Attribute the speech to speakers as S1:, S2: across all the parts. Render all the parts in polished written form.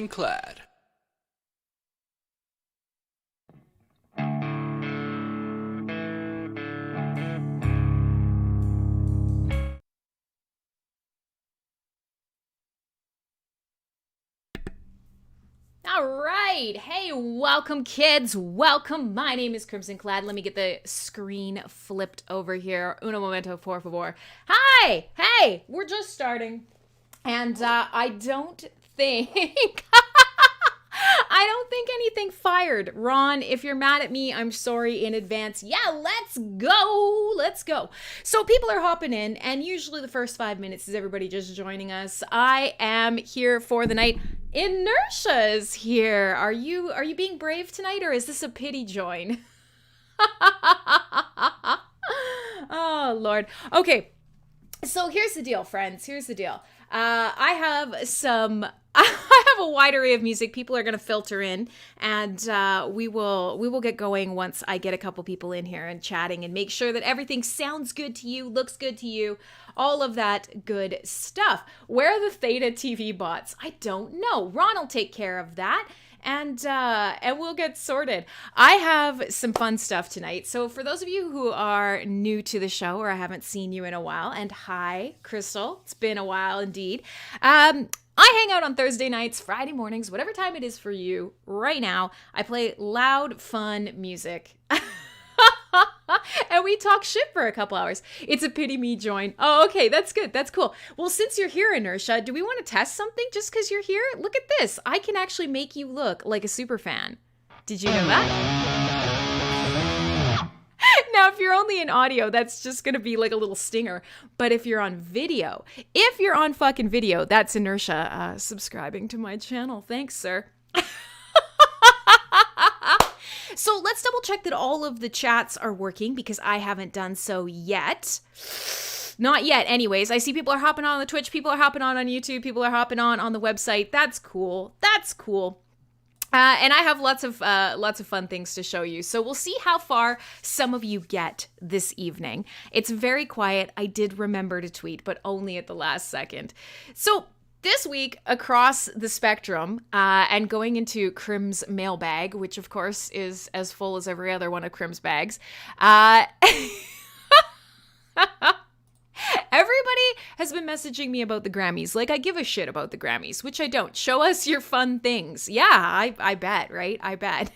S1: Clad.
S2: All right. Hey, welcome, kids. Welcome. My name is Crimson Clad. Let me get the screen flipped over here. Uno momento, por favor. Hi. Hey, we're just starting. And I don't think... I don't think anything fired. Ron, if you're mad at me, I'm sorry in advance. Yeah, let's go. Let's go. So people are hopping in, and usually the first 5 minutes is everybody just joining us. I am here for the night. Inertia's here. Are you being brave tonight, or is this a pity join? Oh, Lord. Okay. So here's the deal, friends. Here's the deal. I have a wide array of music. People are going to filter in, and we will get going once I get a couple people in here and chatting and make sure that everything sounds good to you, looks good to you, all of that good stuff. Where are the Theta TV bots? I don't know. Ron will take care of that. And we'll get sorted. I have some fun stuff tonight. So for those of you who are new to the show or I haven't seen you in a while, and hi, Crystal, it's been a while indeed. I hang out on Thursday nights, Friday mornings, whatever time it is for you right now. I play loud, fun music. And we talk shit for a couple hours. It's a pity me join. Oh, okay, that's good. That's cool. Well, since you're here, Inertia, do we want to test something just because you're here? Look at this. I can actually make you look like a super fan. Did you know that? Now, if you're only in audio, that's just going to be like a little stinger. But if you're on video, if you're on fucking video, that's Inertia subscribing to my channel. Thanks, sir. So let's double check that all of the chats are working because I haven't done so yet. Not yet. Anyways, I see people are hopping on the Twitch. People are hopping on YouTube. People are hopping on the website. That's cool. That's cool. And I have lots of fun things to show you. So we'll see how far some of you get this evening. It's very quiet. I did remember to tweet, but only at the last second. So this week, across the spectrum, and going into Crim's mailbag, which of course is as full as every other one of Crim's bags, everybody has been messaging me about the Grammys. Like, I give a shit about the Grammys, which I don't. Show us your fun things. Yeah, I bet, right? I bet.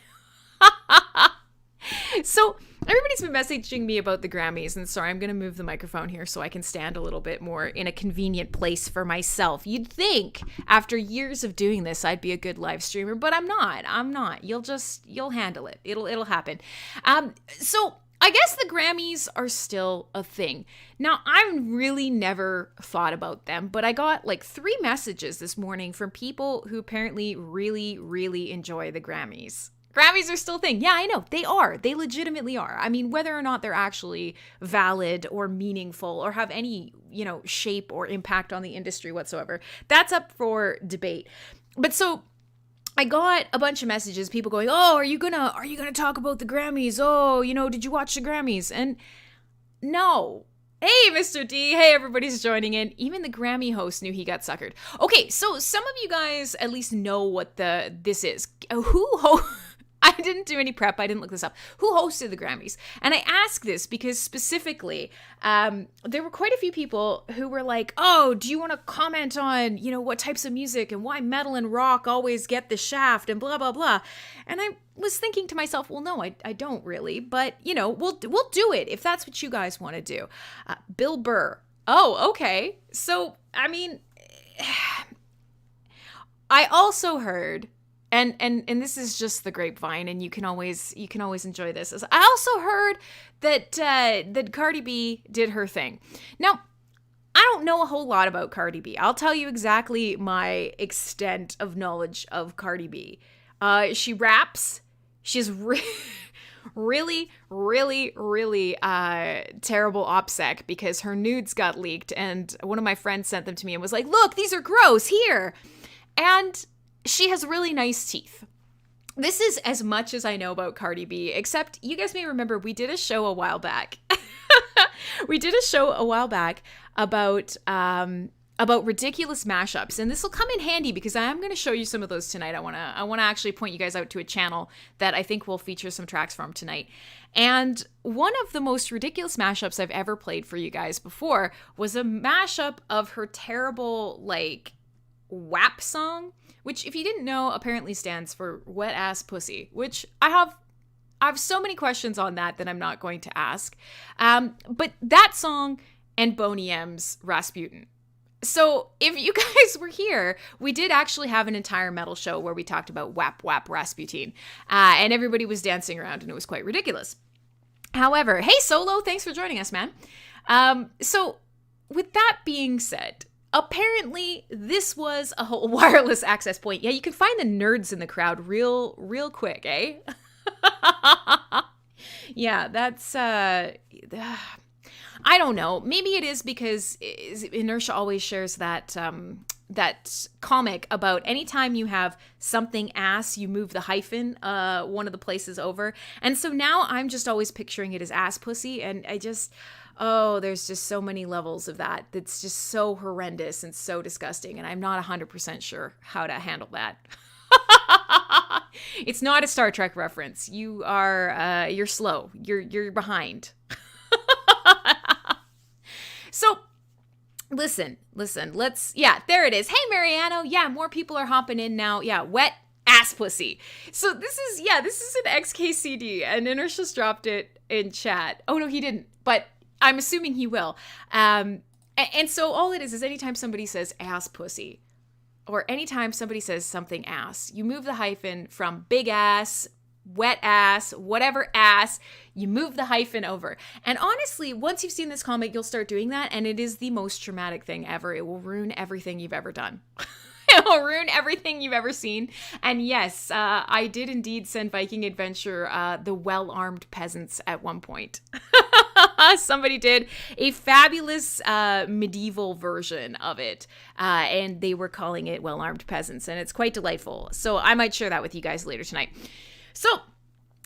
S2: So everybody's been messaging me about the Grammys, and sorry, I'm going to move the microphone here so I can stand a little bit more in a convenient place for myself. You'd think after years of doing this, I'd be a good live streamer, but I'm not. You'll handle it. It'll happen. So I guess the Grammys are still a thing. Now, I've really never thought about them, but I got like 3 messages this morning from people who apparently really, really enjoy the Grammys. Grammys are still a thing. Yeah, I know. They are. They legitimately are. I mean, whether or not they're actually valid or meaningful or have any, shape or impact on the industry whatsoever, that's up for debate. But so I got a bunch of messages, people going, "Oh, are you gonna talk about the Grammys? Oh, did you watch the Grammys?" And no. Hey, Mr. D. Hey, everybody's joining in. Even the Grammy host knew he got suckered. Okay, so some of you guys at least know what this is. I didn't do any prep. I didn't look this up. Who hosted the Grammys? And I ask this because specifically, there were quite a few people who were like, "Oh, do you want to comment on, what types of music and why metal and rock always get the shaft and blah, blah, blah." And I was thinking to myself, well, no, I don't really. But, we'll do it if that's what you guys want to do. Bill Burr. Oh, okay. So, I mean, I also heard... And this is just the grapevine, and you can always enjoy this. I also heard that Cardi B did her thing. Now, I don't know a whole lot about Cardi B. I'll tell you exactly my extent of knowledge of Cardi B. She raps. She's really, really, really terrible OPSEC because her nudes got leaked, and one of my friends sent them to me and was like, "Look, these are gross. Here," and she has really nice teeth. This is as much as I know about Cardi B, except you guys may remember we did a show a while back. We did a show a while back about about ridiculous mashups, and this will come in handy because I am going to show you some of those tonight. I want to actually point you guys out to a channel that I think will feature some tracks from tonight. And one of the most ridiculous mashups I've ever played for you guys before was a mashup of her terrible, like, WAP song, which, if you didn't know, apparently stands for Wet Ass Pussy, which I have so many questions on that I'm not going to ask. But that song and Boney M's Rasputin. So if you guys were here, we did actually have an entire metal show where we talked about WAP WAP Rasputin, and everybody was dancing around and it was quite ridiculous. However, hey Solo, thanks for joining us, man. So with that being said, apparently this was a whole wireless access point. Yeah, you can find the nerds in the crowd real quick, eh? Yeah, that's I don't know. Maybe it is because Inertia always shares that that comic about anytime you have something ass, you move the hyphen one of the places over. And so now I'm just always picturing it as ass pussy, and there's just so many levels of that. That's just so horrendous and so disgusting, and I'm not 100% sure how to handle that. It's not a Star Trek reference. You are you're slow. You're behind. So, listen, there it is. Hey, Mariano. Yeah, more people are hopping in now. Yeah, wet ass pussy. So this is an XKCD, and Inertia's dropped it in chat. Oh, no, he didn't, but I'm assuming he will. And so all it is anytime somebody says ass pussy, or anytime somebody says something ass, you move the hyphen from big ass, wet ass, whatever ass, you move the hyphen over. And honestly, once you've seen this comic, you'll start doing that, and it is the most traumatic thing ever. It will ruin everything you've ever done. It will ruin everything you've ever seen. And yes, I did indeed send Viking Adventure the well-armed peasants at one point. Somebody did a fabulous medieval version of it, and they were calling it well-armed peasants, and it's quite delightful. So I might share that with you guys later tonight. So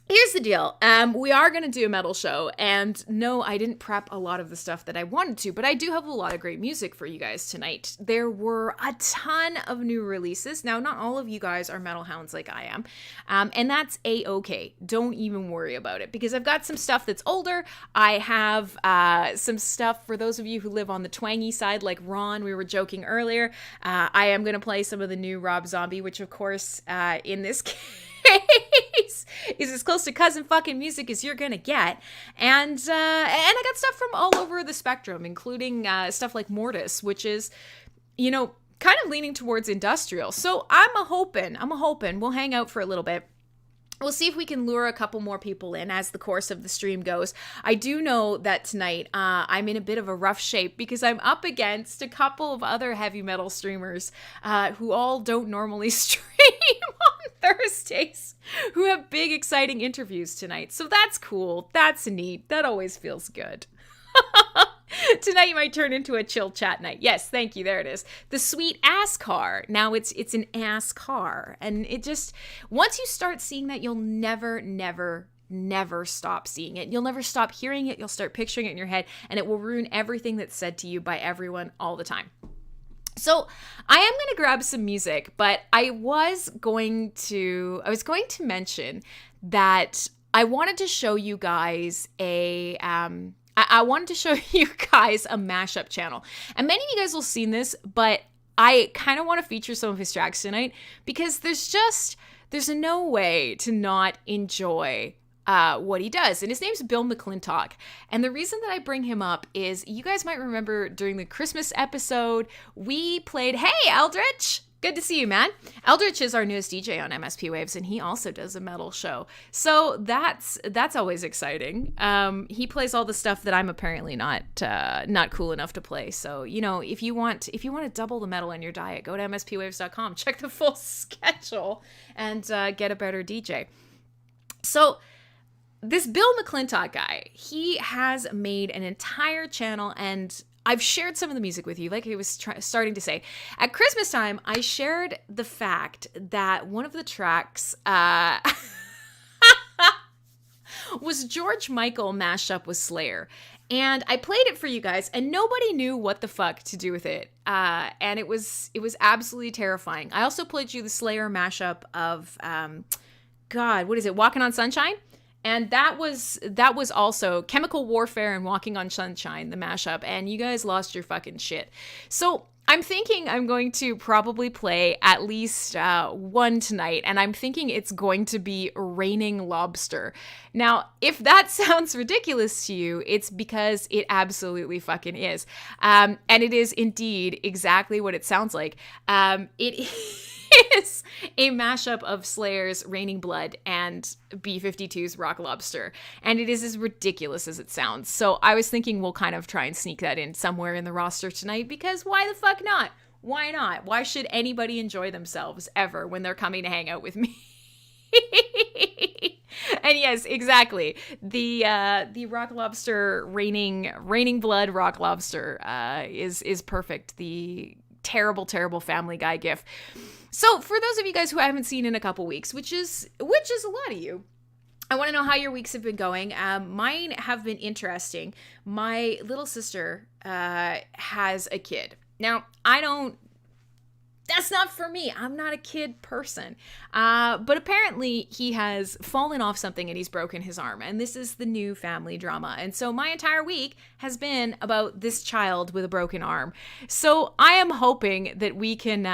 S2: here's the deal. We are going to do a metal show, and no, I didn't prep a lot of the stuff that I wanted to, but I do have a lot of great music for you guys tonight. There were a ton of new releases. Now, not all of you guys are metal hounds like I am, and that's a-okay. Don't even worry about it, because I've got some stuff that's older. I have some stuff for those of you who live on the twangy side, like Ron, we were joking earlier. I am going to play some of the new Rob Zombie, which, of course, in this case, is as close to cousin fucking music as you're gonna get, and I got stuff from all over the spectrum, including stuff like Mortis, which is, kind of leaning towards industrial. So I'm a hoping we'll hang out for a little bit. We'll see if we can lure a couple more people in as the course of the stream goes. I do know that tonight I'm in a bit of a rough shape because I'm up against a couple of other heavy metal streamers who all don't normally stream on Thursdays, who have big, exciting interviews tonight. So that's cool. That's neat. That always feels good. Tonight might turn into a chill chat night. Yes, thank you. There it is. The sweet ass car. Now it's an ass car. And it just, once you start seeing that, you'll never stop seeing it. You'll never stop hearing it. You'll start picturing it in your head, and it will ruin everything that's said to you by everyone all the time. So I am going to grab some music, but I was going to mention that I wanted to show you guys I wanted to show you guys a mashup channel. And many of you guys will have seen this, but I kind of want to feature some of his tracks tonight because there's no way to not enjoy what he does. And his name's Bill McClintock. And the reason that I bring him up is you guys might remember during the Christmas episode, we played, hey, Eldritch! Good to see you, man. Eldritch is our newest DJ on MSP Waves, and he also does a metal show. So that's always exciting. He plays all the stuff that I'm apparently not cool enough to play. So, if you want to double the metal in your diet, go to mspwaves.com, check the full schedule, and get a better DJ. So this Bill McClintock guy, he has made an entire channel, and I've shared some of the music with you, like I was starting to say. At Christmas time, I shared the fact that one of the tracks was George Michael mashed up with Slayer. And I played it for you guys, and nobody knew what the fuck to do with it. And it was absolutely terrifying. I also played you the Slayer mashup of, God, what is it? Walking on Sunshine? And that was also Chemical Warfare and Walking on Sunshine, the mashup. And you guys lost your fucking shit. So I'm thinking I'm going to probably play at least one tonight, and I'm thinking it's going to be Raining Lobster. Now, if that sounds ridiculous to you, it's because it absolutely fucking is. And it is indeed exactly what it sounds like. It is a mashup of Slayer's Raining Blood and B-52's Rock Lobster. And it is as ridiculous as it sounds. So I was thinking we'll kind of try and sneak that in somewhere in the roster tonight, because why the fuck not? Why not? Why should anybody enjoy themselves ever when they're coming to hang out with me? And yes, exactly. The Rock Lobster Raining Blood Rock Lobster is perfect. The terrible Family Guy gif. So for those of you guys who I haven't seen in a couple weeks, which is a lot of you, I want to know how your weeks have been going. Mine have been interesting. My little sister has a kid. Now, that's not for me. I'm not a kid person. But apparently he has fallen off something and he's broken his arm. And this is the new family drama. And so my entire week has been about this child with a broken arm. So I am hoping that we can...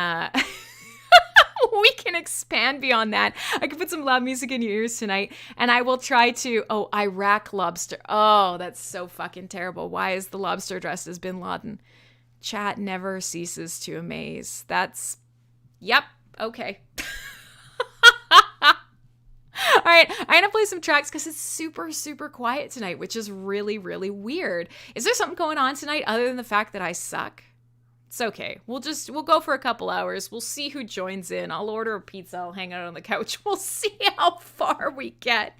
S2: we can expand beyond that. I can put some loud music in your ears tonight, and I will try to... Oh, Iraq lobster. Oh, that's so fucking terrible. Why is the lobster dressed as Bin Laden? Chat never ceases to amaze. That's... Yep. Okay. All right, I'm going to play some tracks because it's super quiet tonight, which is really weird. Is there something going on tonight other than the fact that I suck? It's okay. We'll go for a couple hours. We'll see who joins in. I'll order a pizza. I'll hang out on the couch. We'll see how far we get.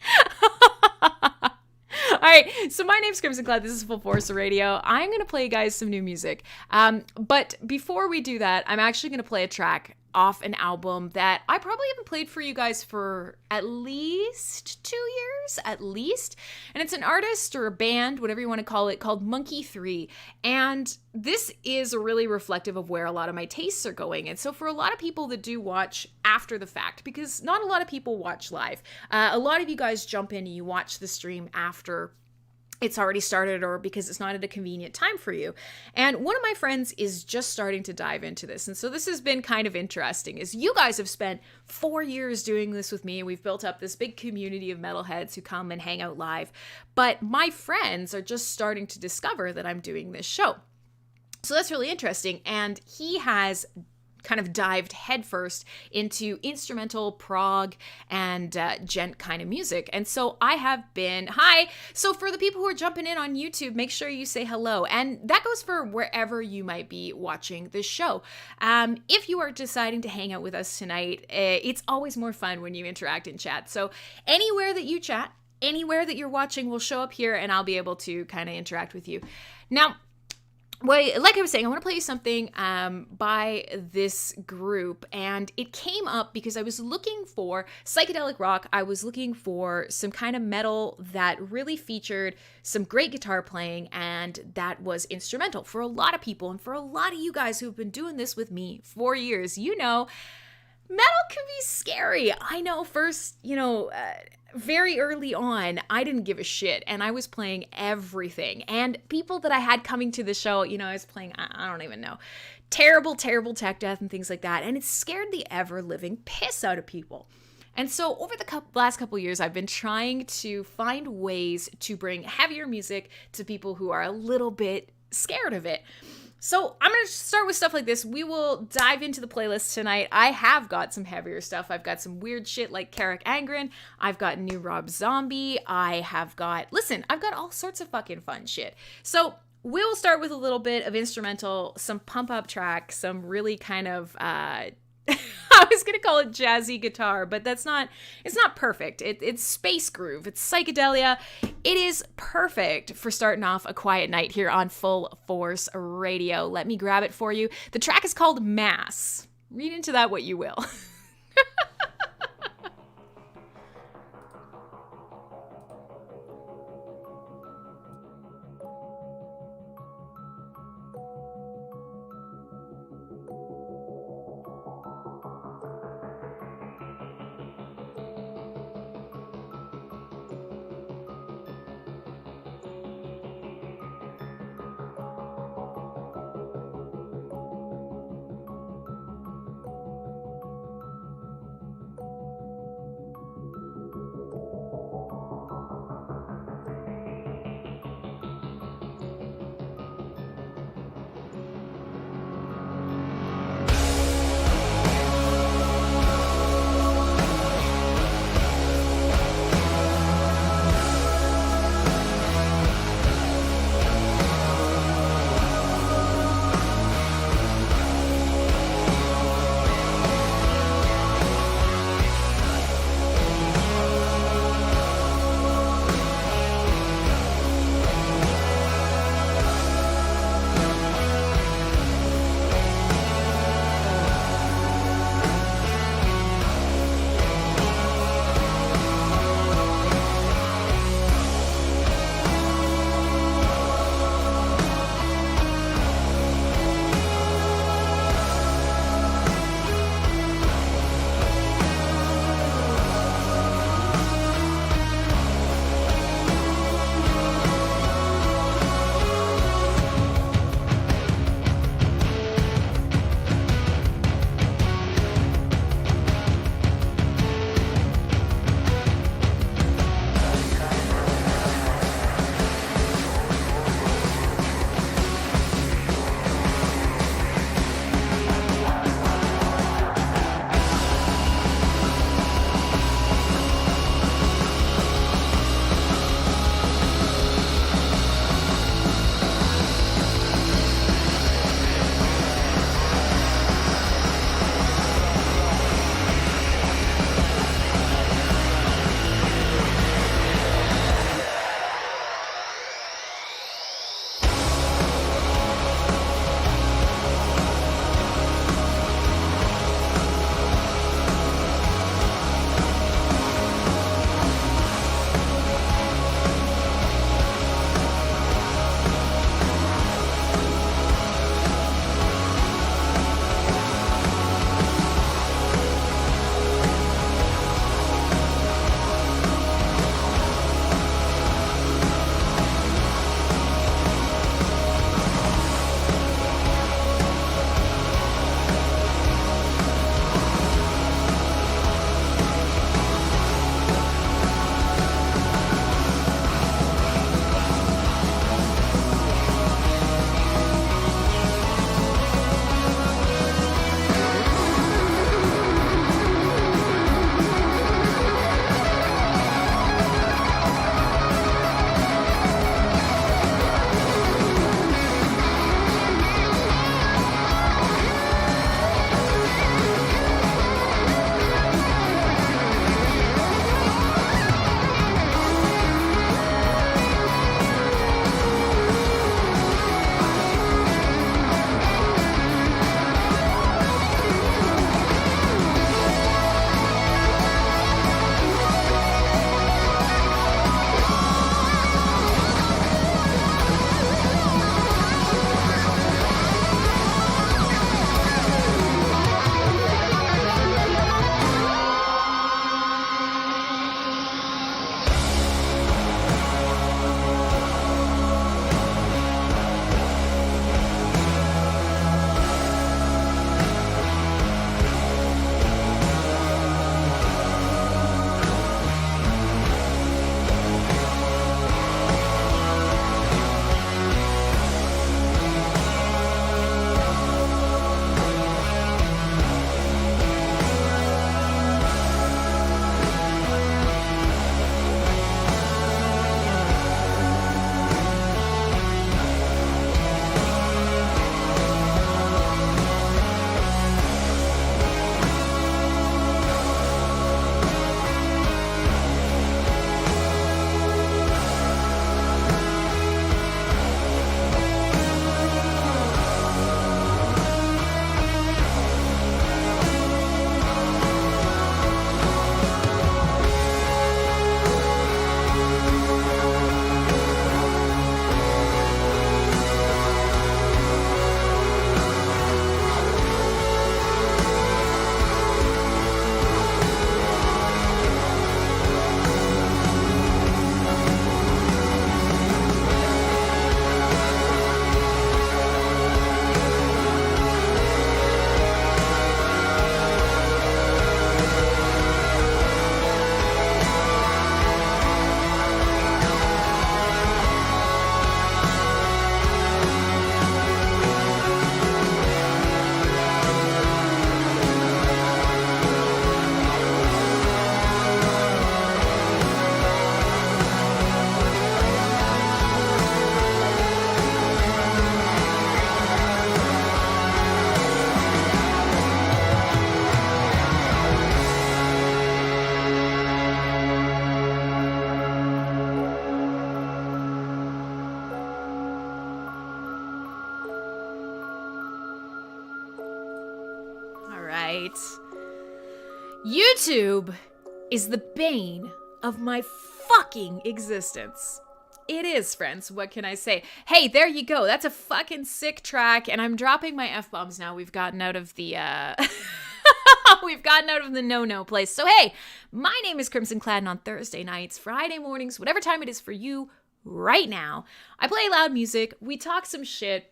S2: All right. So my name's Crimson Cloud. This is FullForce Radio. I'm going to play you guys some new music. But before we do that, I'm actually going to play a track off an album that I probably haven't played for you guys for at least 2 years, at least. And it's an artist or a band, whatever you want to call it, called Monkey 3. And this is really reflective of where a lot of my tastes are going. And so for a lot of people that do watch after the fact, because not a lot of people watch live, a lot of you guys jump in and you watch the stream after it's already started or because it's not at a convenient time for you. And one of my friends is just starting to dive into this. And so this has been kind of interesting, is you guys have spent 4 years doing this with me, and we've built up this big community of metalheads who come and hang out live. But my friends are just starting to discover that I'm doing this show. So that's really interesting. And he has kind of dived headfirst into instrumental, prog, and gent kind of music. And so I have been... Hi! So for the people who are jumping in on YouTube, make sure you say hello. And that goes for wherever you might be watching this show. If you are deciding to hang out with us tonight, it's always more fun when you interact in chat. So anywhere that you chat, anywhere that you're watching will show up here, and I'll be able to kind of interact with you. Now, well, like I was saying, I want to play you something by this group, and it came up because I was looking for psychedelic rock. I was looking for some kind of metal that really featured some great guitar playing and that was instrumental. For a lot of people, and for a lot of you guys who've been doing this with me for years, you know, metal can be scary. I know first, very early on, I didn't give a shit, and I was playing everything. And people that I had coming to the show, I was playing, I don't even know, terrible tech death and things like that, and it scared the ever-living piss out of people. And so over the last couple years, I've been trying to find ways to bring heavier music to people who are a little bit scared of it. So I'm going to start with stuff like this. We will dive into the playlist tonight. I have got some heavier stuff. I've got some weird shit like Carrick Angren. I've got new Rob Zombie. I've got all sorts of fucking fun shit. So we'll start with a little bit of instrumental, some pump up tracks, some really kind of, I was going to call it jazzy guitar, but it's not perfect. It's space groove. It's psychedelia. It is perfect for starting off a quiet night here on FullForce Radio. Let me grab it for you. The track is called Mass. Read into that what you will. right? YouTube is the bane of my fucking existence. It is, friends. What can I say? Hey, there you go. That's a fucking sick track, and I'm dropping my F-bombs now. We've gotten out of the, we've gotten out of the no-no place. So, hey, my name is Crimson Clad, and on Thursday nights, Friday mornings, whatever time it is for you right now, I play loud music, we talk some shit,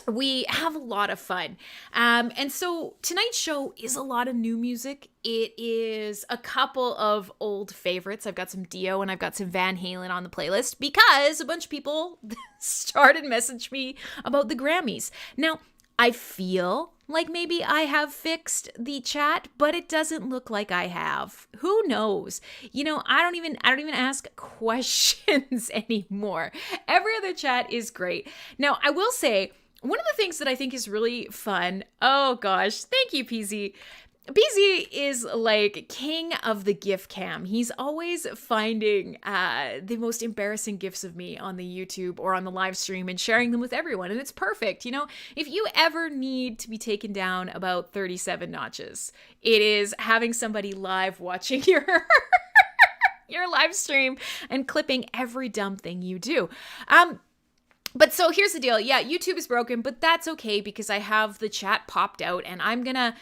S2: we have a lot of fun. And so tonight's show is a lot of new music. It is a couple of old favorites. I've got some Dio and I've got some Van Halen on the playlist because a bunch of people started messaging me about the Grammys. Now, I feel like maybe I have fixed the chat, but it doesn't look like I have. Who knows? You know, I don't even ask questions anymore. Every other chat is great. Now, I will say, one of the things that I think is really fun, oh gosh, thank you, PZ. PZ is like king of the GIF cam. He's always finding the most embarrassing GIFs of me on the YouTube or on the live stream and sharing them with everyone. And it's perfect. You know, if you ever need to be taken down about 37 notches, it is having somebody live watching your your live stream and clipping every dumb thing you do. But so here's the deal. Yeah, YouTube is broken, but that's okay because I have the chat popped out and I'm gonna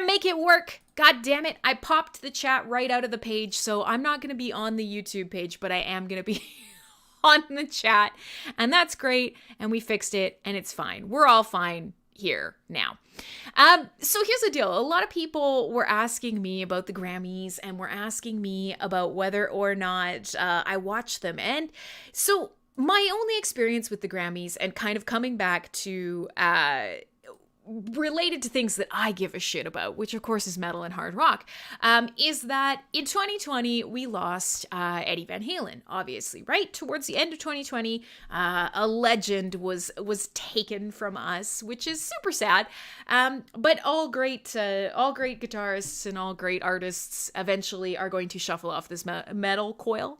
S2: make it work. God damn it. I popped the chat right out of the page, so I'm not gonna be on the YouTube page, but I am gonna be on the chat. And that's great. And we fixed it and it's fine. We're all fine here now. So here's the deal. A lot of people were asking me about the Grammys and were asking me about whether or not I watch them. And so my only experience with the Grammys and kind of coming back to related to things that I give a shit about, which of course is metal and hard rock, is that in 2020 we lost Eddie Van Halen, obviously, right? Towards the end of 2020, a legend was taken from us, which is super sad. But all great guitarists and all great artists eventually are going to shuffle off this mortal coil.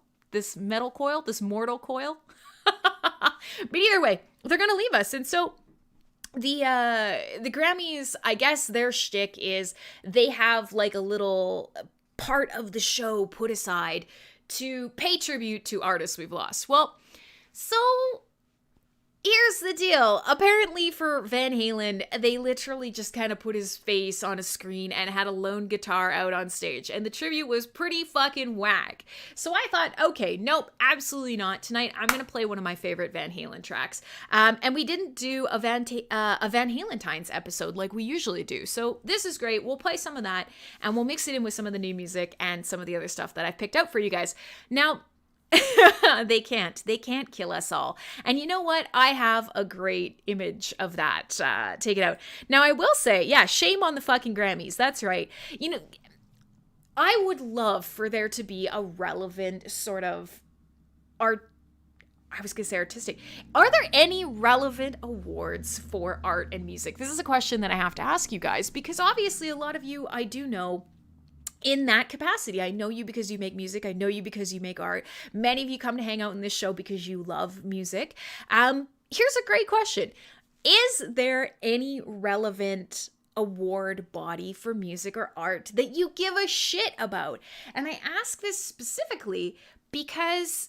S2: But either way, they're gonna leave us. And so the Grammys, I guess their shtick is they have like a little part of the show put aside to pay tribute to artists we've lost. Well, so here's the deal. Apparently for Van Halen, they literally just kind of put his face on a screen and had a lone guitar out on stage. And the tribute was pretty fucking whack. So I thought, okay, nope, absolutely not. Tonight, I'm going to play one of my favorite Van Halen tracks. And we didn't do a Van Halentine's episode like we usually do. So this is great. We'll play some of that and we'll mix it in with some of the new music and some of the other stuff that I've picked out for you guys. Now, they can't kill us all. And you know what? I have a great image of that. Take it out. Now, I will say, yeah, shame on the fucking Grammys. That's right. You know, I would love for there to be a relevant sort of artistic. Are there any relevant awards for art and music? This is a question that I have to ask you guys because obviously a lot of you I do know in that capacity. I know you because you make music. I know you because you make art. Many of you come to hang out in this show because you love music. Here's a great question. Is there any relevant award body for music or art that you give a shit about? And I ask this specifically because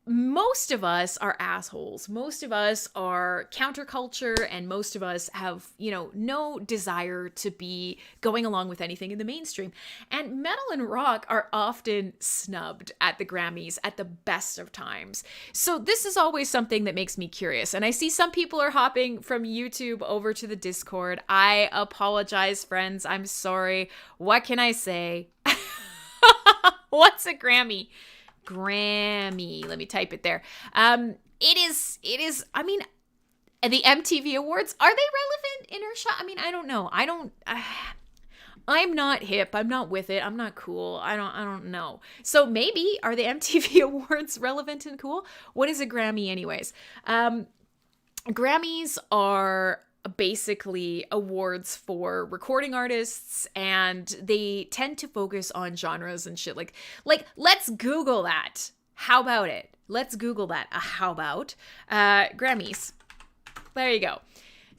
S2: most of us are assholes. Most of us are counterculture, and most of us have, you know, no desire to be going along with anything in the mainstream. And metal and rock are often snubbed at the Grammys at the best of times. So this is always something that makes me curious. And I see some people are hopping from YouTube over to the Discord. I apologize, friends. I'm sorry. What can I say? What's a Grammy? Grammy. Let me type it there. It is, I mean, the MTV Awards, are they relevant in our shot? I mean, I don't know. I'm not hip. I'm not with it. I'm not cool. I don't know. So maybe are the MTV Awards relevant and cool? What is a Grammy anyways? Grammys are basically awards for recording artists, and they tend to focus on genres and shit. Like let's Google that. How about it? Let's Google that. How about Grammys? There you go.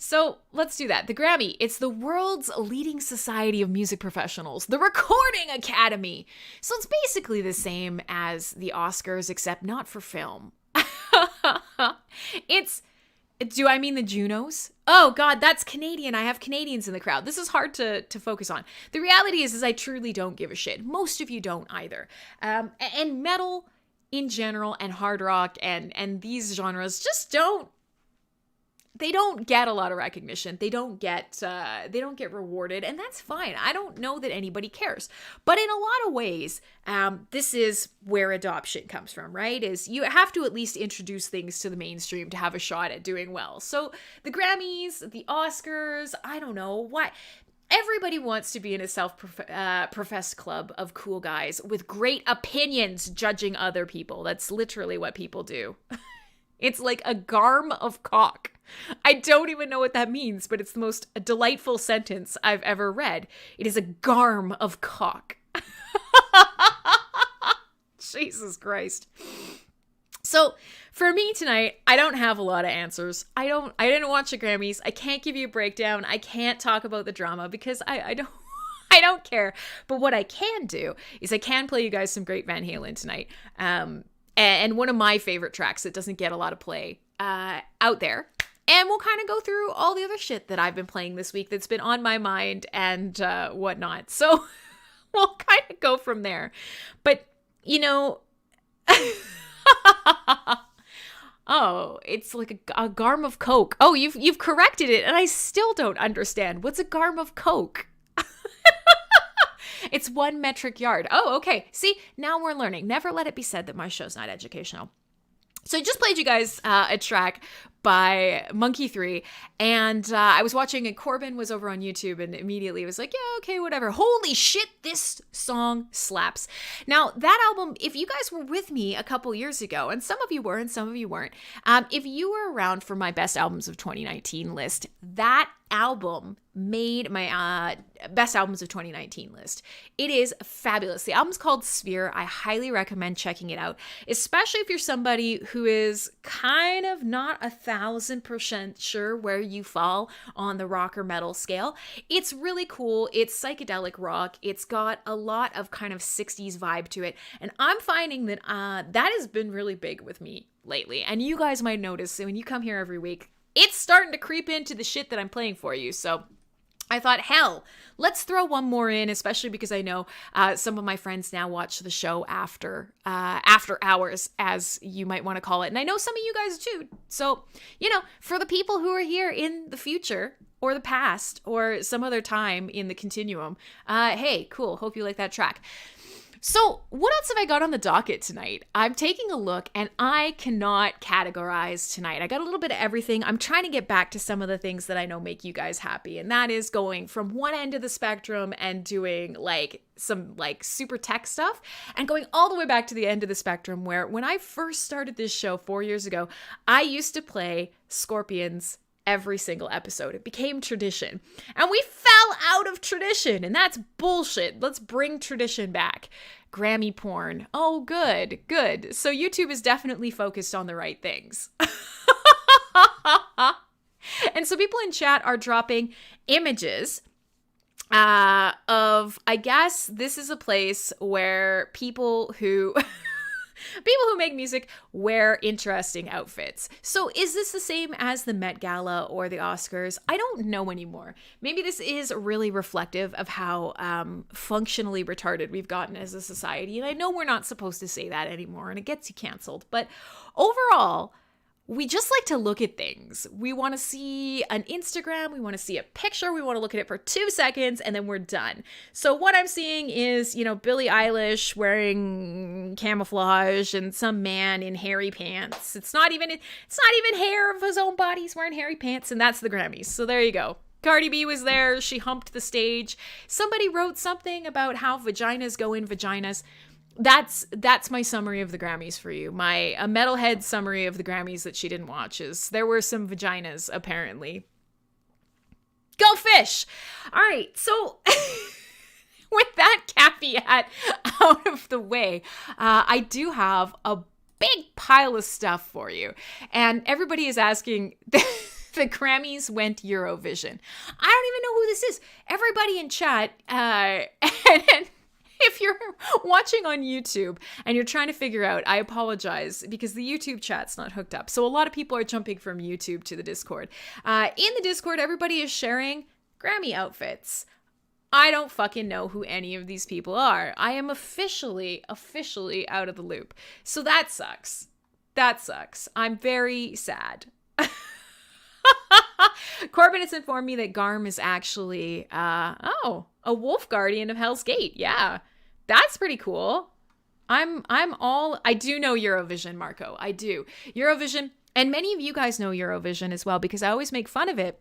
S2: So let's do that. The Grammy, it's the world's leading society of music professionals, the Recording Academy. So it's basically the same as the Oscars, except not for film. Do I mean the Junos? Oh God, that's Canadian. I have Canadians in the crowd. This is hard to focus on. The reality is I truly don't give a shit. Most of you don't either. And metal in general and hard rock and these genres just don't get a lot of recognition. They don't get rewarded, and that's fine. I don't know that anybody cares. But in a lot of ways, this is where adoption comes from, right? Is you have to at least introduce things to the mainstream to have a shot at doing well. So the Grammys, the Oscars, I don't know what. Everybody wants to be in a self-professed club of cool guys with great opinions judging other people. That's literally what people do. It's like a garm of cock. I don't even know what that means, but it's the most delightful sentence I've ever read. It is a garm of cock. Jesus Christ. So for me tonight, I don't have a lot of answers. I didn't watch the Grammys. I can't give you a breakdown. I can't talk about the drama because I don't care. But what I can do is I can play you guys some great Van Halen tonight. And one of my favorite tracks that doesn't get a lot of play out there. And we'll kind of go through all the other shit that I've been playing this week that's been on my mind and whatnot. So we'll kind of go from there. But, you know, oh, it's like a garm of coke. Oh, you've corrected it, and I still don't understand. What's a garm of coke? It's 1 metric yard. Oh, okay. See, now we're learning. Never let it be said that my show's not educational. So I just played you guys a track by Monkey 3, and I was watching, and Corbin was over on YouTube, and immediately was like, yeah, okay, whatever. Holy shit, this song slaps. Now, that album, if you guys were with me a couple years ago, and some of you were and some of you weren't, if you were around for my best albums of 2019 list, that album made my best albums of 2019 list. It is fabulous. The album's called Sphere. I highly recommend checking it out, especially if you're somebody who is kind of not 1,000% sure where you fall on the rock or metal scale. It's really cool. It's psychedelic rock. It's got a lot of kind of 60s vibe to it. And I'm finding that that has been really big with me lately. And you guys might notice when you come here every week, it's starting to creep into the shit that I'm playing for you. So I thought, hell, let's throw one more in, especially because I know some of my friends now watch the show after hours, as you might want to call it. And I know some of you guys do. So, you know, for the people who are here in the future or the past or some other time in the continuum, hey, cool. Hope you like that track. So what else have I got on the docket tonight? I'm taking a look, and I cannot categorize tonight. I got a little bit of everything. I'm trying to get back to some of the things that I know make you guys happy, and that is going from one end of the spectrum and doing like some like super tech stuff, and going all the way back to the end of the spectrum where when I first started this show 4 years ago, I used to play Scorpions every single episode. It became tradition. And we fell out of tradition, and that's bullshit. Let's bring tradition back. Grammy porn. Oh, good. So YouTube is definitely focused on the right things. And so people in chat are dropping images of, I guess this is a place where people who make music wear interesting outfits. So is this the same as the Met Gala or the Oscars? I don't know anymore. Maybe this is really reflective of how functionally retarded we've gotten as a society. And I know we're not supposed to say that anymore, and it gets you canceled. But overall, we just like to look at things. We want to see an Instagram, we want to see a picture, we want to look at it for 2 seconds, and then we're done. So what I'm seeing is, you know, Billie Eilish wearing camouflage and some man in hairy pants. It's not even hair of his own body. He's wearing hairy pants, and that's the Grammys. So there you go. Cardi B was there. She humped the stage. Somebody wrote something about how vaginas go in vaginas. That's my summary of the Grammys for you. A metalhead summary of the Grammys that she didn't watch is there were some vaginas, apparently. Go fish! All right, so with that caveat out of the way, I do have a big pile of stuff for you. And everybody is asking The Grammys went Eurovision. I don't even know who this is. Everybody in chat, and if you're watching on YouTube and you're trying to figure out, I apologize because the YouTube chat's not hooked up. So a lot of people are jumping from YouTube to the Discord. In the Discord, everybody is sharing Grammy outfits. I don't fucking know who any of these people are. I am officially out of the loop. So that sucks. That sucks. I'm very sad. Corbin has informed me that Garm is actually, a wolf guardian of Hell's Gate. Yeah, that's pretty cool. I do know Eurovision, Marco. I do. Eurovision, and many of you guys know Eurovision as well because I always make fun of it.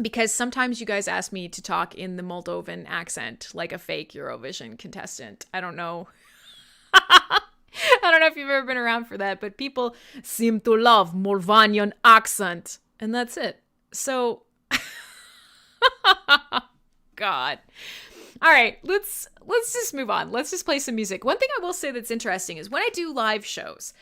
S2: Because sometimes you guys ask me to talk in the Moldovan accent, like a fake Eurovision contestant. I don't know. I don't know if you've ever been around for that, but people seem to love Moldovan accent. And that's it. So, God. All right, let's just move on. Let's just play some music. One thing I will say that's interesting is when I do live shows,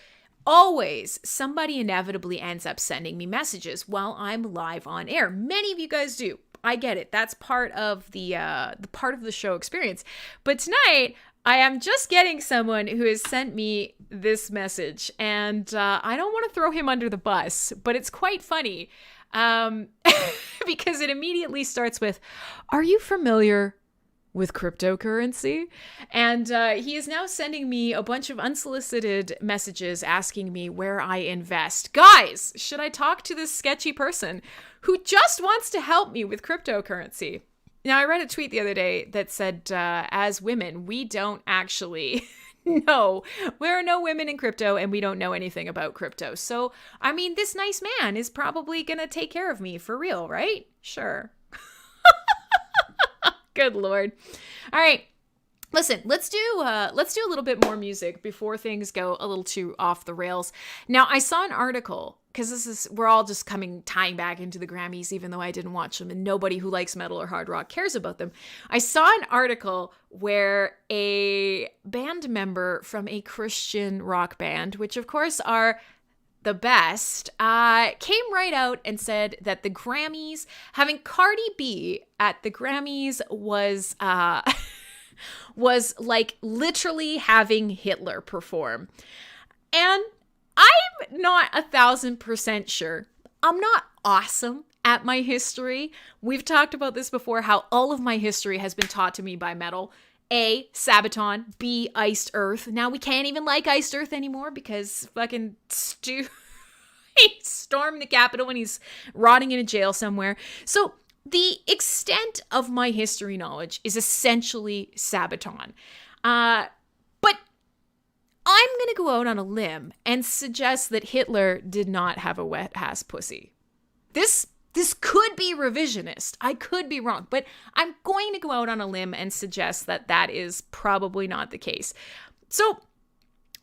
S2: always somebody inevitably ends up sending me messages while I'm live on air. Many of you guys do. I get it. That's part of the part of the show experience. But tonight, I am just getting someone who has sent me this message, and I don't want to throw him under the bus, but it's quite funny because it immediately starts with, "Are you familiar with cryptocurrency?" And he is now sending me a bunch of unsolicited messages asking me where I invest. Guys, should I talk to this sketchy person who just wants to help me with cryptocurrency? Now, I read a tweet the other day that said, as women, we don't actually know. There are no women in crypto and we don't know anything about crypto. So, I mean, this nice man is probably going to take care of me for real, right? Sure. Good Lord. All right. Listen, let's do a little bit more music before things go a little too off the rails. Now, I saw an article because we're all just tying back into the Grammys, even though I didn't watch them and nobody who likes metal or hard rock cares about them. I saw an article where a band member from a Christian rock band, which of course are the best, came right out and said that the Grammys, having Cardi B at the Grammys was like literally having Hitler perform. And I'm not 1,000% sure. I'm not awesome at my history. We've talked about this before, how all of my history has been taught to me by metal. A, Sabaton. B, Iced Earth. Now we can't even like Iced Earth anymore because fucking Stu he stormed the Capitol when he's rotting in a jail somewhere. So the extent of my history knowledge is essentially Sabaton. But I'm going to go out on a limb and suggest that Hitler did not have a wet-ass pussy. This could be revisionist. I could be wrong, but I'm going to go out on a limb and suggest that that is probably not the case. So,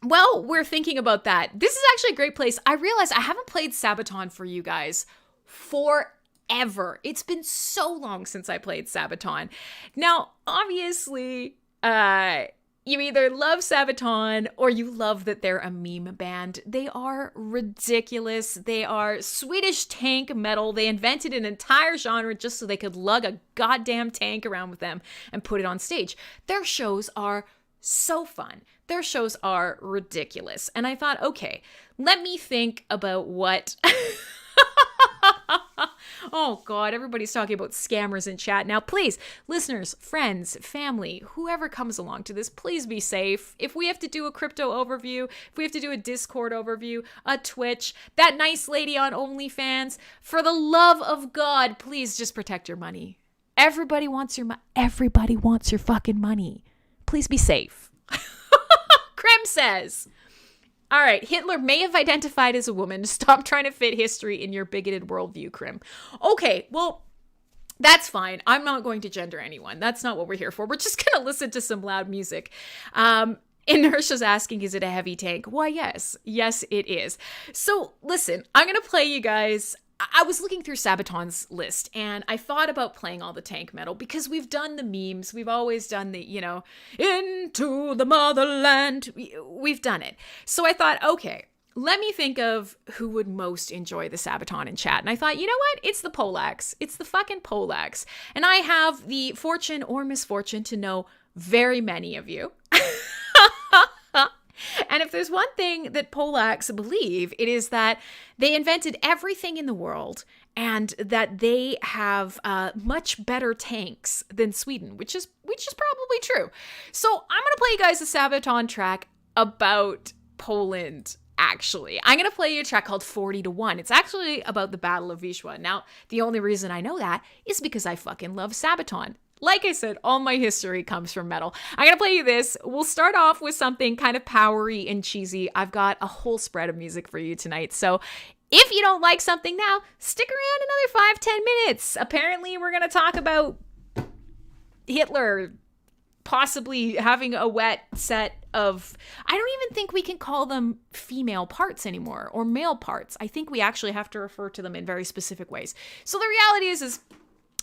S2: well, we're thinking about that. This is actually a great place. I realize I haven't played Sabaton for you guys forever. It's been so long since I played Sabaton. Now, obviously, you either love Sabaton or you love that they're a meme band. They are ridiculous. They are Swedish tank metal. They invented an entire genre just so they could lug a goddamn tank around with them and put it on stage. Their shows are so fun. Their shows are ridiculous. And I thought, okay, let me think about what... Oh, God, everybody's talking about scammers in chat. Now, please, listeners, friends, family, whoever comes along to this, please be safe. If we have to do a crypto overview, if we have to do a Discord overview, a Twitch, that nice lady on OnlyFans, for the love of God, please just protect your money. Everybody wants your fucking money. Please be safe. Krem says... All right, Hitler may have identified as a woman. Stop trying to fit history in your bigoted worldview, Krim. Okay, well, that's fine. I'm not going to gender anyone. That's not what we're here for. We're just going to listen to some loud music. Inertia's asking, is it a heavy tank? Why, yes. Yes, it is. So, listen, I'm going to play you guys... I was looking through Sabaton's list and I thought about playing all the tank metal because we've done the memes. We've always done the, into the motherland. We've done it. So I thought, okay, let me think of who would most enjoy the Sabaton in chat. And I thought, you know what? It's the Polax. It's the fucking Polax. And I have the fortune or misfortune to know very many of you. And if there's one thing that Polax believe, it is that they invented everything in the world and that they have much better tanks than Sweden, which is probably true. So I'm going to play you guys a Sabaton track about Poland. Actually, I'm going to play you a track called 40 to 1. It's actually about the Battle of Wisła. Now, the only reason I know that is because I fucking love Sabaton. Like I said, all my history comes from metal. I'm going to play you this. We'll start off with something kind of powery and cheesy. I've got a whole spread of music for you tonight. So if you don't like something now, stick around another 5-10 minutes. Apparently, we're going to talk about Hitler possibly having a wet set of, I don't even think we can call them female parts anymore or male parts. I think we actually have to refer to them in very specific ways. So the reality is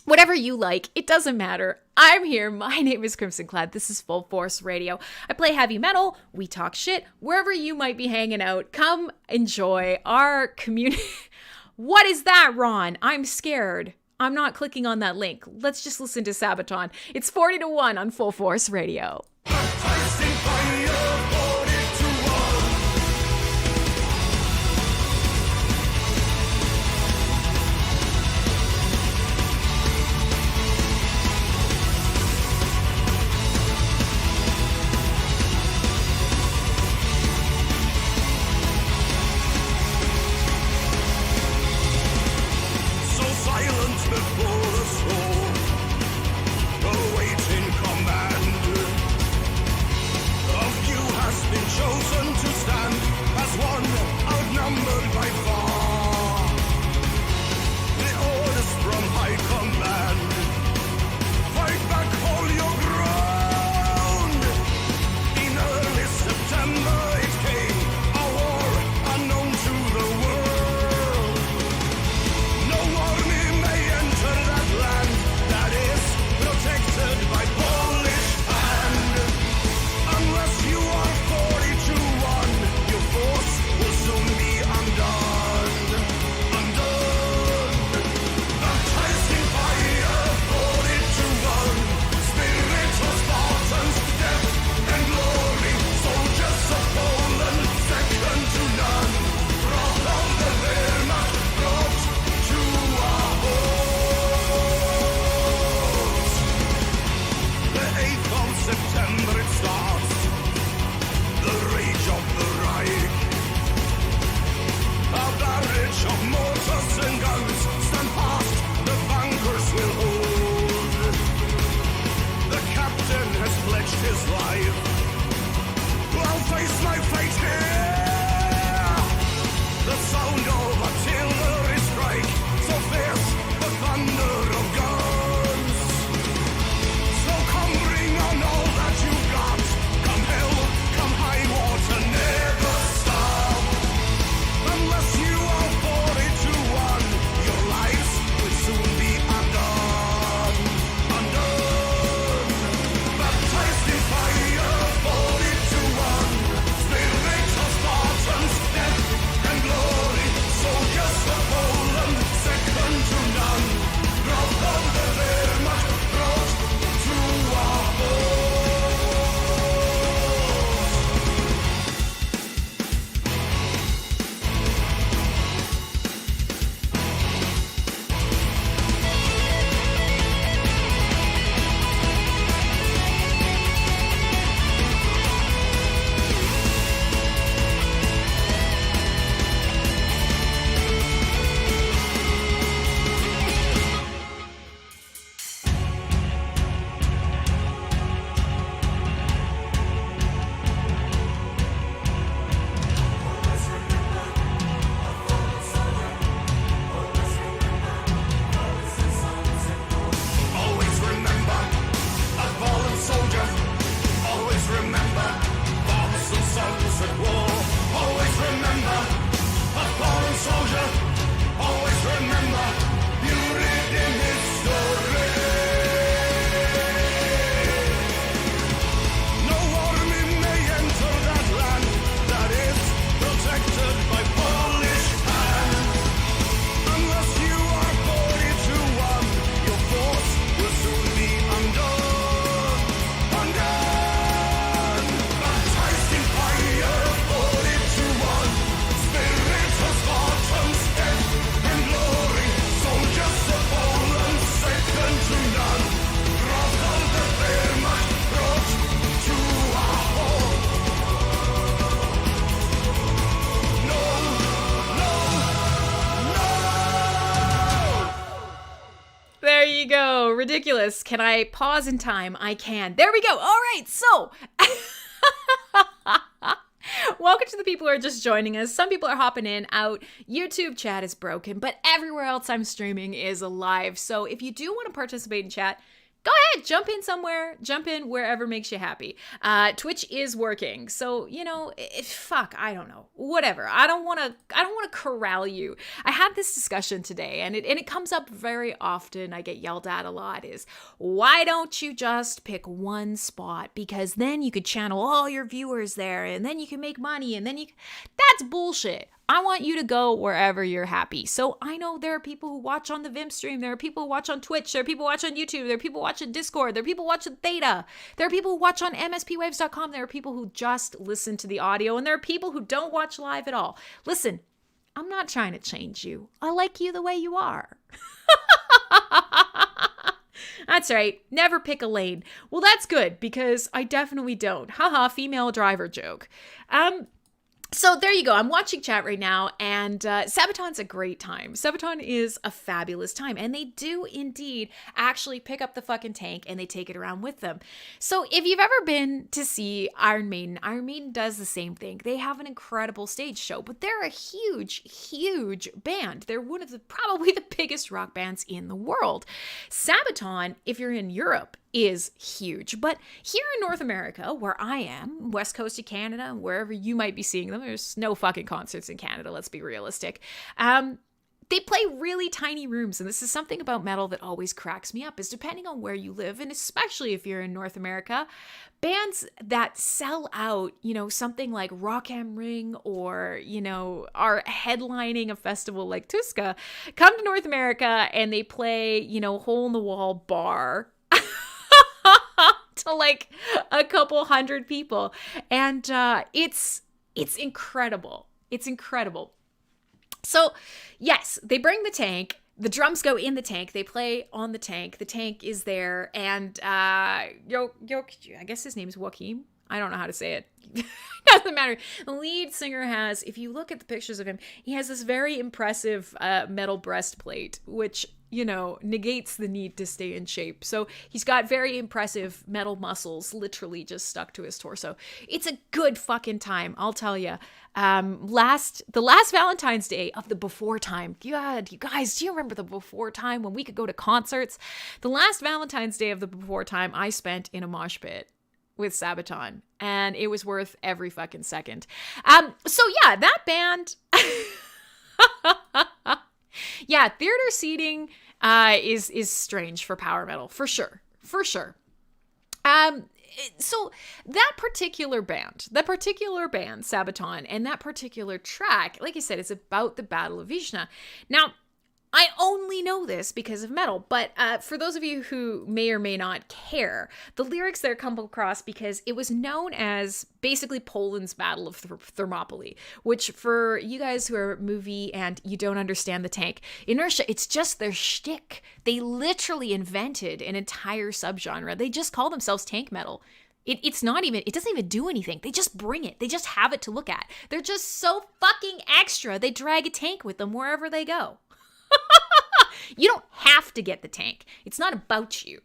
S2: whatever you like, it doesn't matter. I'm here. My name is Crimson Clad. This is FullForce Radio. I play heavy metal. We talk shit. Wherever you might be hanging out, come enjoy our community. What is that, Ron? I'm scared. I'm not clicking on that link. Let's just listen to Sabaton. It's 40 to 1 on FullForce Radio.
S1: Fire, 40 to 1.
S2: ridiculous. Can I pause in time? I can. There we go. All right, so welcome to the people who are just joining us. Some people are hopping in, out. YouTube chat is broken, but everywhere else I'm streaming is alive. So if you do want to participate in chat, go ahead, jump in somewhere, jump in wherever makes you happy. Twitch is working, so fuck, I don't know, whatever. I don't want to corral you. I had this discussion today, and it comes up very often. I get yelled at a lot. Is why don't you just pick one spot, because then you could channel all your viewers there, and then you can make money, and then that's bullshit. I want you to go wherever you're happy. So I know there are people who watch on the Vim stream. There are people who watch on Twitch. There are people who watch on YouTube. There are people who watch on Discord. There are people who watch on Theta. There are people who watch on mspwaves.com. There are people who just listen to the audio. And there are people who don't watch live at all. Listen, I'm not trying to change you. I like you the way you are. That's right. Never pick a lane. Well, that's good, because I definitely don't. Haha, female driver joke. So there you go. I'm watching chat right now, and Sabaton's a great time. Sabaton is a fabulous time, and they do indeed actually pick up the fucking tank and they take it around with them. So if you've ever been to see Iron Maiden does the same thing. They have an incredible stage show, but they're a huge, huge band. They're one of probably the biggest rock bands in the world. Sabaton, if you're in Europe, is huge. But here in North America, where I am, west coast of Canada, wherever you might be seeing them, there's no fucking concerts in Canada, let's be realistic. They play really tiny rooms, and this is something about metal that always cracks me up, is depending on where you live, and especially if you're in North America, bands that sell out, something like Rock am Ring, or, are headlining a festival like Tuska, come to North America and they play, hole-in-the-wall bar to like a couple hundred people, and it's incredible. It's incredible. So yes, they bring the tank, the drums go in the tank, they play on the tank is there, and I guess his name's Joachim. I don't know how to say it. Doesn't matter. The lead singer has, if you look at the pictures of him, he has this very impressive metal breastplate, which, negates the need to stay in shape. So he's got very impressive metal muscles literally just stuck to his torso. It's a good fucking time, I'll tell you. The last Valentine's Day of the before time. God, you guys, do you remember the before time when we could go to concerts? The last Valentine's Day of the before time I spent in a mosh pit with Sabaton, and it was worth every fucking second. So yeah, that band, yeah, theater seating is strange for power metal, for sure. So that particular band, Sabaton, and that particular track, like I said, it's about the Battle of Vishna. Now, I only know this because of metal, but for those of you who may or may not care, the lyrics there come across because it was known as basically Poland's Battle of Thermopylae, which for you guys who are movie and you don't understand the tank, inertia, it's just their shtick. They literally invented an entire subgenre. They just call themselves tank metal. It doesn't even do anything. They just bring it. They just have it to look at. They're just so fucking extra. They drag a tank with them wherever they go. You don't have to get the tank. It's not about you.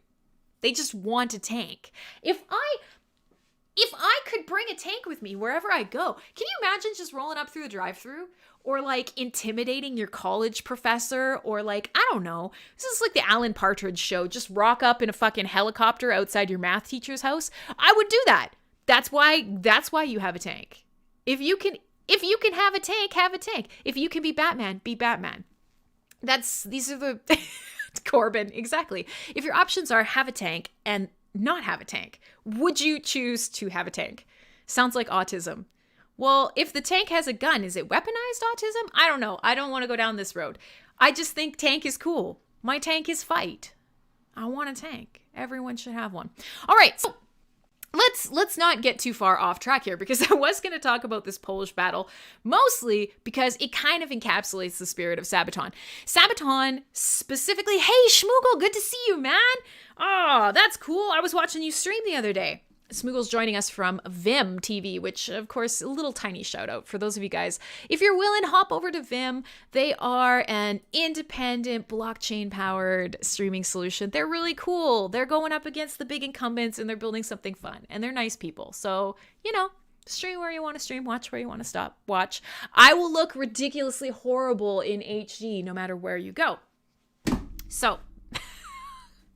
S2: They just want a tank. If I could bring a tank with me wherever I go, can you imagine just rolling up through the drive-thru? Or like intimidating your college professor? Or like, I don't know. This is like the Alan Partridge show. Just rock up in a fucking helicopter outside your math teacher's house. I would do that. That's why you have a tank. If you can have a tank, have a tank. If you can be Batman, be Batman. These are the Corbin, exactly. If your options are have a tank and not have a tank, would you choose to have a tank? Sounds like autism. Well, if the tank has a gun, is it weaponized autism? I don't know. I don't want to go down this road. I just think tank is cool. My tank is fight. I want a tank. Everyone should have one. All right, so let's not get too far off track here, because I was going to talk about this Polish battle, mostly because it kind of encapsulates the spirit of Sabaton. Sabaton specifically, hey, Schmoogle, good to see you, man. Oh, that's cool. I was watching you stream the other day. Smoogle's joining us from Vim TV, which, of course, a little tiny shout out for those of you guys. If you're willing, hop over to Vim. They are an independent blockchain-powered streaming solution. They're really cool. They're going up against the big incumbents, and they're building something fun. And they're nice people. So, stream where you want to stream, watch where you want to stop, watch. I will look ridiculously horrible in HD no matter where you go. So,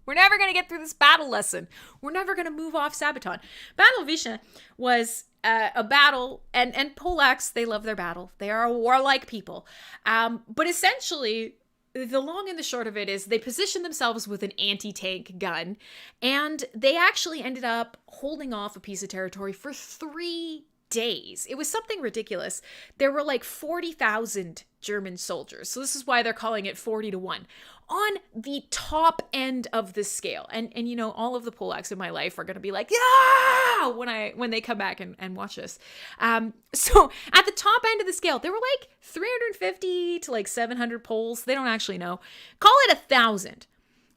S2: we're never going to get through this battle lesson. We're never going to move off Sabaton. Battle of Vishna was a battle, and Polacks, they love their battle. They are a warlike people. But essentially, the long and the short of it is they positioned themselves with an anti-tank gun, and they actually ended up holding off a piece of territory for 3 days. It was something ridiculous. There were like 40,000 German soldiers. So this is why they're calling it 40-1. On the top end of the scale. And all of the Polacks in my life are going to be like, yeah, when they come back and watch this. So at the top end of the scale, there were like 350 to like 700 Poles. They don't actually know. Call it 1,000.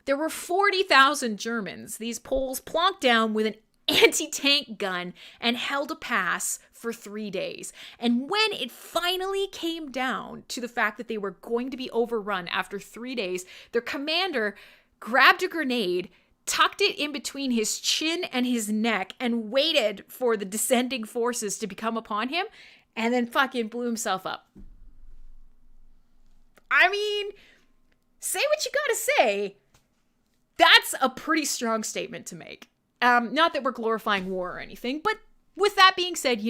S2: There were 40,000 Germans. These Poles plonked down with an anti-tank gun and held a pass for 3 days. And when it finally came down to the fact that they were going to be overrun after 3 days, their commander grabbed a grenade, tucked it in between his chin and his neck, and waited for the descending forces to become upon him, and then fucking blew himself up. I mean, say what you gotta say. That's a pretty strong statement to make. Not that we're glorifying war or anything, but with that being said,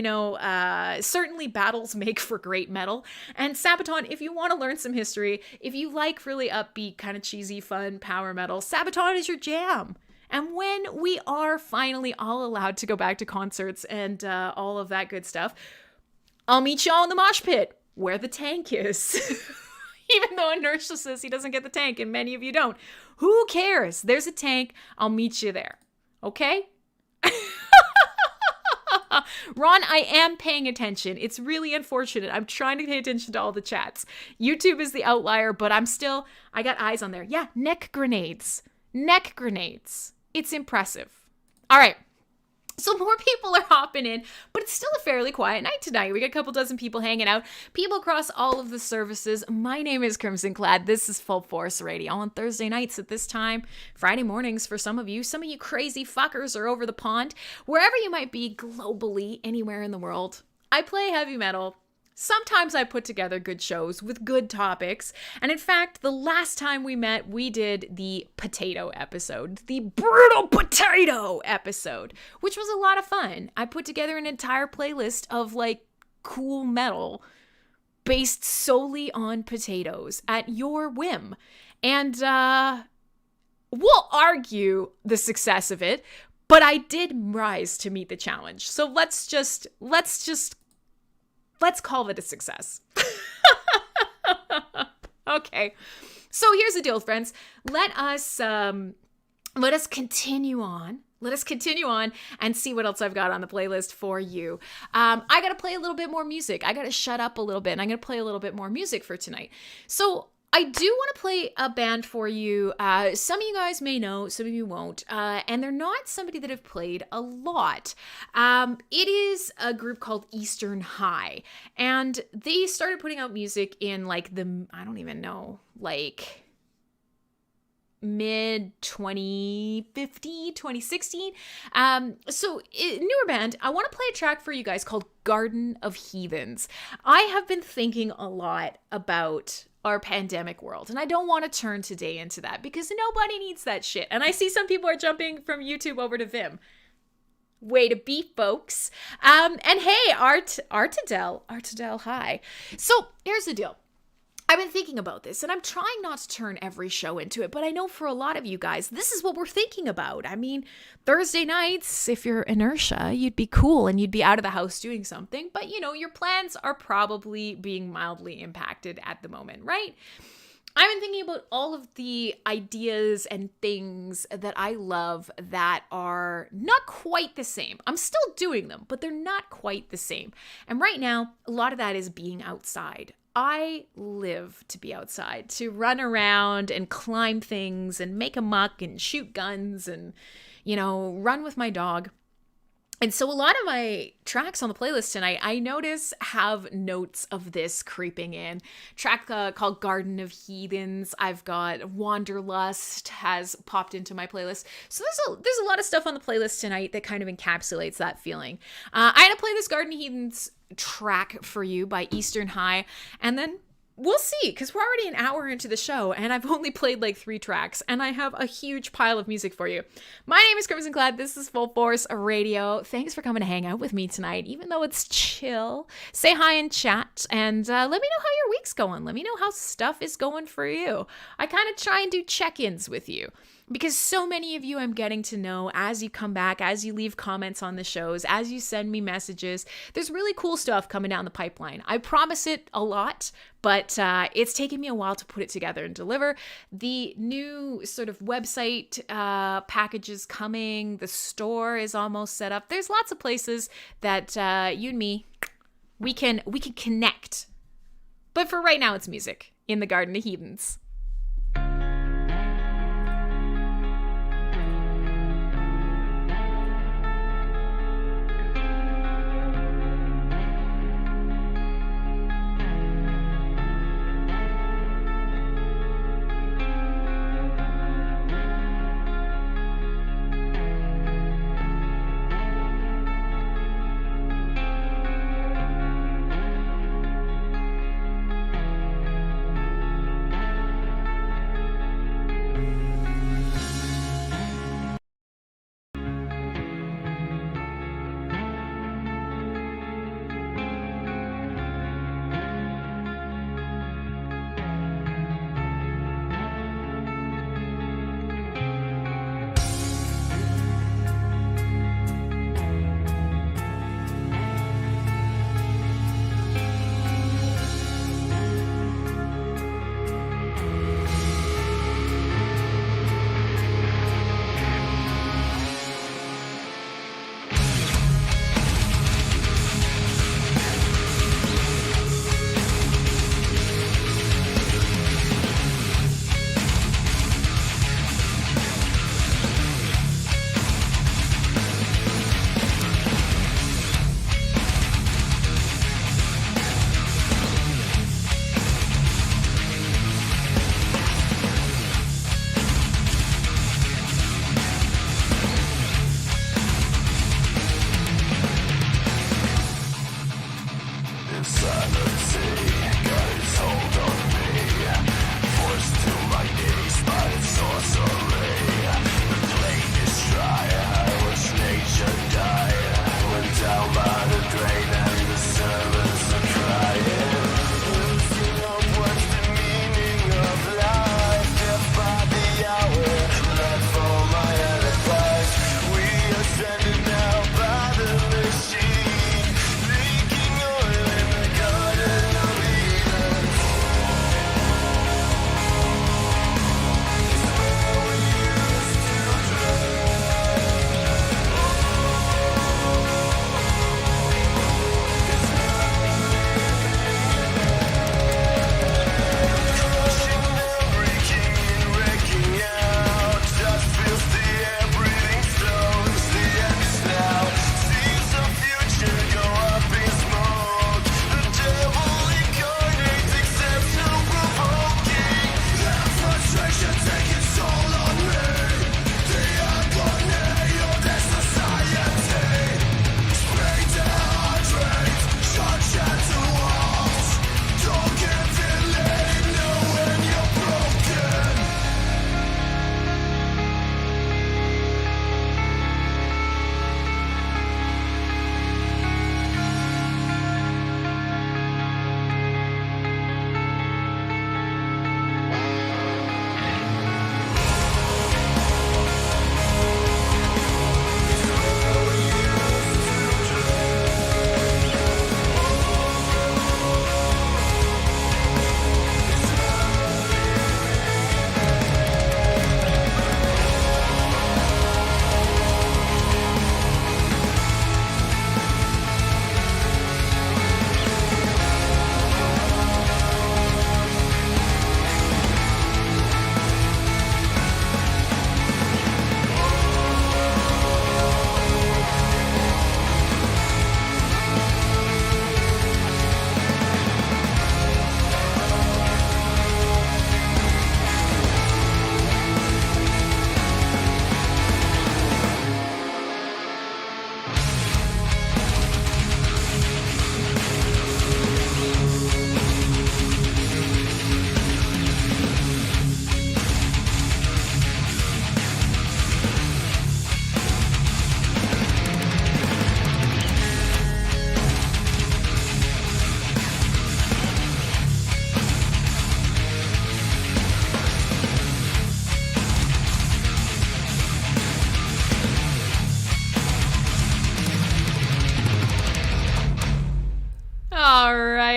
S2: certainly battles make for great metal. And Sabaton, if you want to learn some history, if you like really upbeat, kind of cheesy, fun power metal, Sabaton is your jam. And when we are finally all allowed to go back to concerts and all of that good stuff, I'll meet y'all in the mosh pit where the tank is. Even though Inertia says he doesn't get the tank and many of you don't. Who cares? There's a tank. I'll meet you there. Okay? Ron, I am paying attention. It's really unfortunate. I'm trying to pay attention to all the chats. YouTube is the outlier, but I got eyes on there. Yeah, neck grenades. Neck grenades. It's impressive. All right. So more people are hopping in, but it's still a fairly quiet night tonight. We got a couple dozen people hanging out, people across all of the services. My name is Crimson Clad. This is FullForce Radio on Thursday nights at this time, Friday mornings for some of you. Some of you crazy fuckers are over the pond. Wherever you might be globally, anywhere in the world, I play heavy metal. Sometimes I put together good shows with good topics. And in fact, the last time we met, we did the potato episode, the brutal potato episode, which was a lot of fun. I put together an entire playlist of like cool metal based solely on potatoes at your whim. And we'll argue the success of it, but I did rise to meet the challenge. So let's call it a success. Okay. So here's the deal, friends. Let us continue on. Let us continue on and see what else I've got on the playlist for you. I got to play a little bit more music. I got to shut up a little bit, and I'm going to play a little bit more music for tonight. So I do want to play a band for you. Some of you guys may know, some of you won't. And they're not somebody that have played a lot. It is a group called Eastern High. And they started putting out music in like I don't even know, like mid 2015, 2016. So newer band. I want to play a track for you guys called Garden of Heathens. I have been thinking a lot about our pandemic world, and I don't want to turn today into that because nobody needs that shit. And I see some people are jumping from YouTube over to Vim. Way to be, folks. And hey, Artadel, hi. So here's the deal. I've been thinking about this, and I'm trying not to turn every show into it, but I know for a lot of you guys, this is what we're thinking about. I mean, Thursday nights, if you're Inertia, you'd be cool and you'd be out of the house doing something, but your plans are probably being mildly impacted at the moment, right? I've been thinking about all of the ideas and things that I love that are not quite the same. I'm still doing them, but they're not quite the same. And right now, a lot of that is being outside. I live to be outside, to run around and climb things and make a muck and shoot guns and, run with my dog. And so a lot of my tracks on the playlist tonight, I notice, have notes of this creeping in. Track called Garden of Heathens. I've got Wanderlust has popped into my playlist. So there's a lot of stuff on the playlist tonight that kind of encapsulates that feeling. I'm going to play this Garden of Heathens track for you by Eastern High, and then we'll see, because we're already an hour into the show, and I've only played like 3 tracks, and I have a huge pile of music for you. My name is Crimson Clad. This is FullForce Radio. Thanks for coming to hang out with me tonight, even though it's chill. Say hi in chat, and let me know how your week's going. Let me know how stuff is going for you. I kind of try and do check-ins with you, because so many of you I'm getting to know as you come back, as you leave comments on the shows, as you send me messages. There's really cool stuff coming down the pipeline. I promise it a lot, but it's taken me a while to put it together and deliver. The new sort of website package is coming. The store is almost set up. There's lots of places that you and me, we can connect. But for right now, it's music in the Garden of Heathens.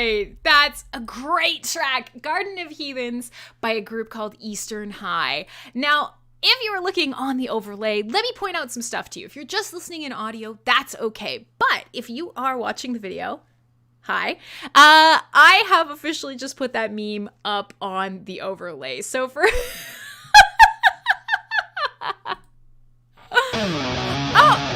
S2: right. That's a great track. Garden of Heathens by a group called Eastern High. Now, if you are looking on the overlay, let me point out some stuff to you. If you're just listening in audio, that's okay. But if you are watching the video, hi, I have officially just put that meme up on the overlay. So for... Oh!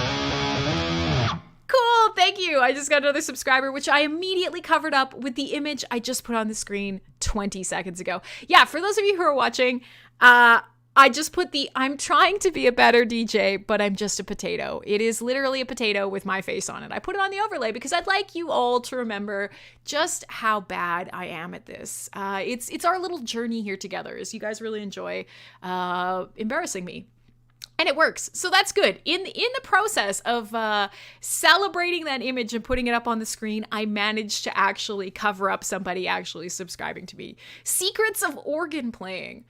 S2: Cool, thank you. I just got another subscriber, which I immediately covered up with the image I just put on the screen 20 seconds ago. Yeah, for those of you who are watching, I just put I'm trying to be a better DJ, but I'm just a potato. It is literally a potato with my face on it. I put it on the overlay because I'd like you all to remember just how bad I am at this. It's our little journey here together as you guys really enjoy embarrassing me. And it works. So that's good. In the process of celebrating that image and putting it up on the screen, I managed to actually cover up somebody actually subscribing to me. Secrets of organ playing.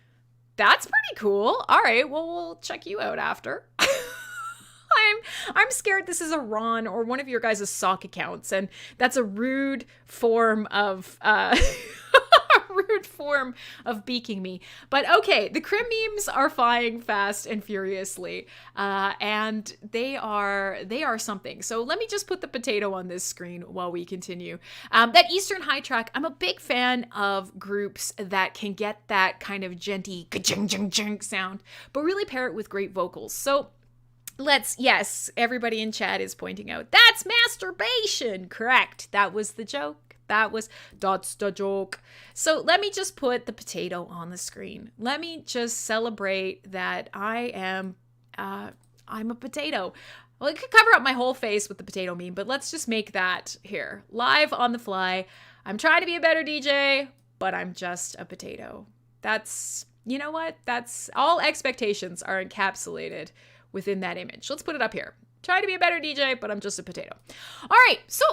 S2: That's pretty cool. All right, well, we'll check you out after. I'm scared this is a Ron or one of your guys' sock accounts, and that's a rude form of beaking me. But okay, the crim memes are flying fast and furiously, and they are something. So let me just put the potato on this screen while we continue. That Eastern High track, I'm a big fan of groups that can get that kind of genty ka-jing-jing-jing sound, but really pair it with great vocals. So yes, everybody in chat is pointing out, that's masturbation. Correct. That was the joke. That's the joke. So let me just put the potato on the screen. Let me just celebrate that I'm a potato. Well, I could cover up my whole face with the potato meme, but let's just make that here. Live on the fly. I'm trying to be a better DJ, but I'm just a potato. That's, you know what? That's all expectations are encapsulated within that image. Let's put it up here. Try to be a better DJ, but I'm just a potato. All right, so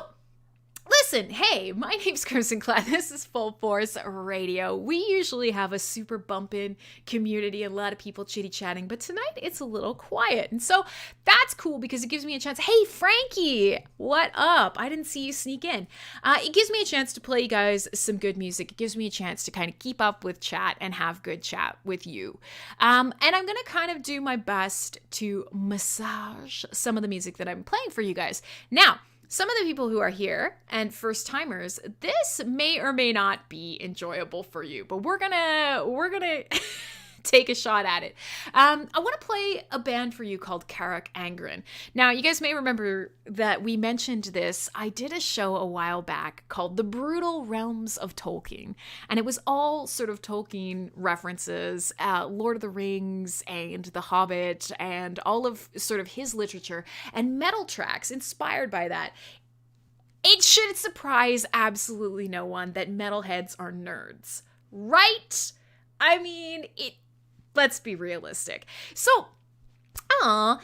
S2: listen, hey, my name's Kirsten Klatt. This is FullForce Radio. We usually have a super bumpin' community, a lot of people chitty-chatting, but tonight it's a little quiet. And so that's cool because it gives me a chance. Hey, Frankie, what up? I didn't see you sneak in. It gives me a chance to play you guys some good music. It gives me a chance to kind of keep up with chat and have good chat with you. And I'm going to kind of do my best to massage some of the music that I'm playing for you guys. Now, some of the people who are here and first timers, this may or may not be enjoyable for you, but we're gonna take a shot at it. I want to play a band for you called Carrick Angren. Now, you guys may remember that we mentioned this. I did a show a while back called The Brutal Realms of Tolkien, and it was all sort of Tolkien references, Lord of the Rings and The Hobbit, and all of sort of his literature and metal tracks inspired by that. It should surprise absolutely no one that metalheads are nerds, right? I mean, let's be realistic. So, I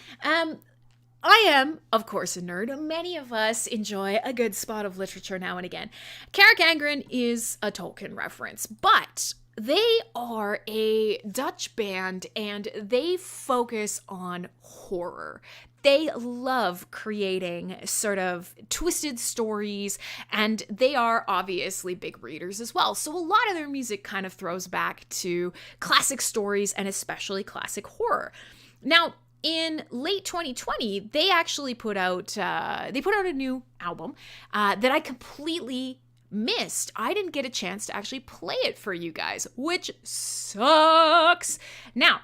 S2: am, of course, a nerd. Many of us enjoy a good spot of literature now and again. Carrick Angren is a Tolkien reference, but they are a Dutch band and they focus on horror. They love creating sort of twisted stories, and they are obviously big readers as well. So a lot of their music kind of throws back to classic stories and especially classic horror. Now, in late 2020, they actually put out a new album that I completely missed. I didn't get a chance to actually play it for you guys, which sucks. Now,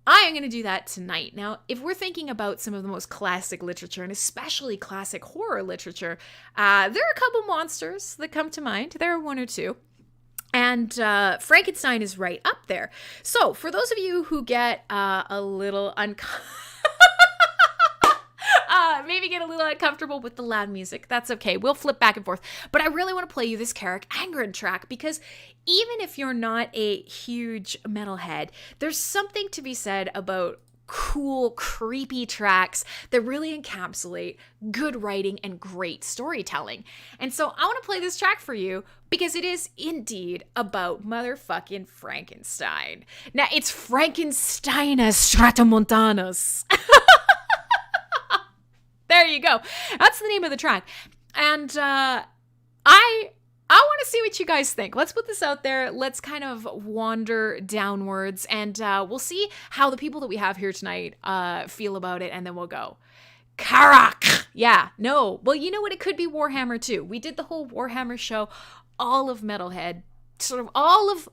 S2: I am going to do that tonight. Now, if we're thinking about some of the most classic literature, and especially classic horror literature, there are a couple monsters that come to mind. There are one or two. And Frankenstein is right up there. So, for those of you who get a little maybe get a little uncomfortable with the loud music, that's okay. We'll flip back and forth. But I really want to play you this Carrick Angren track because even if you're not a huge metalhead, there's something to be said about cool, creepy tracks that really encapsulate good writing and great storytelling. And so I want to play this track for you because it is indeed about motherfucking Frankenstein. Now, it's Frankensteinus Stratomontanus. There you go. That's the name of the track. And I I want to see what you guys think. Let's put this out there. Let's kind of wander downwards, and we'll see how the people that we have here tonight feel about it, and then we'll go. Karak! Yeah, no. Well, you know what? It could be Warhammer too. We did the whole Warhammer show. All of Metalhead, sort of all of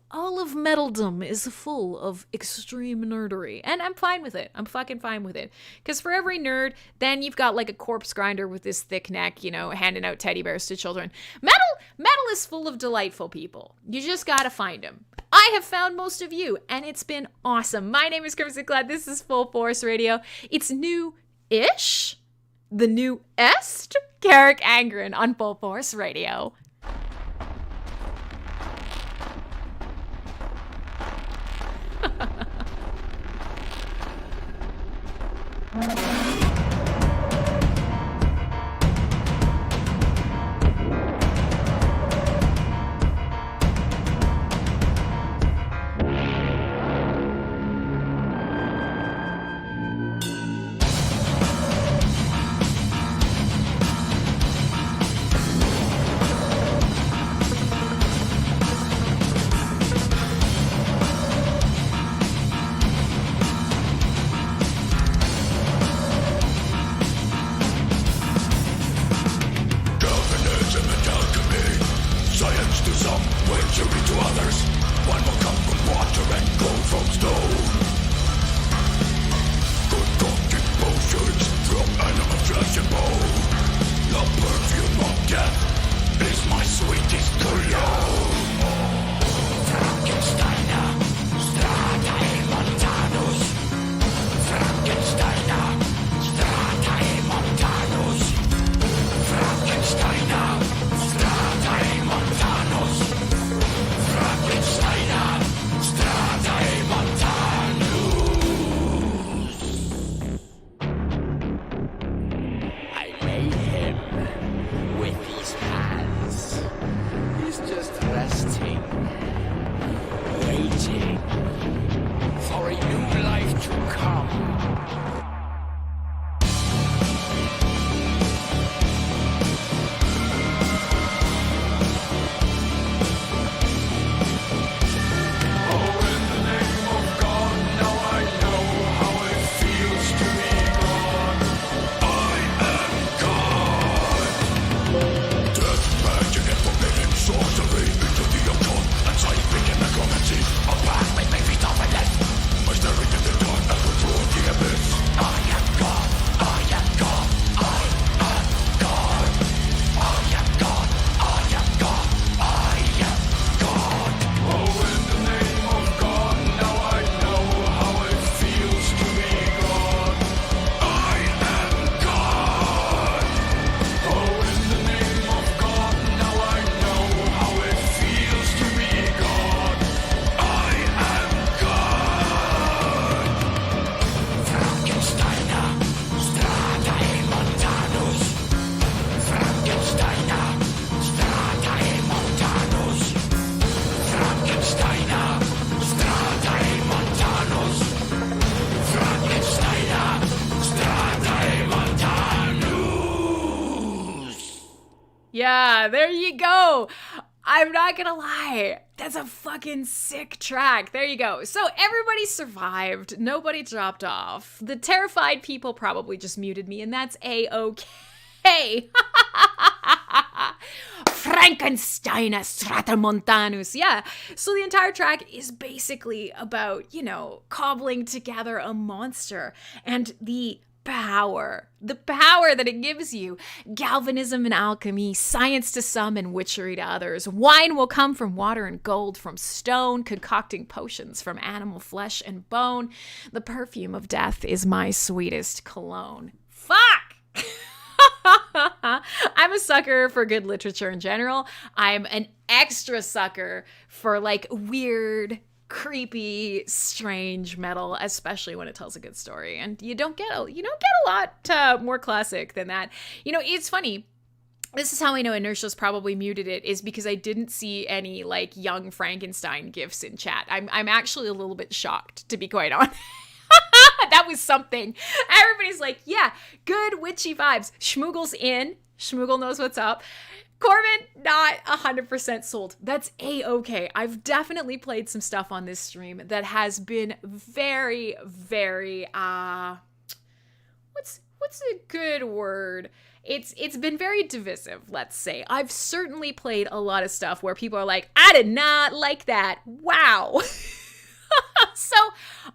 S2: metaldom is full of extreme nerdery, and I'm fine with it. I'm fucking fine with it. Because for every nerd, then you've got like a corpse grinder with this thick neck, you know, handing out teddy bears to children. Metal is full of delightful people. You just gotta find them. I have found most of you, and it's been awesome. My name is Crimson Clad. This is Full Force Radio. It's new-ish, the new-est, Carrick Angren on Full Force Radio. Yeah, there you go. I'm not gonna lie. That's a fucking sick track. There you go. So everybody survived. Nobody dropped off. The terrified people probably just muted me, and that's A-okay. Frankensteiner Stratamontanus. Yeah. So the entire track is basically about, you know, cobbling together a monster and the power that it gives you. Galvanism and alchemy, science to some and witchery to others. Wine will come from water and gold from stone, concocting potions from animal flesh and bone. The perfume of death is my sweetest cologne. Fuck! I'm a sucker for good literature in general. I'm an extra sucker for like weird, creepy, strange metal, especially when it tells a good story. And you don't get a lot more classic than that. You know, it's funny. This is how I know Inertia's probably muted it, is because I didn't see any like young Frankenstein gifs in chat. I'm actually a little bit shocked, to be quite honest. That was something. Everybody's like, yeah, good witchy vibes. Schmoogle's in. Schmoogle knows what's up. Corbin, not 100% sold. That's A-okay. I've definitely played some stuff on this stream that has been very, very, what's a good word? It's been very divisive, let's say. I've certainly played a lot of stuff where people are like, I did not like that. Wow. So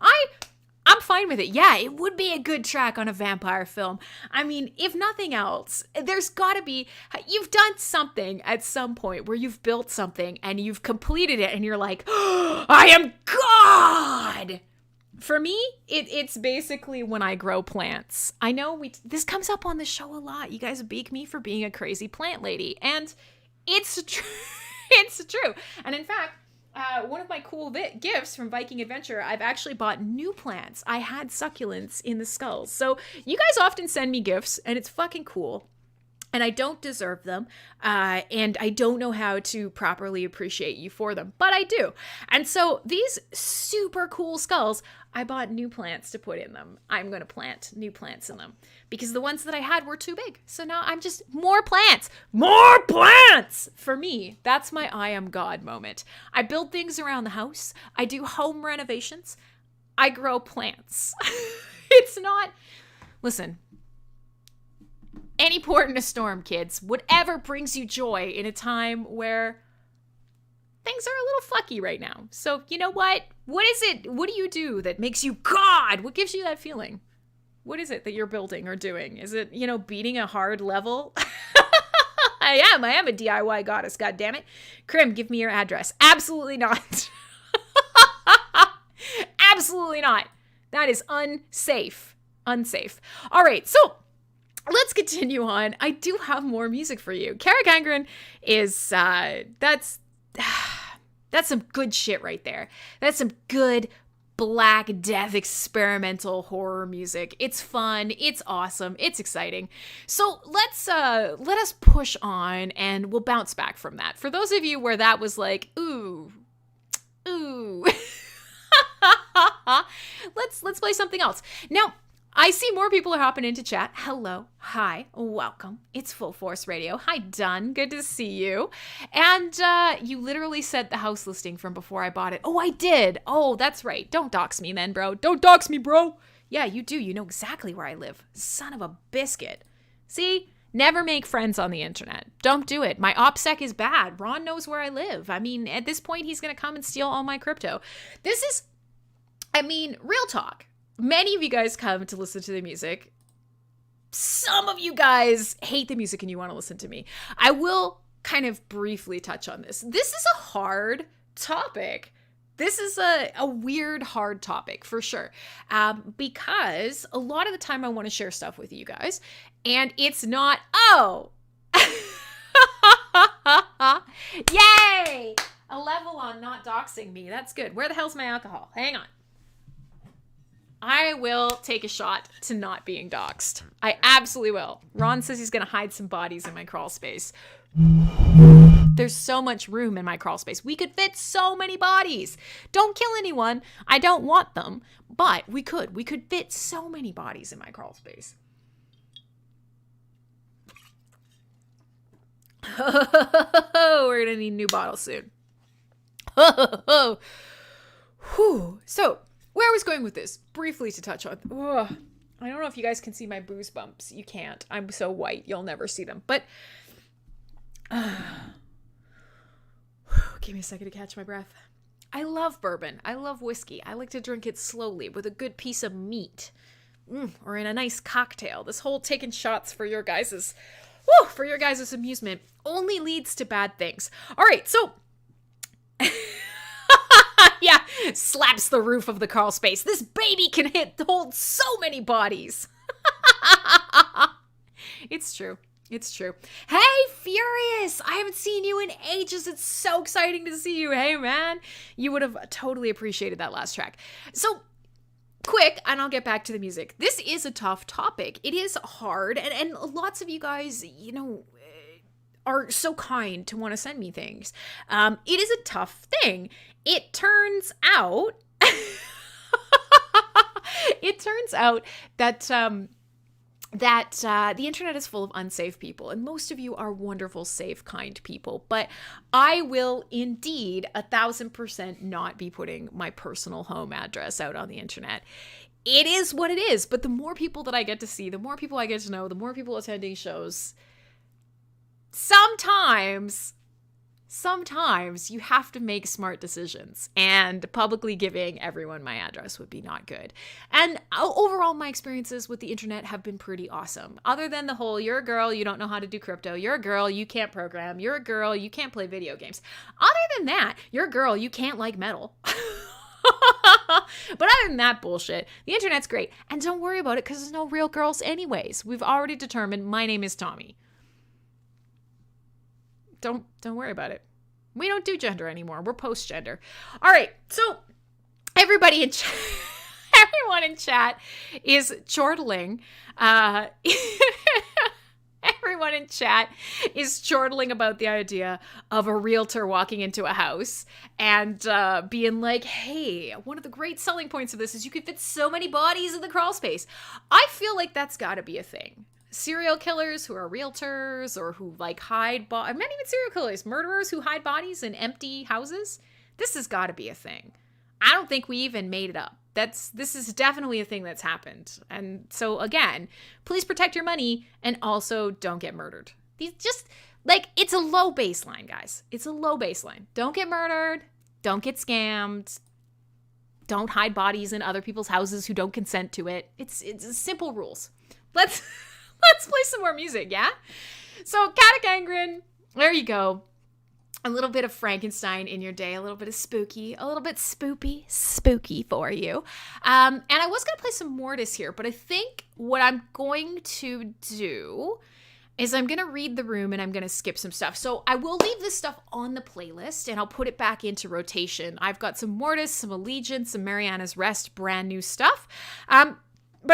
S2: I'm fine with it. Yeah, it would be a good track on a vampire film. I mean, if nothing else, there's gotta be, you've done something at some point where you've built something and you've completed it and you're like, oh, I am God! For me, it's basically when I grow plants. I know this comes up on the show a lot. You guys beak me for being a crazy plant lady. And it's true. It's true. And in fact, one of my cool gifts from Viking Adventure, I've actually bought new plants. I had succulents in the skulls. So you guys often send me gifts, and it's fucking cool. And I don't deserve them, and I don't know how to properly appreciate you for them, but I do. And so these super cool skulls, I bought new plants to put in them. I'm going to plant new plants in them because the ones that I had were too big. So now I'm just more plants. More plants! For me, that's my I am God moment. I build things around the house. I do home renovations. I grow plants. It's not... Listen... Any port in a storm, kids. Whatever brings you joy in a time where things are a little fucky right now. So, you know what? What is it? What do you do that makes you God? What gives you that feeling? What is it that you're building or doing? Is it, beating a hard level? I am a DIY goddess, goddammit. Krim, give me your address. Absolutely not. Absolutely not. That is unsafe. Unsafe. All right, so... let's continue on. I do have more music for you. Kara Gangren is, that's some good shit right there. That's some good Black Death experimental horror music. It's fun. It's awesome. It's exciting. So let us push on and we'll bounce back from that. For those of you where that was like, ooh. Let's play something else. Now, I see more people are hopping into chat. Hello. Hi. Welcome. It's FullForce Radio. Hi, Dunn. Good to see you. And you literally said the house listing from before I bought it. Oh, I did. Oh, that's right. Don't dox me then, bro. Don't dox me, bro. Yeah, you do. You know exactly where I live. Son of a biscuit. See? Never make friends on the internet. Don't do it. My OPSEC is bad. Ron knows where I live. I mean, at this point, he's going to come and steal all my crypto. Real talk. Many of you guys come to listen to the music. Some of you guys hate the music and you want to listen to me. I will kind of briefly touch on this. This is a hard topic. This is a weird, hard topic for sure. Because a lot of the time I want to share stuff with you guys. And it's not, Yay! A level on not doxing me. That's good. Where the hell's my alcohol? Hang on. I will take a shot to not being doxxed. I absolutely will. Ron says he's going to hide some bodies in my crawl space. There's so much room in my crawl space. We could fit so many bodies. Don't kill anyone. I don't want them. But we could. We could fit so many bodies in my crawl space. We're going to need new bottles soon. So... where I was going with this, briefly to touch on. I don't know if you guys can see my booze bumps. You can't. I'm so white. You'll never see them. But give me a second to catch my breath. I love bourbon. I love whiskey. I like to drink it slowly with a good piece of meat. Or in a nice cocktail. This whole taking shots for your guys' amusement only leads to bad things. All right, so... yeah, slaps the roof of the Crawlspace. This baby can hold so many bodies. It's true. It's true. Hey, Furious! I haven't seen you in ages. It's so exciting to see you. Hey, man. You would have totally appreciated that last track. So, quick, and I'll get back to the music. This is a tough topic. It is hard, and lots of you guys, are so kind to want to send me things. It is a tough thing. It turns out that that the internet is full of unsafe people, and most of you are wonderful, safe, kind people, but I will indeed 1,000% not be putting my personal home address out on the internet. It is what it is, but the more people that I get to see, the more people I get to know, the more people attending shows, sometimes you have to make smart decisions, and publicly giving everyone my address would be not good. And overall, my experiences with the internet have been pretty awesome. Other than the whole, you're a girl, you don't know how to do crypto. You're a girl, you can't program. You're a girl, you can't play video games. Other than that, you're a girl, you can't like metal. But other than that bullshit, the internet's great. And don't worry about it because there's no real girls anyways. We've already determined my name is Tommy. Don't worry about it. We don't do gender anymore. We're post-gender. All right. So everyone in chat is chortling. Everyone in chat is chortling about the idea of a realtor walking into a house and being like, hey, one of the great selling points of this is you could fit so many bodies in the crawl space. I feel like that's got to be a thing. Serial killers who are realtors or who like hide not even serial killers, murderers who hide bodies in empty houses. This has got to be a thing. I don't think we even made it up. This is definitely a thing that's happened. And so again, please protect your money and also don't get murdered. These just like, it's a low baseline, guys. It's a low baseline. Don't get murdered. Don't get scammed. Don't hide bodies in other people's houses who don't consent to it. It's simple rules. Let's play some more music, yeah? So, Catagangren, there you go. A little bit of Frankenstein in your day, a little bit of spooky, a little bit spooky for you. And I was going to play some Mortis here, but I think what I'm going to do is I'm going to read the room and I'm going to skip some stuff. So I will leave this stuff on the playlist and I'll put it back into rotation. I've got some Mortis, some Allegiance, some Mariana's Rest, brand new stuff. But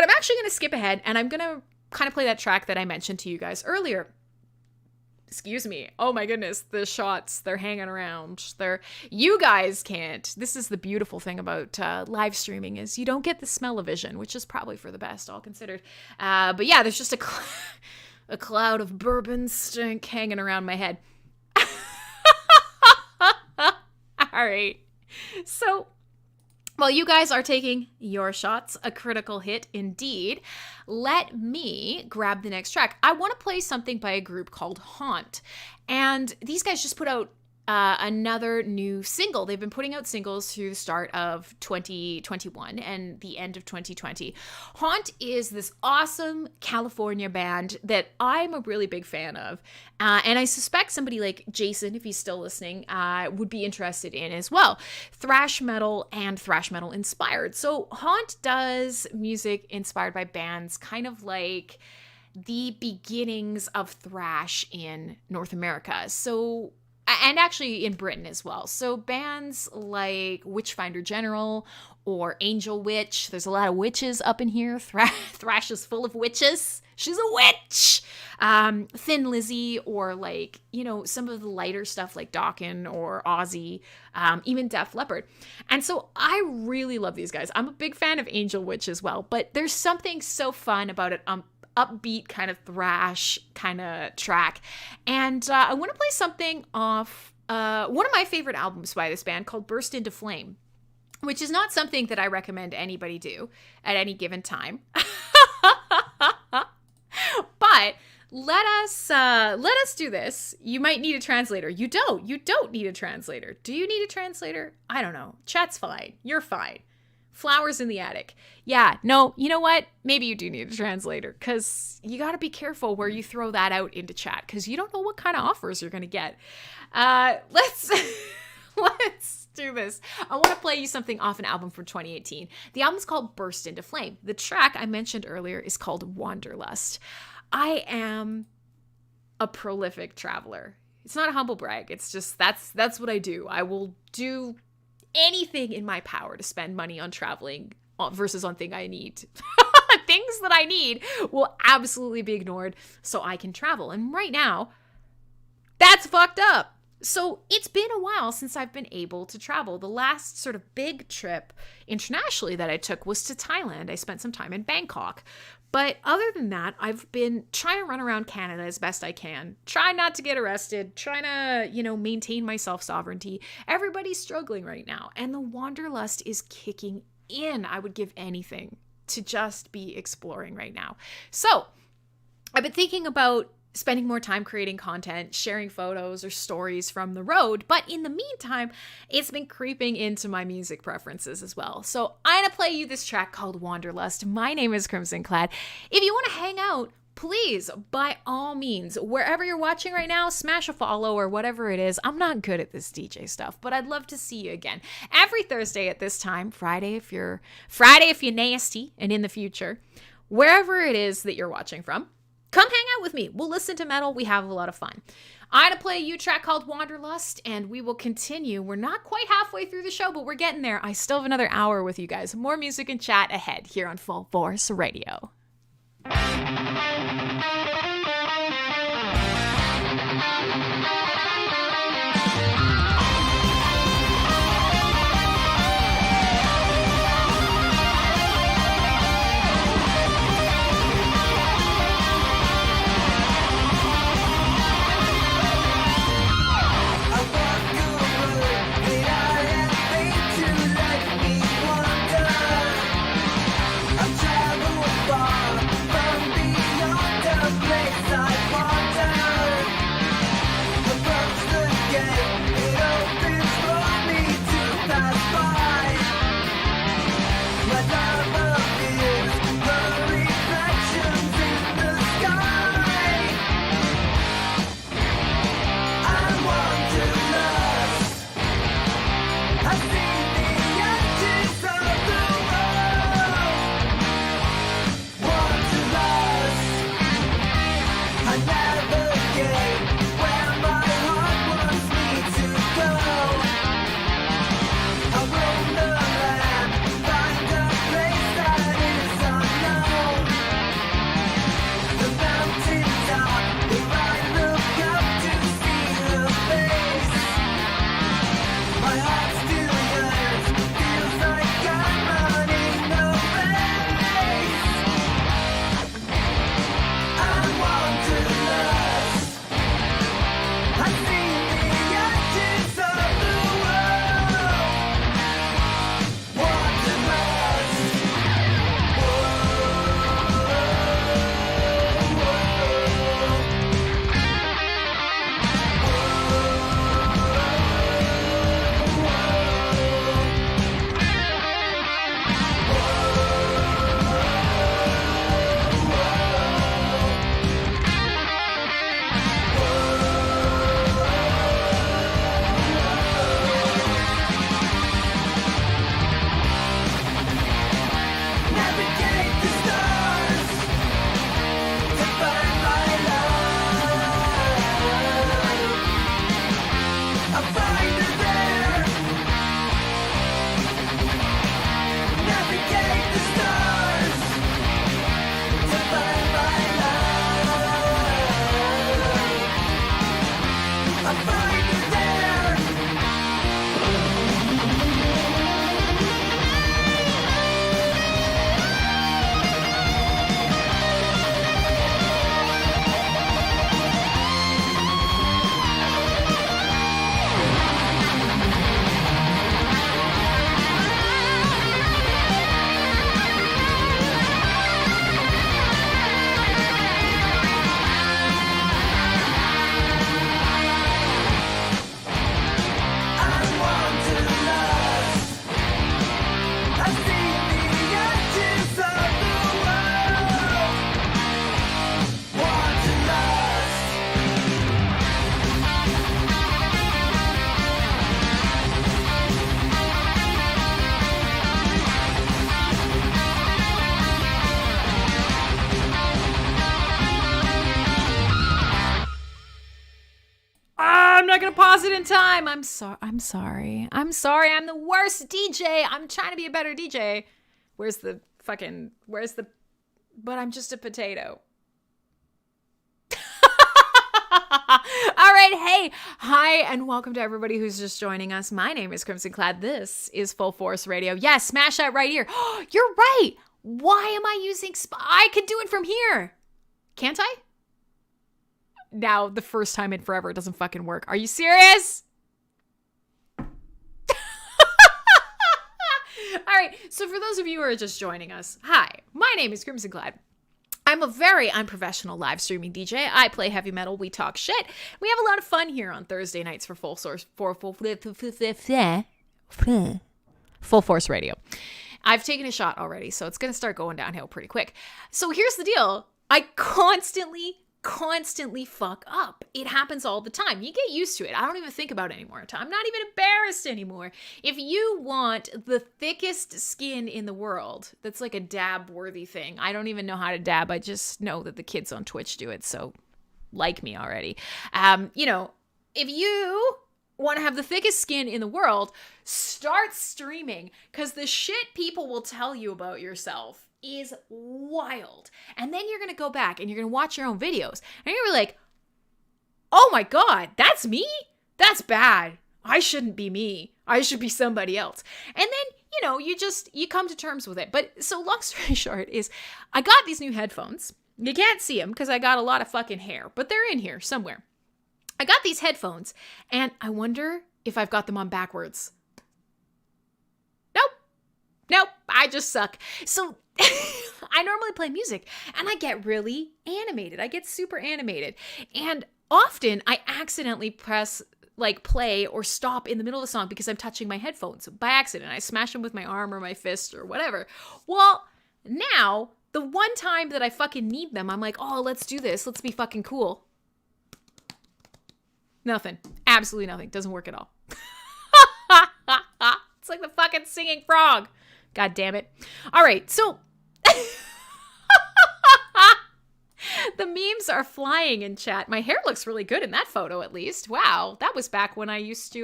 S2: I'm actually going to skip ahead and I'm going to kind of play that track that I mentioned to you guys earlier. Excuse me. Oh my goodness. The shots, they're hanging around. You guys can't. This is the beautiful thing about live streaming is you don't get the smell-o-vision, which is probably for the best, all considered. But yeah, there's just a cloud of bourbon stink hanging around my head. All right. So, while you guys are taking your shots, a critical hit indeed, let me grab the next track. I want to play something by a group called Haunt. And these guys just put out another new single. They've been putting out singles through the start of 2021 and the end of 2020. Haunt is this awesome California band that I'm a really big fan of. And I suspect somebody like Jason, if he's still listening, would be interested in as well. Thrash metal and thrash metal inspired. So Haunt does music inspired by bands kind of like the beginnings of thrash in North America. So and actually in Britain as well. So bands like Witchfinder General or Angel Witch. There's a lot of witches up in here. Thrash is full of witches. She's a witch. Thin Lizzy or like, some of the lighter stuff like Dokken or Ozzy, even Def Leppard. And so I really love these guys. I'm a big fan of Angel Witch as well, but there's something so fun about it. Upbeat kind of thrash kind of track. And I want to play something off one of my favorite albums by this band called Burst Into Flame, which is not something that I recommend anybody do at any given time. But let us do this. You might need a translator. You don't need a translator. Do you need a translator? I don't know. Chat's fine. You're fine. Flowers in the attic. Yeah, no, you know what? Maybe you do need a translator because you got to be careful where you throw that out into chat because you don't know what kind of offers you're going to get. Let's do this. I want to play you something off an album from 2018. The album's called Burst Into Flame. The track I mentioned earlier is called Wanderlust. I am a prolific traveler. It's not a humble brag. It's just that's what I do. I will do anything in my power to spend money on traveling versus on things I need. Things that I need will absolutely be ignored so I can travel. And right now, that's fucked up. So it's been a while since I've been able to travel. The last sort of big trip internationally that I took was to Thailand. I spent some time in Bangkok. But other than that, I've been trying to run around Canada as best I can. Try not to get arrested. Trying to, maintain my self-sovereignty. Everybody's struggling right now. And the wanderlust is kicking in. I would give anything to just be exploring right now. So I've been thinking about spending more time creating content, sharing photos or stories from the road. But in the meantime, it's been creeping into my music preferences as well. So I'm going to play you this track called Wanderlust. My name is Crimson Clad. If you want to hang out, please, by all means, wherever you're watching right now, smash a follow or whatever it is. I'm not good at this DJ stuff, but I'd love to see you again. Every Thursday at this time, Friday if you're nasty, and in the future, wherever it is that you're watching from, come hang out with me. We'll listen to metal. We have a lot of fun. I'm going to play a track called Wanderlust, and we will continue. We're not quite halfway through the show, but we're getting there. I still have another hour with you guys. More music and chat ahead here on FullForce Radio. not gonna pause it in time. I'm sorry. I'm the worst DJ. I'm trying to be a better DJ. But I'm just a potato. All right, hey, hi, and welcome to everybody who's just joining us. My name is Crimson Clad. This is FullForce Radio. Yes, smash that right here. You're right. Why am I using I could do it from here. Can't I? Now, the first time in forever, it doesn't fucking work. Are you serious? All right, so for those of you who are just joining us, hi, my name is Crimson Clad. I'm a very unprofessional live streaming DJ. I play heavy metal. We talk shit. We have a lot of fun here on Thursday nights for FullForce Radio. I've taken a shot already, so it's going to start going downhill pretty quick. So here's the deal. I constantly fuck up. It happens all the time. You get used to it. I don't even think about it anymore. I'm not even embarrassed anymore. If you want the thickest skin in the world, that's like a dab worthy thing. I don't even know how to dab. I just know that the kids on Twitch do it. So like me already. If you want to have the thickest skin in the world, start streaming, because the shit people will tell you about yourself is wild. And then you're going to go back and you're going to watch your own videos and you're like, oh my God, that's me? That's bad. I shouldn't be me. I should be somebody else. And then, you come to terms with it. But so long story short is I got these new headphones. You can't see them because I got a lot of fucking hair, but they're in here somewhere. I got these headphones and I wonder if I've got them on backwards. Nope, I just suck. So I normally play music and I get really animated. I get super animated. And often I accidentally press play or stop in the middle of the song because I'm touching my headphones by accident. I smash them with my arm or my fist or whatever. Well, now the one time that I fucking need them, I'm like, oh, let's do this. Let's be fucking cool. Nothing. Absolutely nothing. Doesn't work at all. It's like the fucking singing frog. God damn it. All right, so the memes are flying in chat. My hair looks really good in that photo, at least. Wow, that was back when I used to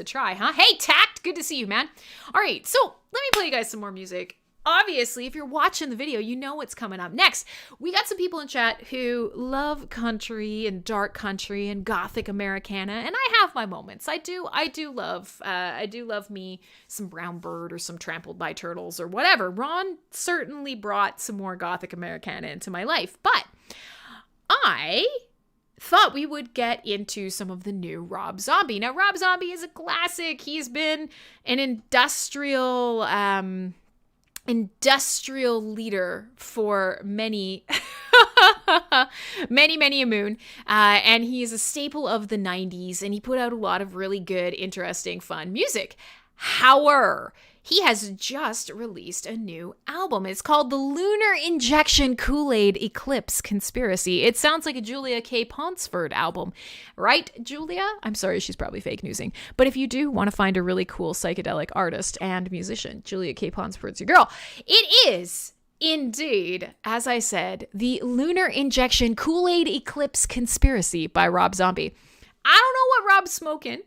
S2: try, huh? Hey, Tact, good to see you, man. All right, so let me play you guys some more music. Obviously, if you're watching the video, you know what's coming up next. We got some people in chat who love country and dark country and gothic Americana, and I have my moments. I do love me some Brown Bird or some Trampled by Turtles or whatever. Ron certainly brought some more gothic Americana into my life, but I thought we would get into some of the new Rob Zombie. Now, Rob Zombie is a classic. He's been an industrial leader for many a moon, and he is a staple of the 90s, and he put out a lot of really good, interesting, fun music. However, he has just released a new album. It's called The Lunar Injection Kool-Aid Eclipse Conspiracy. It sounds like a Julia K. Ponsford album, right, Julia? I'm sorry, she's probably fake newsing. But if you do want to find a really cool psychedelic artist and musician, Julia K. Ponsford's your girl. It is indeed, as I said, The Lunar Injection Kool-Aid Eclipse Conspiracy by Rob Zombie. I don't know what Rob's smoking,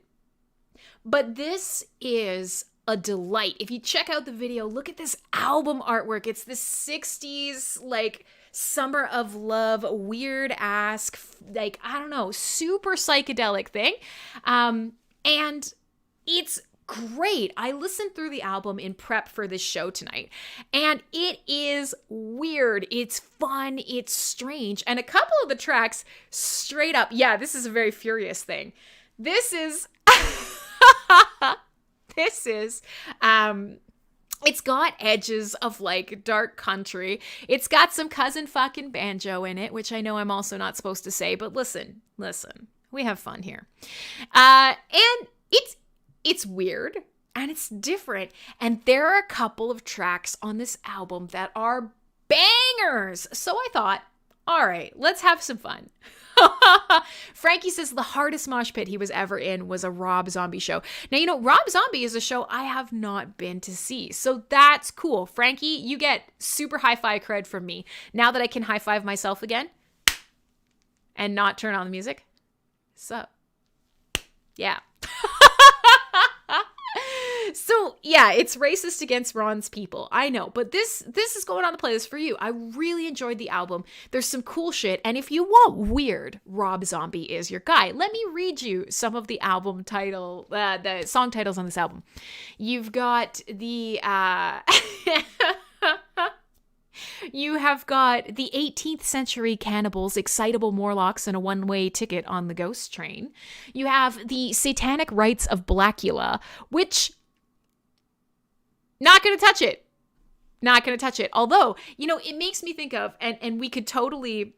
S2: but this is a delight. If you check out the video, look at this album artwork. It's this 60s, summer of love, weird ass, super psychedelic thing. And it's great. I listened through the album in prep for this show tonight, and it is weird. It's fun. It's strange. And a couple of the tracks straight up, this is a very furious thing. This is... it's got edges of dark country. It's got some cousin fucking banjo in it, which I know I'm also not supposed to say, but listen, we have fun here. And it's weird and it's different. And there are a couple of tracks on this album that are bangers. So I thought, all right, let's have some fun. Frankie says the hardest mosh pit he was ever in was a Rob Zombie show. Now, Rob Zombie is a show I have not been to see, so that's cool. Frankie, you get super hi-fi cred from me. Now that I can high-five myself again and not turn on the music. So, yeah. So, yeah, it's racist against Ron's people. I know, but this is going on the playlist for you. I really enjoyed the album. There's some cool shit, and if you want weird, Rob Zombie is your guy. Let me read you some of the the song titles on this album. You've got the... You have got the 18th century cannibals, excitable Morlocks, and a one-way ticket on the ghost train. You have the satanic rites of Blackula, which... not going to touch it. Not going to touch it. Although, it makes me think of, and we could totally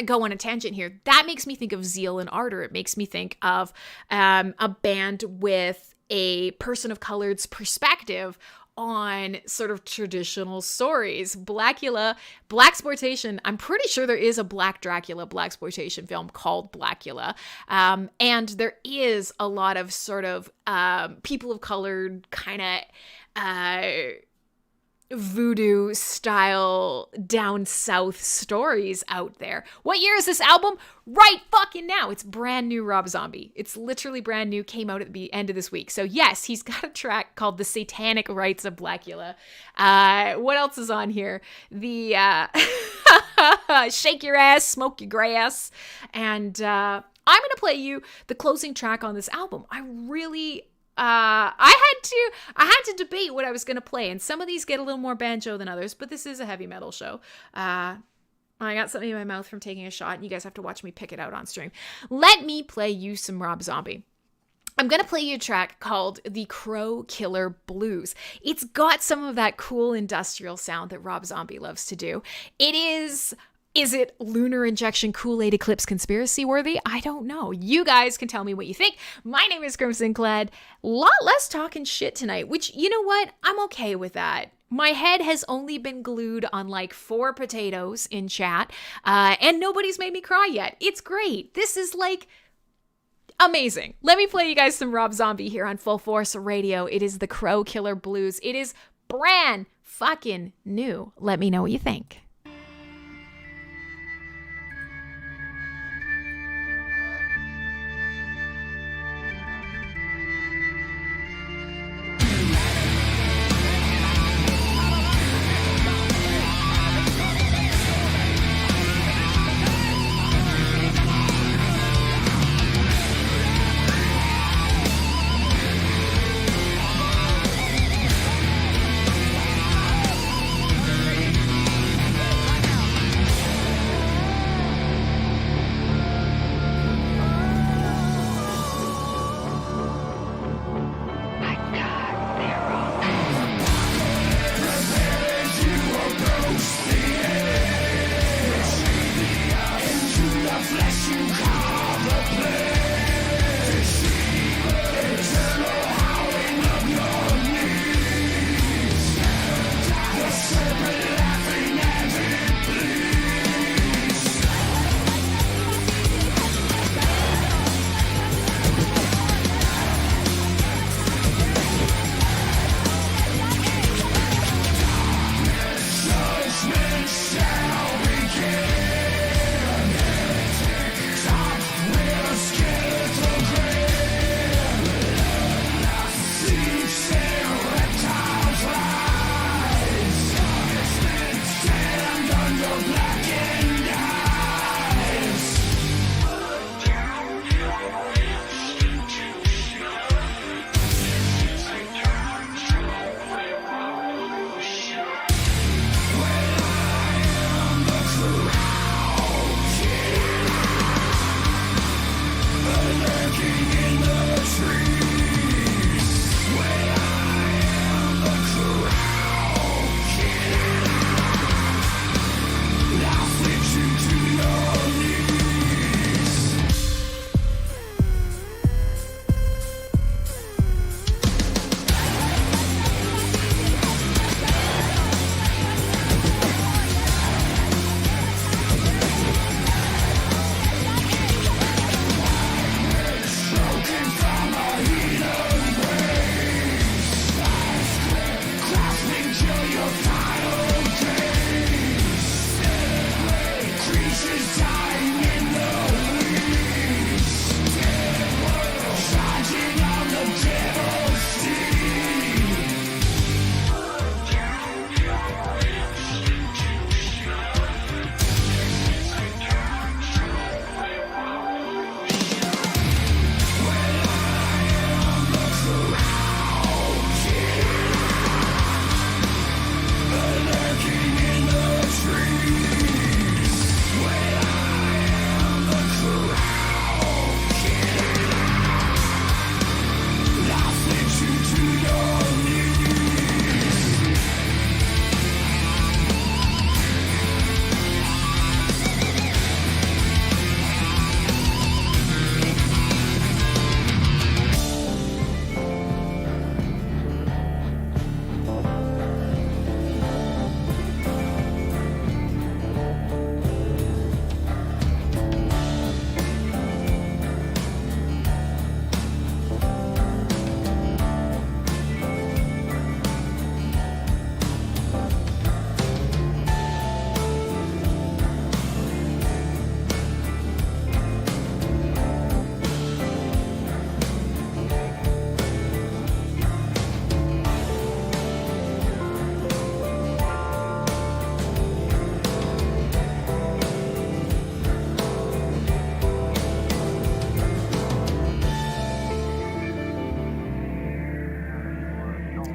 S2: go on a tangent here, that makes me think of Zeal and Ardor. It makes me think of a band with a person of colored's perspective on sort of traditional stories. Blackula, Blaxploitation, I'm pretty sure there is a Black Dracula Blaxploitation film called Blackula. And there is a lot of sort of people of color kind of voodoo style down south stories out there. What year is this album? Right fucking now. It's brand new Rob Zombie. It's literally brand new, came out at the end of this week. So yes, he's got a track called The Satanic Rites of Blackula. What else is on here? The Shake Your Ass, Smoke Your Grass. And I'm going to play you the closing track on this album. I had to debate what I was going to play, and some of these get a little more banjo than others, but this is a heavy metal show. I got something in my mouth from taking a shot, and you guys have to watch me pick it out on stream. Let me play you some Rob Zombie. I'm going to play you a track called The Crow Killer Blues. It's got some of that cool industrial sound that Rob Zombie loves to do. Is it lunar injection Kool-Aid eclipse conspiracy worthy? I don't know. You guys can tell me what you think. My name is Crimson Clad. A lot less talking shit tonight, which, you know what? I'm okay with that. My head has only been glued on like 4 potatoes in chat, and nobody's made me cry yet. It's great. This is like amazing. Let me play you guys some Rob Zombie here on FullForce Radio. It is The Crow Killer Blues. It is brand fucking new. Let me know what you think.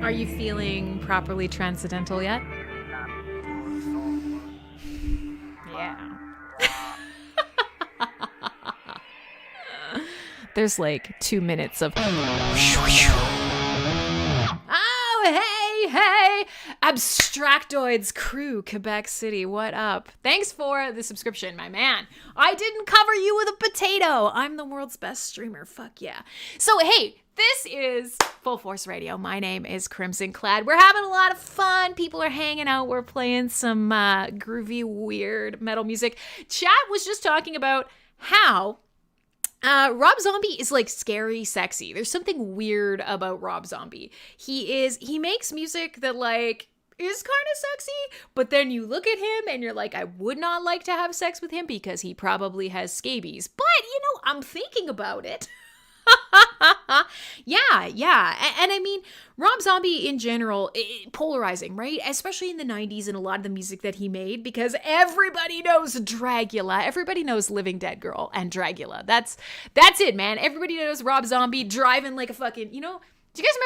S2: Are you feeling properly transcendental yet? Yeah. There's like 2 minutes of... Oh, hey, Abstractoids crew, Quebec City, what up? Thanks for the subscription, my man. I didn't cover you with a potato. I'm the world's best streamer. Fuck yeah. So, hey, this is FullForce Radio. My name is Crimson Clad. We're having a lot of fun. People are hanging out. We're playing some groovy, weird metal music. Chat was just talking about how Rob Zombie is like scary sexy. There's something weird about Rob Zombie. He makes music that like is kind of sexy, but then you look at him and you're like, I would not like to have sex with him because he probably has scabies. But, you know, I'm thinking about it. Yeah. And I mean, Rob Zombie in general, polarizing, right? Especially in the 90s and a lot of the music that he made, because everybody knows Dragula. Everybody knows Living Dead Girl and Dragula. That's it, man. Everybody knows Rob Zombie driving like a fucking, you know, do you guys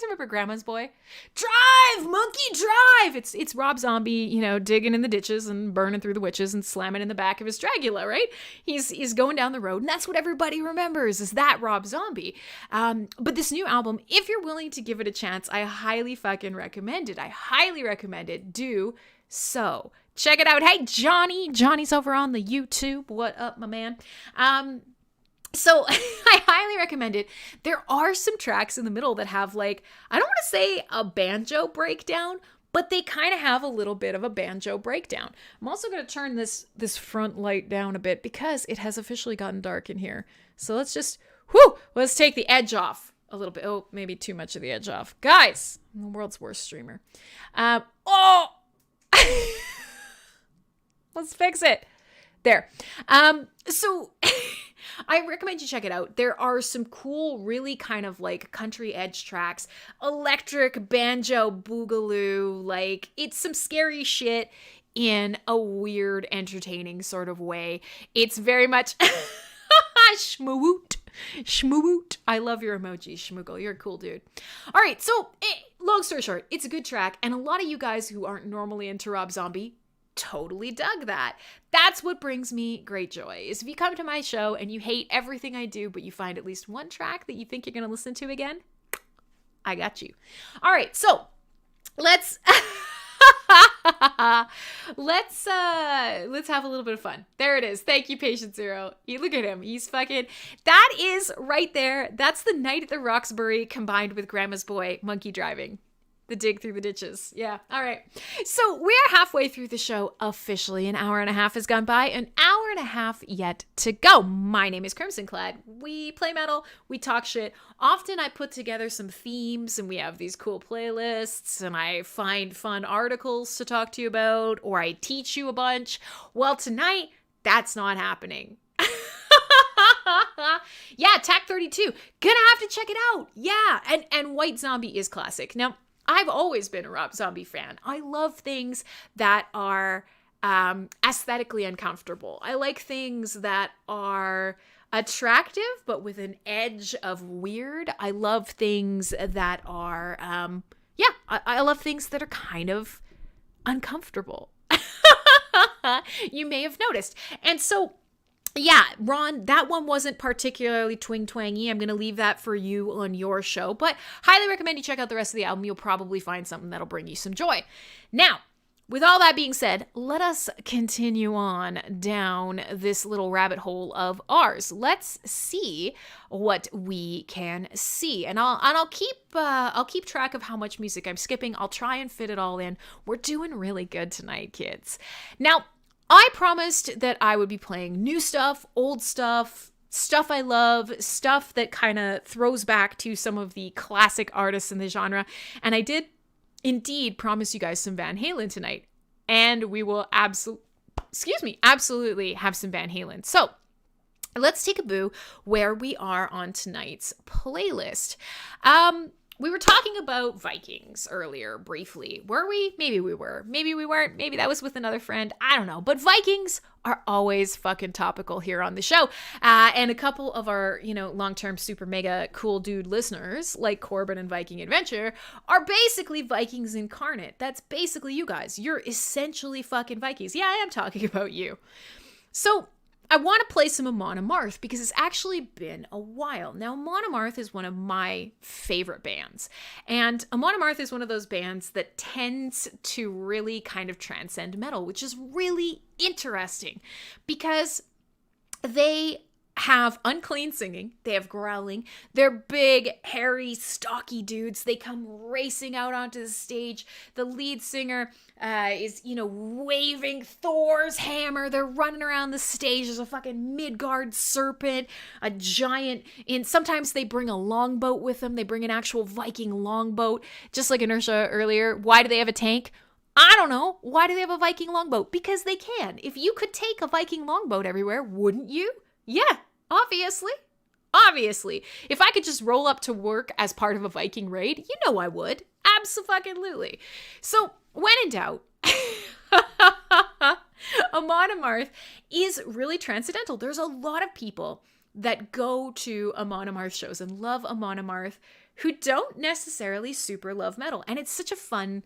S2: remember Grandma's Boy? Drive, monkey, drive! It's Rob Zombie, you know, digging in the ditches and burning through the witches and slamming in the back of his Dragula, right? He's going down the road, and that's what everybody remembers, is that Rob Zombie. But this new album, if you're willing to give it a chance, I highly fucking recommend it. I highly recommend it. Do so. Check it out. Hey, Johnny's over on the YouTube. What up, my man? So I highly recommend it. There are some tracks in the middle that have like, I don't want to say a banjo breakdown, but they kind of have a little bit of a banjo breakdown. I'm also going to turn this front light down a bit because it has officially gotten dark in here. So let's take the edge off a little bit. Oh, maybe too much of the edge off. Guys, I'm the world's worst streamer. Let's fix it. There. So I recommend you check it out. There are some cool, really kind of like country edge tracks, electric banjo boogaloo, like it's some scary shit in a weird, entertaining sort of way. It's very much shmoo-woot. I love your emoji, Shmoogle. You're a cool dude. All right, so long story short, it's a good track, and a lot of you guys who aren't normally into Rob Zombie totally dug that. That's what brings me great joy, is if you come to my show and you hate everything I do, but you find at least one track that you think you're going to listen to again, I got you. All right, so let's have a little bit of fun. There it is. Thank you, Patient Zero. You look at him. He's fucking, that is right there. That's the Night at the Roxbury combined with Grandma's Boy monkey driving. The dig through the ditches. Yeah. All right. So we're halfway through the show officially. An hour and a half has gone by. An hour and a half yet to go. My name is Crimson Clad. We play metal. We talk shit. Often I put together some themes and we have these cool playlists and I find fun articles to talk to you about, or I teach you a bunch. Well, tonight, that's not happening. Yeah, TAC 32. Gonna have to check it out. Yeah. And White Zombie is classic. Now, I've always been a Rob Zombie fan. I love things that are aesthetically uncomfortable. I like things that are attractive, but with an edge of weird. I love things that are, I love things that are kind of uncomfortable. You may have noticed. And so, yeah, Ron, that one wasn't particularly twang-twangy. I'm going to leave that for you on your show, but highly recommend you check out the rest of the album. You'll probably find something that'll bring you some joy. Now, with all that being said, let us continue on down this little rabbit hole of ours. Let's see what we can see, and I'll keep track of how much music I'm skipping. I'll try and fit it all in. We're doing really good tonight, kids. Now, I promised that I would be playing new stuff, old stuff, stuff I love, stuff that kind of throws back to some of the classic artists in the genre. And I did indeed promise you guys some Van Halen tonight. And we will absolutely have some Van Halen. So let's take a boo where we are on tonight's playlist. we were talking about Vikings earlier, briefly. Were we? Maybe we were. Maybe we weren't. Maybe that was with another friend. I don't know. But Vikings are always fucking topical here on the show. And a couple of our, long-term super mega cool dude listeners, like Corbin and Viking Adventure, are basically Vikings incarnate. That's basically you guys. You're essentially fucking Vikings. Yeah, I am talking about you. So I want to play some Amon Amarth because it's actually been a while. Now, Amon Amarth is one of my favorite bands. And Amon Amarth is one of those bands that tends to really kind of transcend metal, which is really interesting because they have unclean singing, they have growling, they're big, hairy, stocky dudes. They come racing out onto the stage. The lead singer is, waving Thor's hammer. They're running around the stage. There's a fucking Midgard serpent, a giant, and sometimes they bring a longboat with them. They bring an actual Viking longboat, just like Inertia earlier. Why do they have a tank? I don't know. Why do they have a Viking longboat? Because they can. If you could take a Viking longboat everywhere, wouldn't you? Yeah. Obviously. If I could just roll up to work as part of a Viking raid, I would. Abso-fucking-lutely. So, when in doubt, Amon Amarth is really transcendental. There's a lot of people that go to Amon Amarth shows and love Amon Amarth who don't necessarily super love metal. And it's such a fun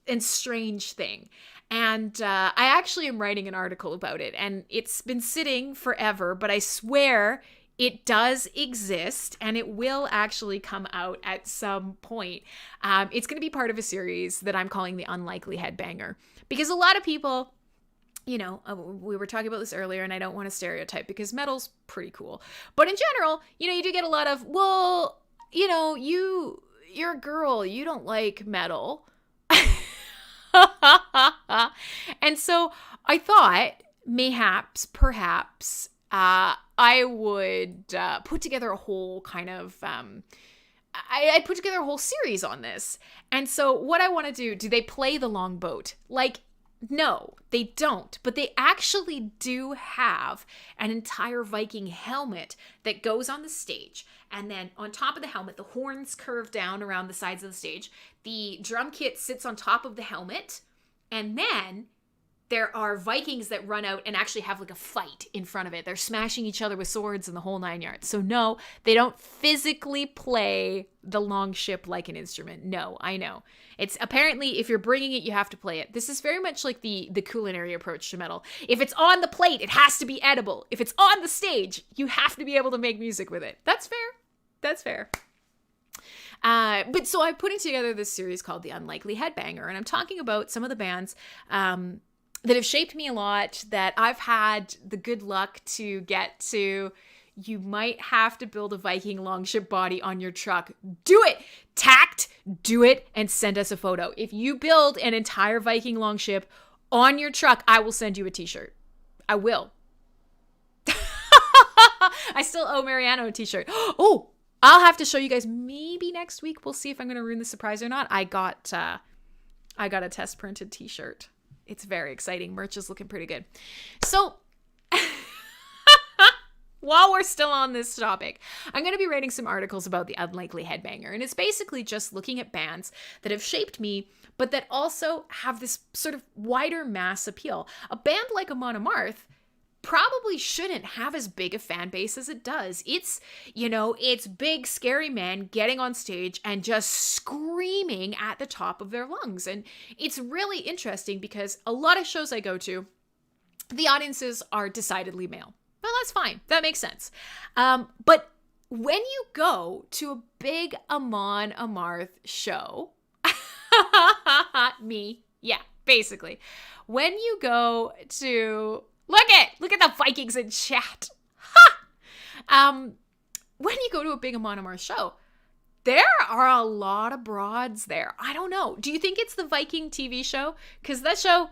S2: and strange thing. And I actually am writing an article about it, and it's been sitting forever, but I swear it does exist, and it will actually come out at some point. It's going to be part of a series that I'm calling The Unlikely Headbanger, because a lot of people, we were talking about this earlier, and I don't want to stereotype because metal's pretty cool. But in general, you do get a lot of, well, you're a girl, you don't like metal. And so I thought perhaps I would put together a whole kind of I'd put together a whole series on this. And so what I want to do they play the longboat? No, they don't. But they actually do have an entire Viking helmet that goes on the stage. And then on top of the helmet, the horns curve down around the sides of the stage. The drum kit sits on top of the helmet. And then there are Vikings that run out and actually have a fight in front of it. They're smashing each other with swords and the whole 9 yards. So no, they don't physically play the long ship like an instrument. No, I know. It's apparently, if you're bringing it, you have to play it. This is very much like the culinary approach to metal. If it's on the plate, it has to be edible. If it's on the stage, you have to be able to make music with it. That's fair. But so I'm putting together this series called The Unlikely Headbanger, and I'm talking about some of the bands that have shaped me a lot, that I've had the good luck to get to. You might have to build a Viking longship body on your truck. Do it! Tact, do it, and send us a photo. If you build an entire Viking longship on your truck, I will send you a t-shirt. I will. I still owe Mariano a t-shirt. Oh! I'll have to show you guys maybe next week. We'll see if I'm going to ruin the surprise or not. I got a test printed t-shirt. It's very exciting. Merch is looking pretty good. So while we're still on this topic, I'm going to be writing some articles about The Unlikely Headbanger. And it's basically just looking at bands that have shaped me, but that also have this sort of wider mass appeal. A band like Amon Amarth probably shouldn't have as big a fan base as it does. It's big, scary men getting on stage and just screaming at the top of their lungs. And it's really interesting because a lot of shows I go to, the audiences are decidedly male. Well, that's fine. That makes sense. But when you go to a big Amon Amarth show, basically, when you go to Look at the Vikings in chat. When you go to a big Amon Amarth show, there are a lot of broads there. I don't know. Do you think it's the Viking TV show? Because that show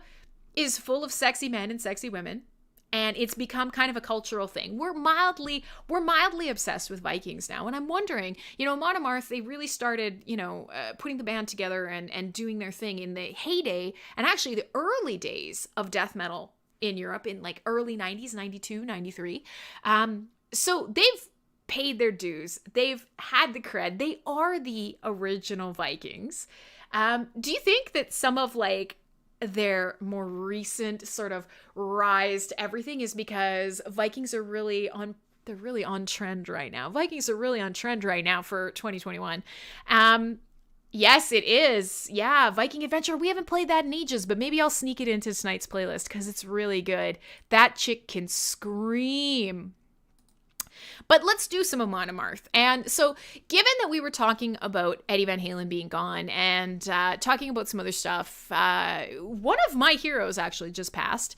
S2: is full of sexy men and sexy women, and it's become kind of a cultural thing. We're mildly obsessed with Vikings now, and I'm wondering, Amon Amarth, they really started, putting the band together and doing their thing in the heyday, and actually the early days of death metal in Europe in early 90s, 92, 93. So they've paid their dues. They've had the cred. They are the original Vikings. Do you think that some of like their more recent sort of rise to everything is because Vikings are really on trend right now? Vikings are really on trend right now for 2021. Yes, it is. Yeah, Viking Adventure. We haven't played that in ages, but maybe I'll sneak it into tonight's playlist because it's really good. That chick can scream. But let's do some Amon Amarth. And so, given that we were talking about Eddie Van Halen being gone and talking about some other stuff, one of my heroes actually just passed,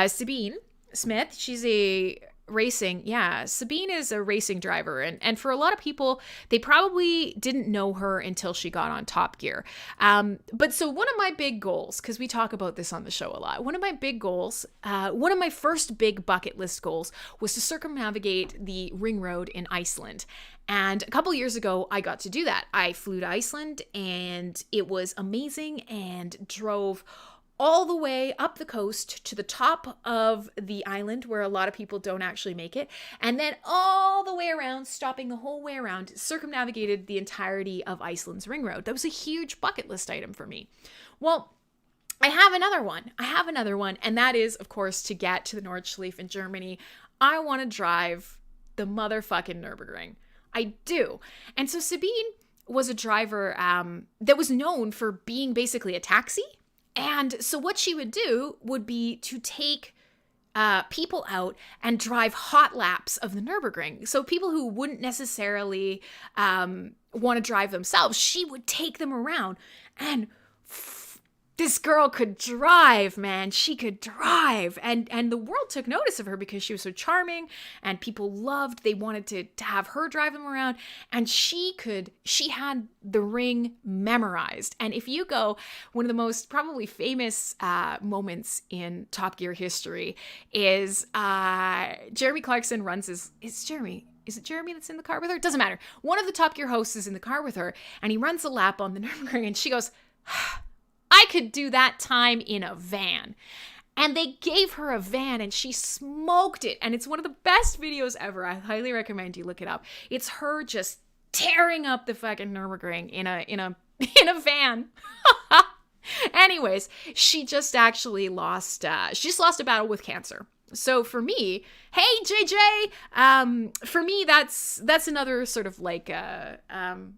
S2: Sabine Smith. She's a Sabine is a racing driver, and for a lot of people, they probably didn't know her until she got on Top Gear. But so one of my big goals, because we talk about this on the show a lot, one of my big goals, one of my first big bucket list goals was to circumnavigate the ring road in Iceland. And a couple years ago, I got to do that. I flew to Iceland, and it was amazing, and drove all the way up the coast to the top of the island where a lot of people don't actually make it. And then all the way around, stopping the whole way around, circumnavigated the entirety of Iceland's ring road. That was a huge bucket list item for me. Well, I have another one. And that is, of course, to get to the Nordschleife in Germany. I want to drive the motherfucking Nürburgring. I do. And so Sabine was a driver that was known for being basically a taxi. And so what she would do would be to take people out and drive hot laps of the Nürburgring. So people who wouldn't necessarily want to drive themselves, she would take them around. And this girl could drive, man. She could drive. And the world took notice of her because she was so charming and people they wanted to have her drive them around. And she had the ring memorized. And if you go, one of the most probably famous moments in Top Gear history is Jeremy Clarkson runs is it Jeremy that's in the car with her? Doesn't matter. One of the Top Gear hosts is in the car with her and he runs a lap on the Nürburgring and she goes, I could do that time in a van. And they gave her a van and she smoked it. And it's one of the best videos ever. I highly recommend you look it up. It's her just tearing up the fucking Nürburgring in a van. Anyways, she just actually lost a battle with cancer. So for me, hey JJ, for me that's another sort of like a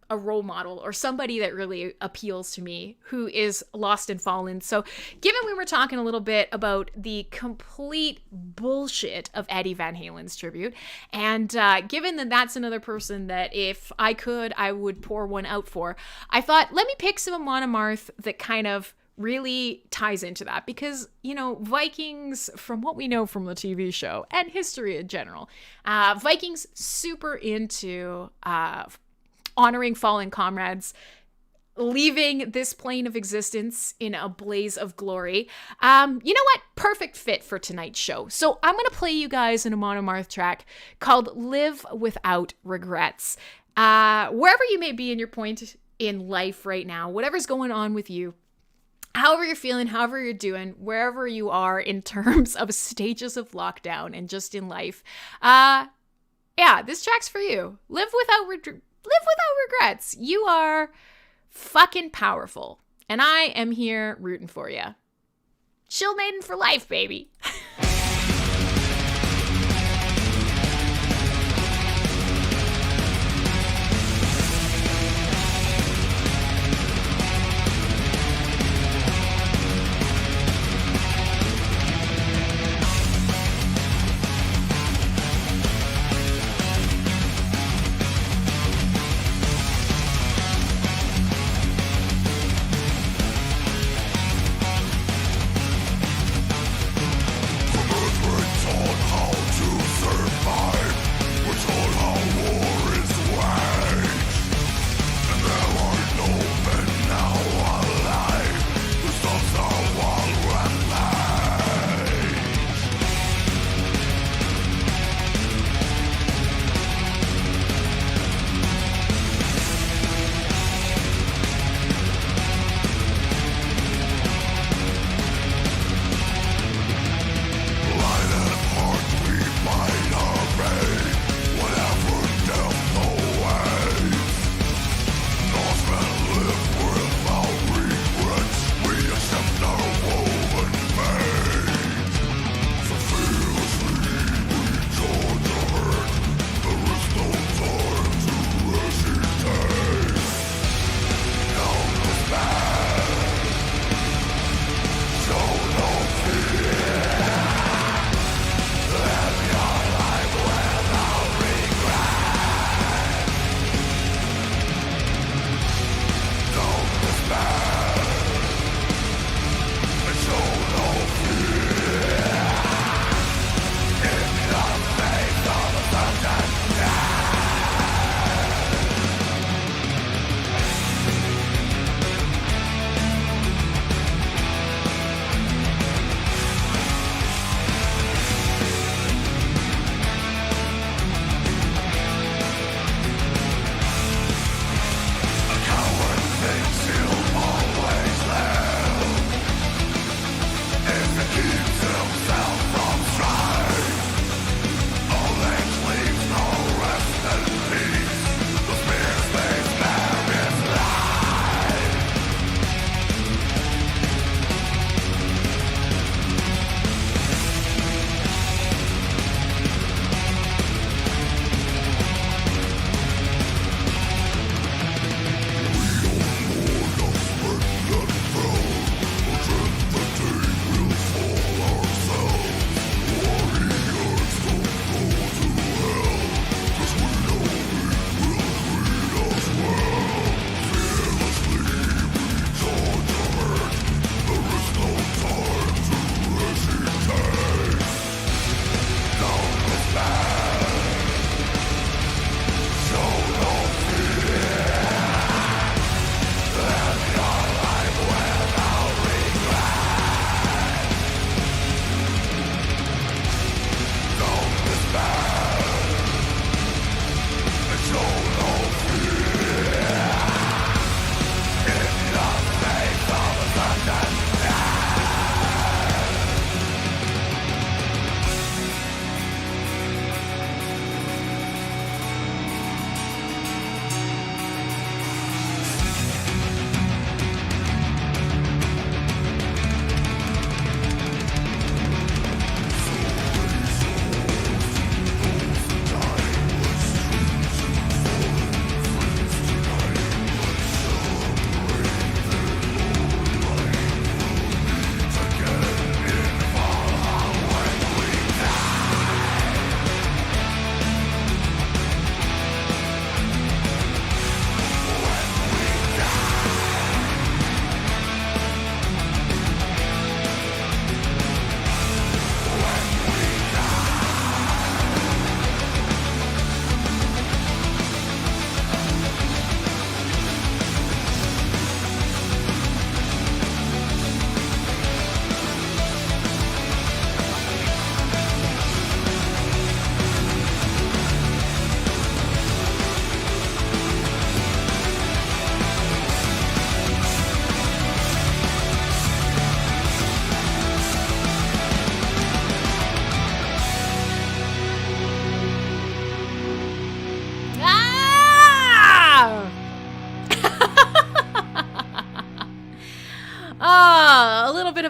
S2: role model or somebody that really appeals to me who is lost and fallen. So given we were talking a little bit about the complete bullshit of Eddie Van Halen's tribute, and given that that's another person that if I could, I would pour one out for, I thought let me pick some Amon Amarth that kind of really ties into that because, you know, Vikings, from what we know from the TV show and history in general, Vikings super into honoring fallen comrades, leaving this plane of existence in a blaze of glory. You know what? Perfect fit for tonight's show. So I'm going to play you guys an Amon Amarth track called Live Without Regrets. Wherever you may be in your point in life right now, whatever's going on with you, however you're feeling, however you're doing, wherever you are in terms of stages of lockdown and just in life, this track's for you. Live without regrets. You are fucking powerful, and I am here rooting for you. Chill Maiden for life, baby.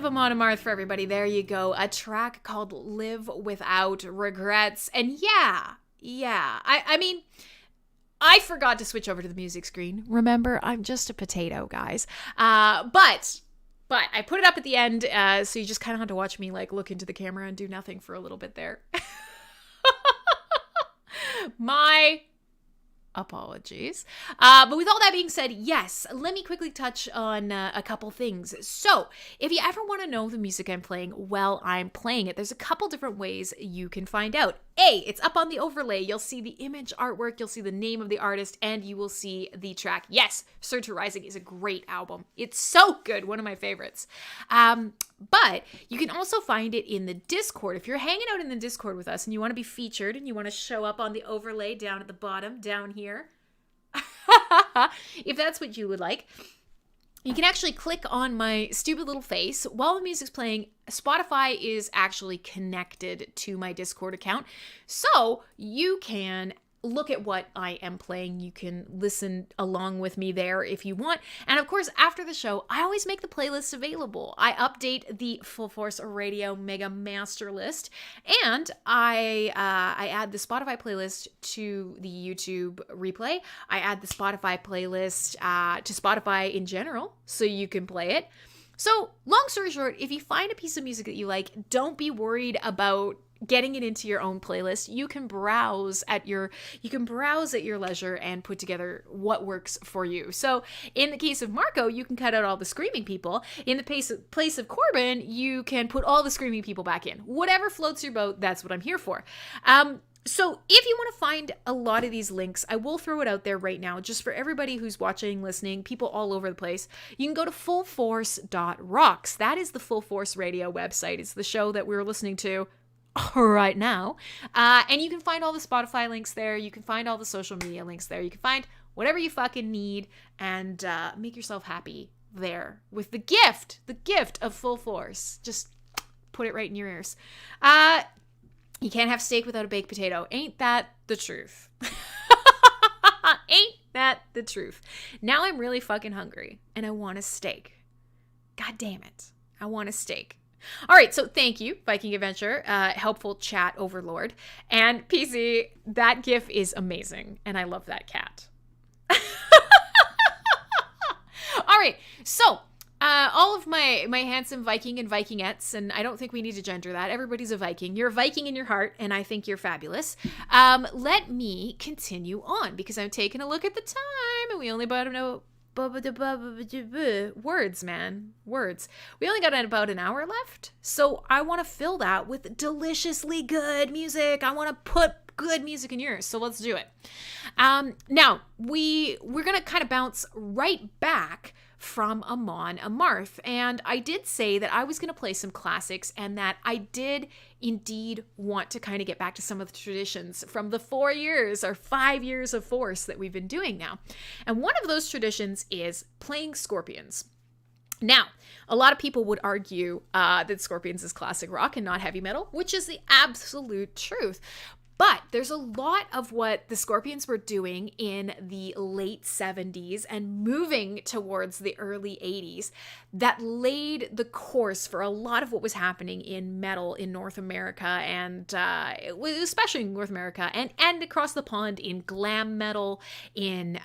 S2: of Amon Amarth for everybody. There you go. A track called Live Without Regrets. And yeah. I mean, I forgot to switch over to the music screen. Remember, I'm just a potato, guys. But I put it up at the end, so you just kind of have to watch me like look into the camera and do nothing for a little bit there. My apologies. But with all that being said, yes, let me quickly touch on a couple things. So if you ever want to know the music I'm playing while I'm playing it, there's a couple different ways you can find out. A, it's up on the overlay. You'll see the image artwork, you'll see the name of the artist, and you will see the track. Yes, Surge to Rising is a great album. It's so good, one of my favorites. But you can also find it in the Discord. If you're hanging out in the Discord with us and you want to be featured and you want to show up on the overlay down at the bottom, down here, if that's what you would like, you can actually click on my stupid little face while the music's playing. Spotify is actually connected to my Discord account, so you can look at what I am playing. You can listen along with me there if you want. And of course, after the show, I always make the playlist available. I update the FullForce Radio Mega Master List, and I add the Spotify playlist to the YouTube replay. I add the Spotify playlist to Spotify in general, so you can play it. So, long story short, if you find a piece of music that you like, don't be worried about getting it into your own playlist. You can browse at your leisure and put together what works for you. So in the case of Marco, you can cut out all the screaming people. In the place of Corbin, you can put all the screaming people back in. Whatever floats your boat, that's what I'm here for. So if you want to find a lot of these links, I will throw it out there right now, just for everybody who's watching, listening, people all over the place. You can go to fullforce.rocks. That is the FullForce Radio website. It's the show that we're listening to right now. And you can find all the Spotify links there. You can find all the social media links there. You can find whatever you fucking need and make yourself happy there with the gift of Full Force. Just put it right in your ears. You can't have steak without a baked potato. Ain't that the truth? Ain't that the truth? Now I'm really fucking hungry and I want a steak. God damn it. I want a steak. All right, so thank you, Viking Adventure, helpful chat overlord. And PC, that GIF is amazing, and I love that cat. All right, so all of my handsome Viking and Vikingettes, and I don't think we need to gender that. Everybody's a Viking. You're a Viking in your heart, and I think you're fabulous. Let me continue on, because I'm taking a look at the time, and we only about know... Words, man. Words. We only got about an hour left, so I want to fill that with deliciously good music. I want to put good music in yours, so let's do it. Now, we're going to kind of bounce right back from Amon Amarth, and I did say that I was going to play some classics and that I did indeed want to kind of get back to some of the traditions from the 4 years or 5 years of Force that we've been doing now. And one of those traditions is playing Scorpions. Now, a lot of people would argue that Scorpions is classic rock and not heavy metal, which is the absolute truth. But there's a lot of what the Scorpions were doing in the late 70s and moving towards the early 80s that laid the course for a lot of what was happening in metal in North America, and especially in North America and across the pond in glam metal, in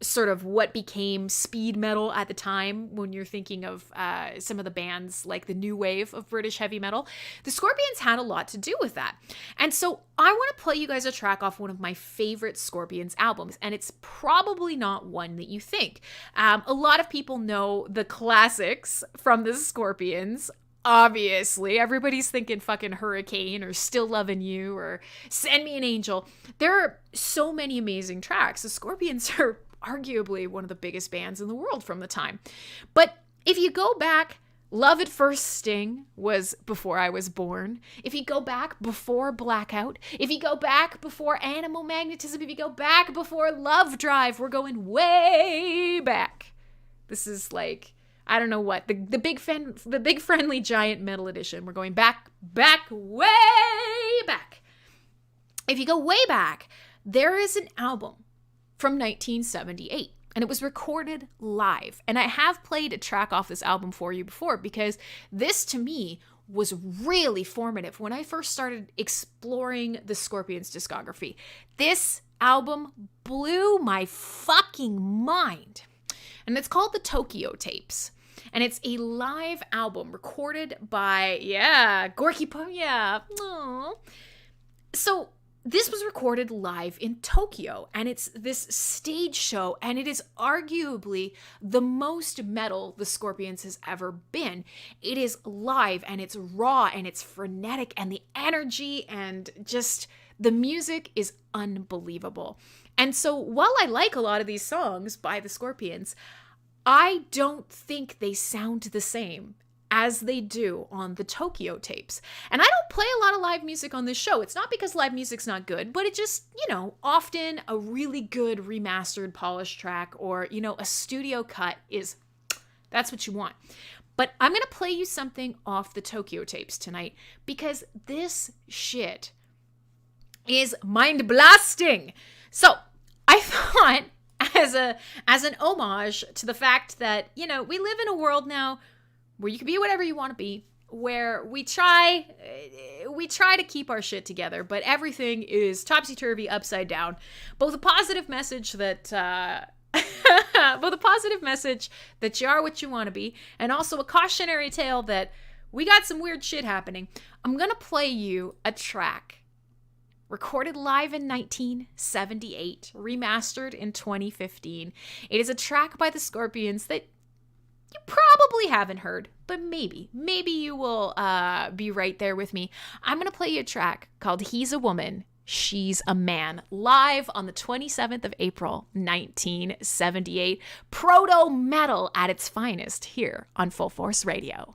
S2: sort of what became speed metal at the time when you're thinking of some of the bands like the new wave of British heavy metal. The Scorpions had a lot to do with that. And so I want to play you guys a track off one of my favorite Scorpions albums, and it's probably not one that you think. A lot of people know the classics from the Scorpions. Obviously, everybody's thinking fucking Hurricane or Still Lovin' You or Send Me an Angel. There are so many amazing tracks. The Scorpions are arguably one of the biggest bands in the world from the time. But if you go back, Love at First Sting was before I was born. If you go back before Blackout, if you go back before Animal Magnetism, if you go back before Love Drive, we're going way back. This is like, I don't know what, the big friendly giant metal edition. We're going back, way back. If you go way back, there is an album from 1978. and it was recorded live. And I have played a track off this album for you before because this to me was really formative when I first started exploring the Scorpions discography. This album blew my fucking mind. And it's called the Tokyo Tapes. And it's a live album recorded by, Gorky Aww. So this was recorded live in Tokyo, and it's this stage show, and it is arguably the most metal the Scorpions has ever been. It is live, and it's raw, and it's frenetic, and the energy and just the music is unbelievable. And so while I like a lot of these songs by the Scorpions, I don't think they sound the same as they do on the Tokyo Tapes. And I don't play a lot of live music on this show. It's not because live music's not good, but it just, often a really good remastered, polished track or, a studio cut that's what you want. But I'm going to play you something off the Tokyo Tapes tonight because this shit is mind blasting. So I thought as an homage to the fact that, we live in a world now where you can be whatever you want to be, where we try to keep our shit together, but everything is topsy-turvy, upside down. Both a positive message that you are what you want to be, and also a cautionary tale that we got some weird shit happening. I'm gonna play you a track recorded live in 1978, remastered in 2015. It is a track by the Scorpions that you probably haven't heard, but maybe you will be right there with me. I'm going to play you a track called He's a Woman, She's a Man, live on the 27th of April, 1978. Proto-metal at its finest here on FullForce Radio.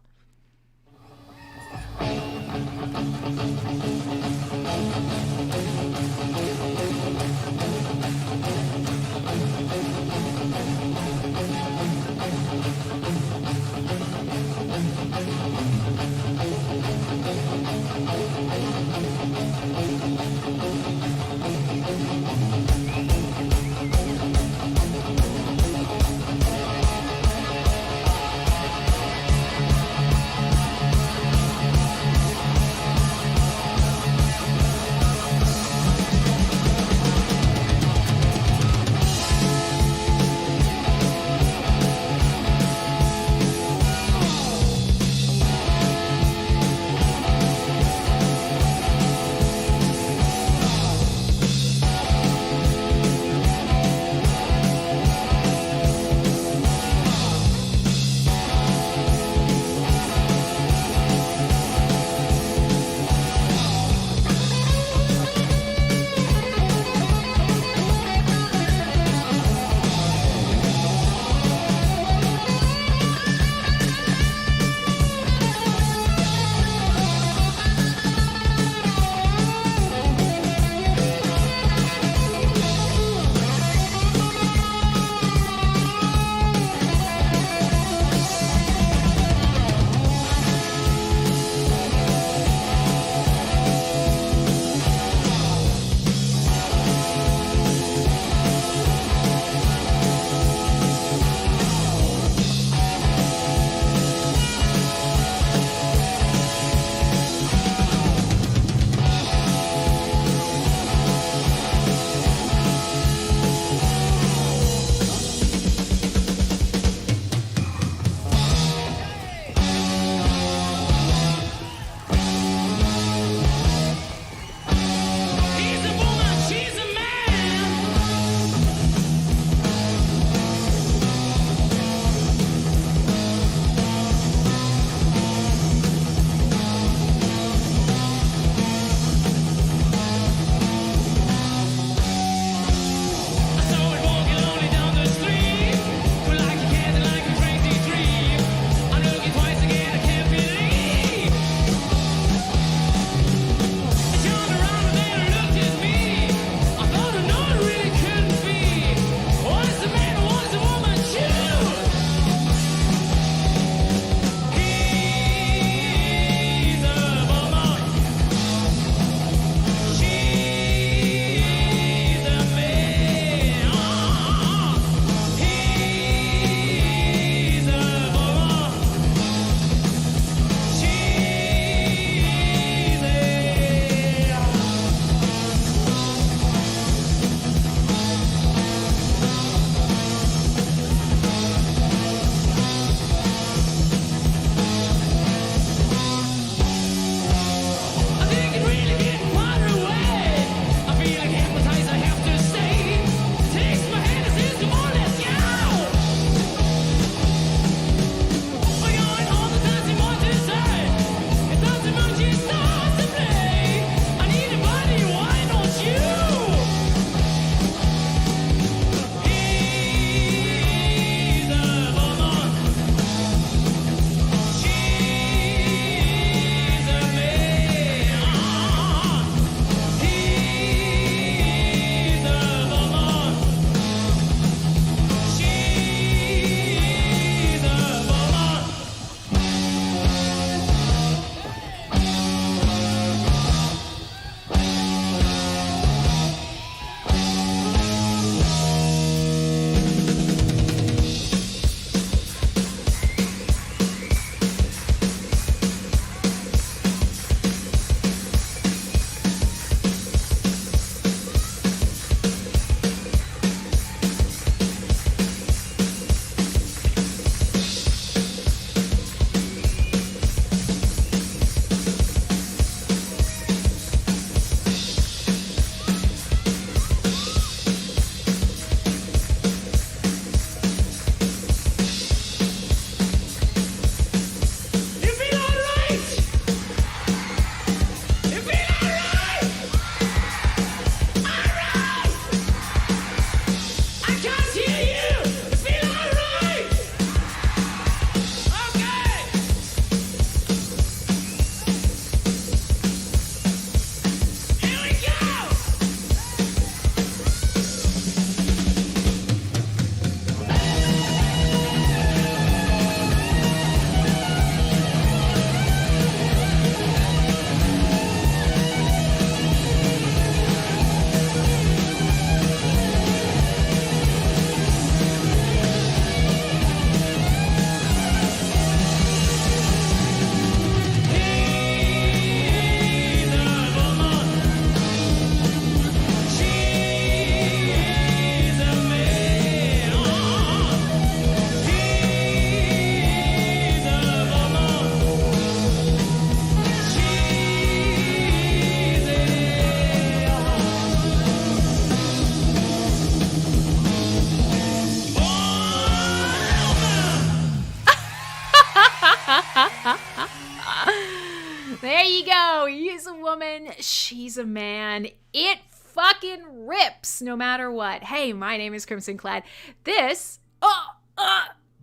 S2: woman, she's a man. It fucking rips no matter what. Hey, my name is Crimson Clad. This,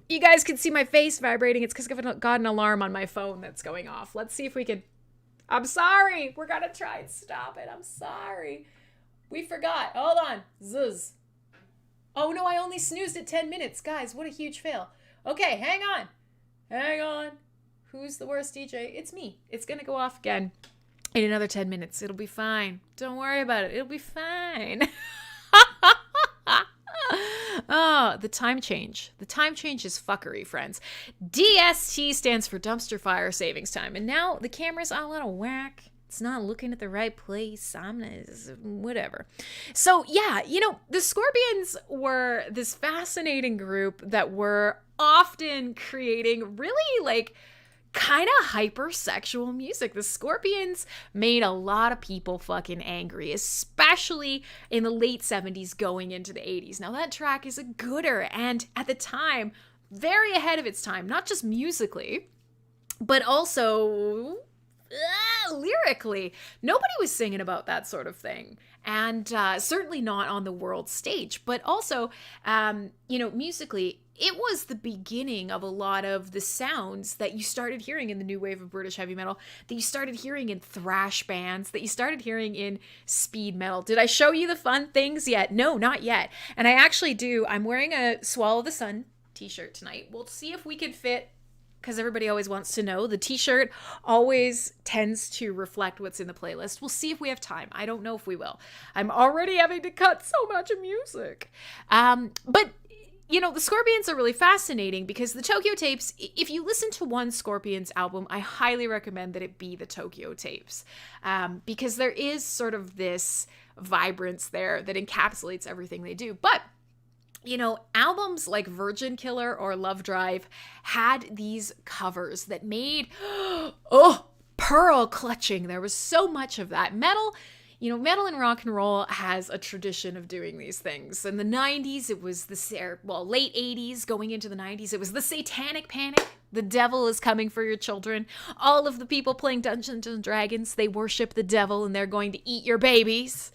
S2: you guys can see my face vibrating. It's because I've got an alarm on my phone that's going off. Let's see if we can. I'm sorry. We're going to try and stop it. I'm sorry. We forgot. Hold on. Zuz. Oh no, I only snoozed at 10 minutes. Guys, what a huge fail. Okay, hang on. Hang on. Who's the worst DJ? It's me. It's going to go off again in another 10 minutes. It'll be fine. Don't worry about it. It'll be fine. Oh, the time change. The time change is fuckery, friends. DST stands for dumpster fire savings time. And now the camera's all out of whack. It's not looking at the right place. Whatever. So yeah, the Scorpions were this fascinating group that were often creating really kind of hypersexual music. The Scorpions made a lot of people fucking angry, especially in the late 70s going into the 80s. Now that track is a gooder, and at the time, very ahead of its time, not just musically, but also lyrically. Nobody was singing about that sort of thing, and certainly not on the world stage, but also, musically, it was the beginning of a lot of the sounds that you started hearing in the new wave of British heavy metal, that you started hearing in thrash bands, that you started hearing in speed metal. Did I show you the fun things yet? No, not yet. And I actually do. I'm wearing a Swallow the Sun t-shirt tonight. We'll see if we can fit, because everybody always wants to know. The t-shirt always tends to reflect what's in the playlist. We'll see if we have time. I don't know if we will. I'm already having to cut so much of music. But the Scorpions are really fascinating because the Tokyo Tapes, if you listen to one Scorpions album, I highly recommend that it be the Tokyo Tapes, because there is sort of this vibrance there that encapsulates everything they do. But, albums like Virgin Killer or Love Drive had these covers that made, pearl clutching. There was so much of that. Metal and rock and roll has a tradition of doing these things. In the 90s, it was late 80s going into the 90s, it was the Satanic Panic. The devil is coming for your children. All of the people playing Dungeons and Dragons, they worship the devil and they're going to eat your babies.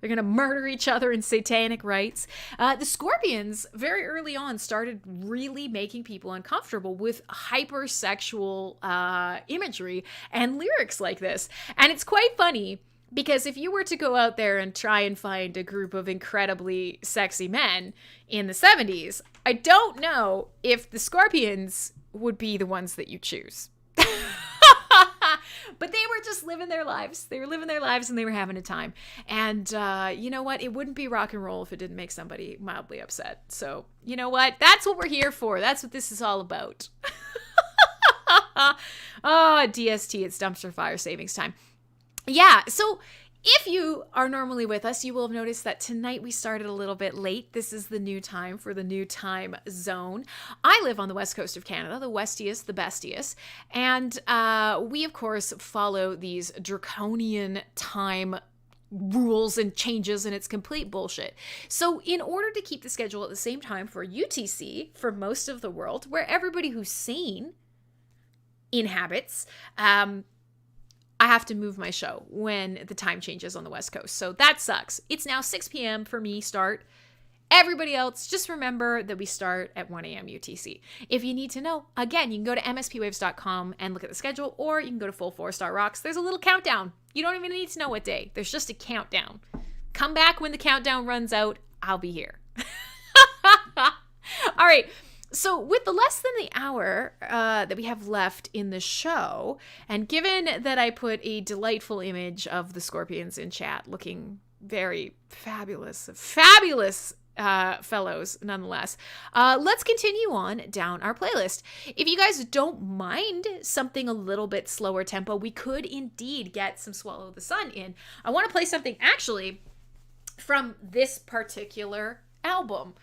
S2: They're going to murder each other in satanic rites. The Scorpions, very early on, started really making people uncomfortable with hypersexual imagery and lyrics like this. And it's quite funny, because if you were to go out there and try and find a group of incredibly sexy men in the 70s, I don't know if the Scorpions would be the ones that you choose. But they were just living their lives. They were living their lives and they were having a time. And you know what? It wouldn't be rock and roll if it didn't make somebody mildly upset. So, you know what? That's what we're here for. That's what this is all about. DST, it's dumpster fire savings time. Yeah, so if you are normally with us, you will have noticed that tonight we started a little bit late. This is the new time for the new time zone. I live on the west coast of Canada, the westiest, the bestiest, and we, of course, follow these draconian time rules and changes, and it's complete bullshit. So in order to keep the schedule at the same time for UTC, for most of the world, where everybody who's sane inhabits, I have to move my show when the time changes on the West Coast. So that sucks. It's now 6 p.m. for me start. Everybody else, just remember that we start at 1 a.m. UTC. If you need to know, again, you can go to mspwaves.com and look at the schedule, or you can go to FullForce.rocks. There's a little countdown. You don't even need to know what day. There's just a countdown. Come back when the countdown runs out. I'll be here. All right. So with the less than the hour that we have left in the show, and given that I put a delightful image of the Scorpions in chat looking very fabulous fellows nonetheless, let's continue on down our playlist. If you guys don't mind something a little bit slower tempo, we could indeed get some Swallow the Sun in. I want to play something actually from this particular album.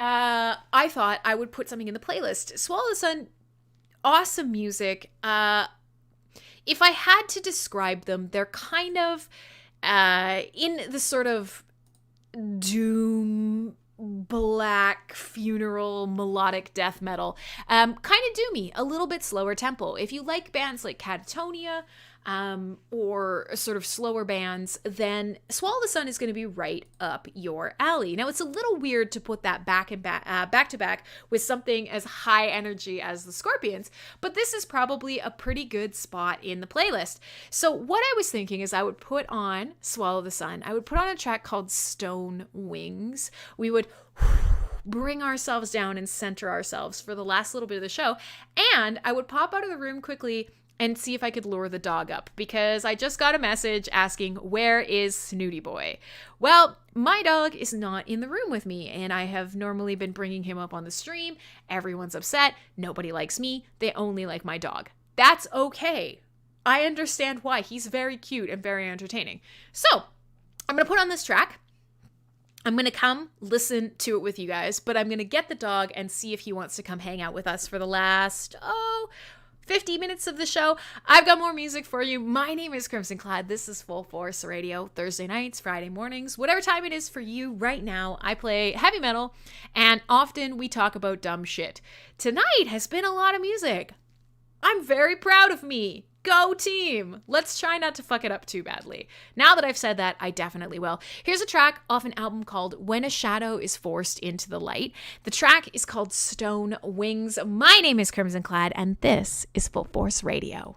S2: I thought I would put something in the playlist. Swallow the Sun, awesome music. If I had to describe them, they're kind of in the sort of doom, black, funeral, melodic death metal. Kind of doomy, a little bit slower tempo. If you like bands like Catatonia, or sort of slower bands, then Swallow the Sun is going to be right up your alley. Now, it's a little weird to put that back to back with something as high energy as the Scorpions, but this is probably a pretty good spot in the playlist. So what I was thinking is I would put on Swallow the Sun. I would put on a track called Stone Wings. We would bring ourselves down and center ourselves for the last little bit of the show, and I would pop out of the room quickly and see if I could lure the dog up, because I just got a message asking, where is Snooty Boy? Well, my dog is not in the room with me, and I have normally been bringing him up on the stream. Everyone's upset. Nobody likes me. They only like my dog. That's okay. I understand why. He's very cute and very entertaining. So I'm going to put on this track. I'm going to come listen to it with you guys, but I'm going to get the dog and see if he wants to come hang out with us for the last, 50 minutes of the show. I've got more music for you. My name is Crimson Clad. This is Full Force Radio. Thursday nights, Friday mornings, whatever time it is for you right now, I play heavy metal, and often we talk about dumb shit. Tonight has been a lot of music. I'm very proud of me. Go team! Let's try not to fuck it up too badly. Now that I've said that, I definitely will. Here's a track off an album called When a Shadow is Forced into the Light. The track is called Stone Wings. My name is Crimson Clad, and this is Full Force Radio.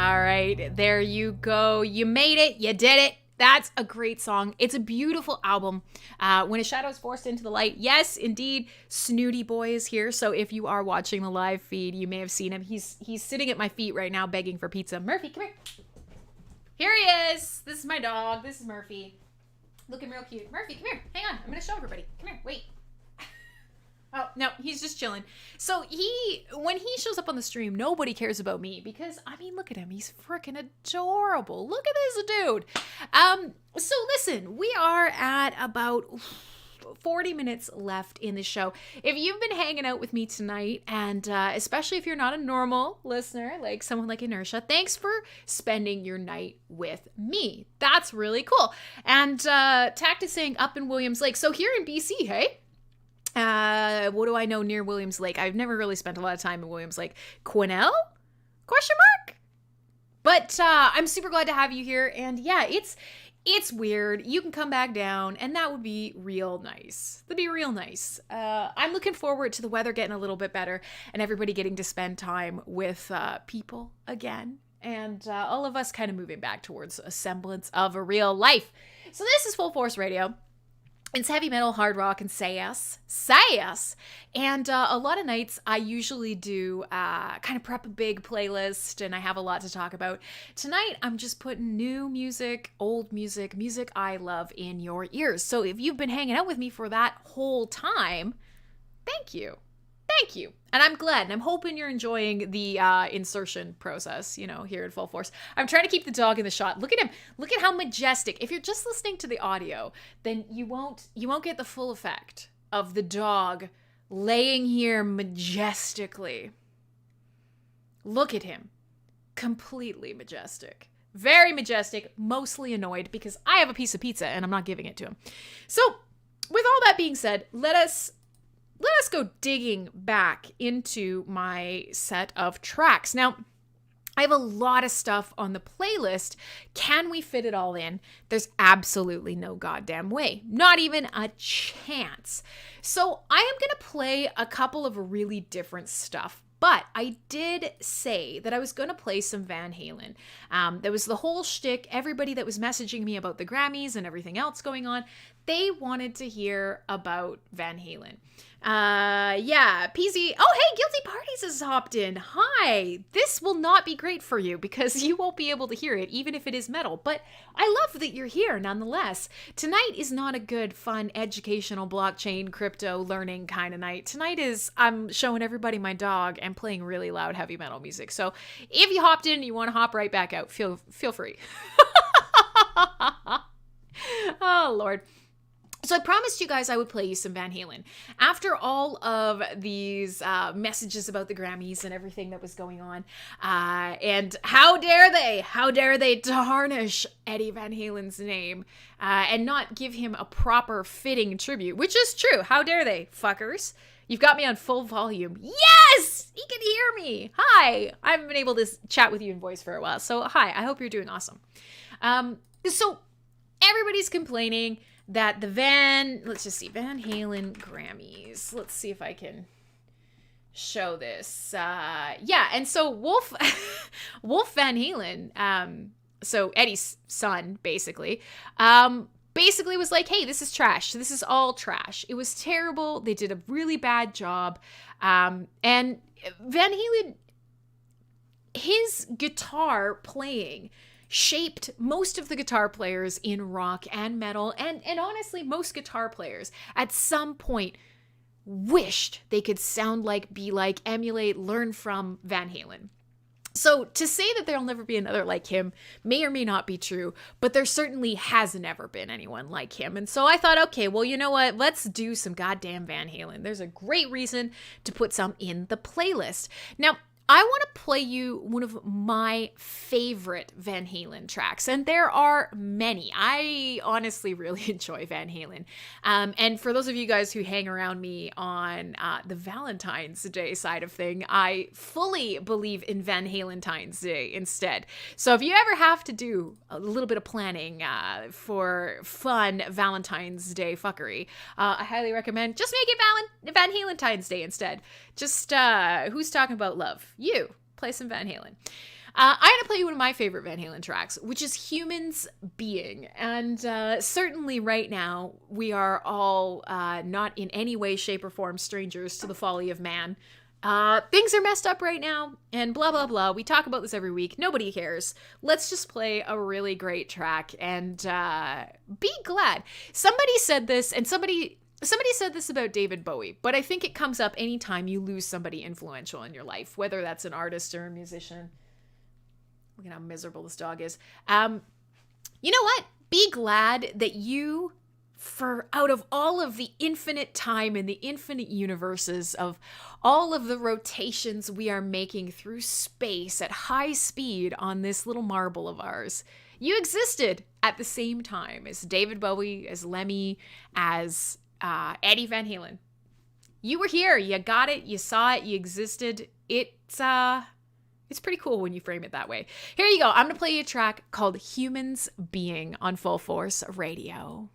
S2: All right, there you go. You made it. You did it. That's a great song. It's a beautiful album. When a shadow is forced into the light. Yes, indeed, Snooty Boy is here. So if you are watching the live feed, you may have seen him. He's sitting at my feet right now begging for pizza. Murphy, come here. Here he is. This is my dog. This is Murphy. Looking real cute. Murphy, come here. Hang on. I'm going to show everybody. Come here. Wait. Oh, no, he's just chilling. So when he shows up on the stream, nobody cares about me because, I mean, look at him. He's freaking adorable. Look at this dude. So listen, we are at about 40 minutes left in the show. If you've been hanging out with me tonight, and especially if you're not a normal listener, like someone like Inertia, thanks for spending your night with me. That's really cool. And Tact is saying up in Williams Lake. So here in BC, hey? What do I know near Williams Lake? I've never really spent a lot of time in Williams Lake. Quinnell? Question mark? But I'm super glad to have you here. And yeah, it's weird. You can come back down, and that would be real nice. That'd be real nice. I'm looking forward to the weather getting a little bit better and everybody getting to spend time with people again. And all of us kind of moving back towards a semblance of a real life. So this is FullForce Radio. It's heavy metal, hard rock, and Sass. And a lot of nights I usually do kind of prep a big playlist, and I have a lot to talk about. Tonight I'm just putting new music, old music, music I love in your ears. So if you've been hanging out with me for that whole time, thank you. Thank you. And I'm glad. And I'm hoping you're enjoying the insertion process, here at Full Force. I'm trying to keep the dog in the shot. Look at him. Look at how majestic. If you're just listening to the audio, then you won't get the full effect of the dog laying here majestically. Look at him. Completely majestic. Very majestic, mostly annoyed because I have a piece of pizza and I'm not giving it to him. So, with all that being said, let us go digging back into my set of tracks. Now, I have a lot of stuff on the playlist. Can we fit it all in? There's absolutely no goddamn way. Not even a chance. So I am going to play a couple of really different stuff. But I did say that I was going to play some Van Halen. There was the whole shtick. Everybody that was messaging me about the Grammys and everything else going on, they wanted to hear about Van Halen. Yeah, PZ. Oh, hey, Guilty Parties has hopped in. Hi. This will not be great for you because you won't be able to hear it, even if it is metal. But I love that you're here nonetheless. Tonight is not a good, fun, educational, blockchain, crypto learning kind of night. Tonight is I'm showing everybody my dog and playing really loud heavy metal music. So if you hopped in and you want to hop right back out, feel free. Oh, Lord. So I promised you guys I would play you some Van Halen. After all of these messages about the Grammys and everything that was going on, and how dare they tarnish Eddie Van Halen's name and not give him a proper fitting tribute, which is true. How dare they, fuckers? You've got me on full volume. Yes! He can hear me. Hi! I haven't been able to chat with you in voice for a while, so hi. I hope you're doing awesome. So everybody's complaining that the Van Halen Grammys. Let's see if I can show this. Yeah, and so Wolf Van Halen, so Eddie's son, basically was like, hey, this is trash. This is all trash. It was terrible. They did a really bad job. And Van Halen, his guitar playing shaped most of the guitar players in rock and metal, and honestly, most guitar players at some point wished they could sound like, be like, emulate, learn from Van Halen. So to say that there'll never be another like him may or may not be true, but there certainly has never been anyone like him. And so I thought, okay, well, you know what? Let's do some goddamn Van Halen. There's a great reason to put some in the playlist. Now, I want to play you one of my favorite Van Halen tracks, and there are many. I honestly really enjoy Van Halen. And for those of you guys who hang around me on the Valentine's Day side of thing, I fully believe in Van Halentine's Day instead. So if you ever have to do a little bit of planning for fun Valentine's Day fuckery, I highly recommend just make it Van Halentine's Day instead. Just who's talking about love? You. Play some Van Halen. I'm going to play you one of my favorite Van Halen tracks, which is Humans Being. And certainly right now, we are all not in any way, shape, or form strangers to the folly of man. Things are messed up right now, and blah, blah, blah. We talk about this every week. Nobody cares. Let's just play a really great track and be glad. Somebody said this, and somebody said this about David Bowie, but I think it comes up anytime you lose somebody influential in your life, whether that's an artist or a musician. Look at how miserable this dog is. You know what? Be glad that you, for out of all of the infinite time and the infinite universes of all of the rotations we are making through space at high speed on this little marble of ours, you existed at the same time as David Bowie, as Lemmy, as Eddie Van Halen. You were here. You got it. You saw it. You existed. It's pretty cool when you frame it that way. Here you go. I'm going to play you a track called Humans Being on FullForce Radio.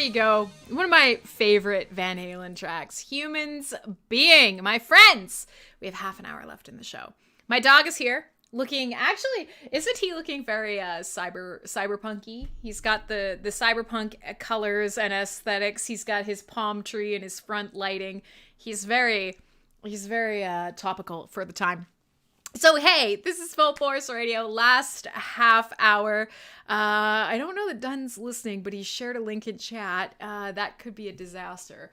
S2: you go. One of my favorite Van Halen tracks, Humans Being. My friends, we have half an hour left in the show. My dog is here, looking, actually, isn't he looking very cyberpunky? He's got the cyberpunk colors and aesthetics. He's got his palm tree and his front lighting. He's very topical for the time. So, hey, this is FullForce Radio, last half hour. I don't know that Dunn's listening, but he shared a link in chat. That could be a disaster.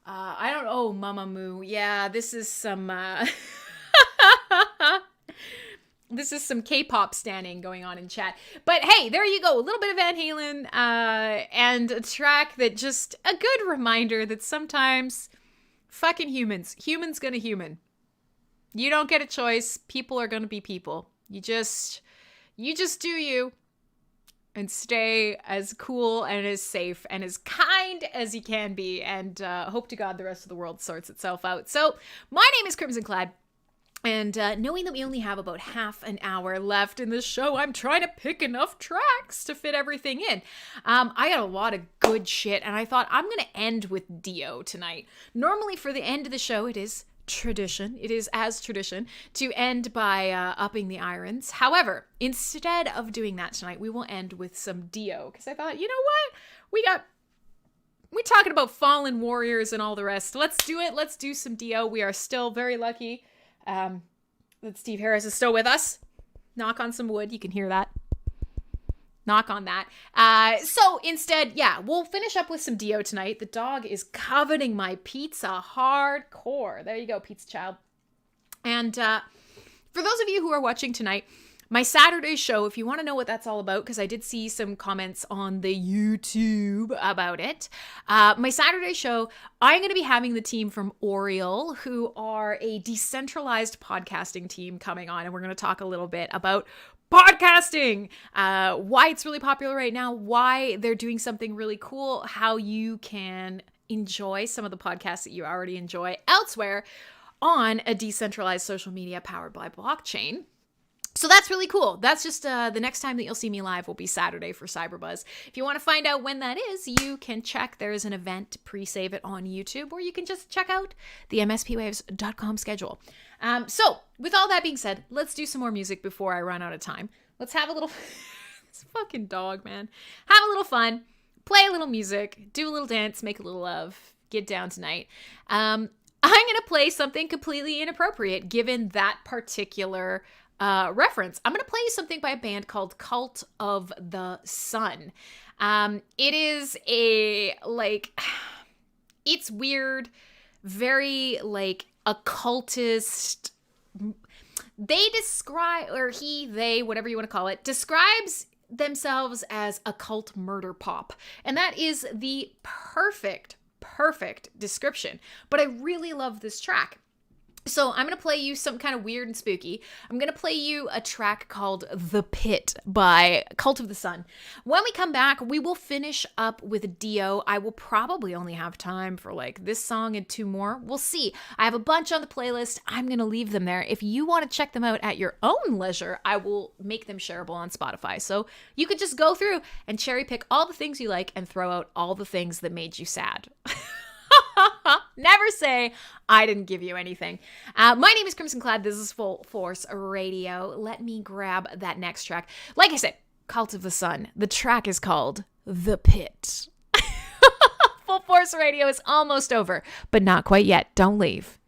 S2: I don't know, Mama Moo. Yeah, this is some... This is some K-pop standing going on in chat. But hey, there you go. A little bit of Van Halen and a track that just a good reminder that sometimes fucking humans gonna human. You don't get a choice. People are gonna be people. You just do you and stay as cool and as safe and as kind as you can be, and hope to God the rest of the world sorts itself out. So my name is Crimson Clad. And knowing that we only have about half an hour left in the show, I'm trying to pick enough tracks to fit everything in. I got a lot of good shit, and I thought I'm going to end with Dio tonight. Normally for the end of the show, it is tradition. It is as tradition to end by upping the irons. However, instead of doing that tonight, we will end with some Dio, because I thought, you know what? We're talking about fallen warriors and all the rest. Let's do it. Let's do some Dio. We are still very lucky that Steve Harris is still with us. Knock on some wood. You can hear that. Knock on that. So instead, yeah, we'll finish up with some Dio tonight. The dog is coveting my pizza hardcore. There you go, pizza child. And for those of you who are watching tonight, my Saturday show, if you want to know what that's all about, because I did see some comments on the YouTube about it. My Saturday show, I'm going to be having the team from Oriel, who are a decentralized podcasting team, coming on, and we're going to talk a little bit about podcasting, why it's really popular right now, why they're doing something really cool, how you can enjoy some of the podcasts that you already enjoy elsewhere on a decentralized social media powered by blockchain. So that's really cool. That's just the next time that you'll see me live will be Saturday for Cyberbuzz. If you want to find out when that is, you can check. There is an event, pre-save it on YouTube, or you can just check out the mspwaves.com schedule. So with all that being said, let's do some more music before I run out of time. Let's have a little... This fucking dog, man. Have a little fun. Play a little music. Do a little dance. Make a little love. Get down tonight. I'm going to play something completely inappropriate given that particular... reference. I'm going to play you something by a band called Cult of the Sun. It is it's weird, very occultist. They describe, or they, whatever you want to call it, describes themselves as occult murder pop. And that is the perfect description. But I really love this track. So I'm going to play you something kind of weird and spooky. I'm going to play you a track called The Pit by Cult of the Sun. When we come back, we will finish up with Dio. I will probably only have time for this song and two more. We'll see. I have a bunch on the playlist. I'm going to leave them there. If you want to check them out at your own leisure, I will make them shareable on Spotify. So you could just go through and cherry pick all the things you like and throw out all the things that made you sad. Never say I didn't give you anything. My name is Crimson Clad. This is FullForce Radio. Let me grab that next track. Like I said, Cult of the Sun. The track is called The Pit. FullForce Radio is almost over, but not quite yet. Don't leave.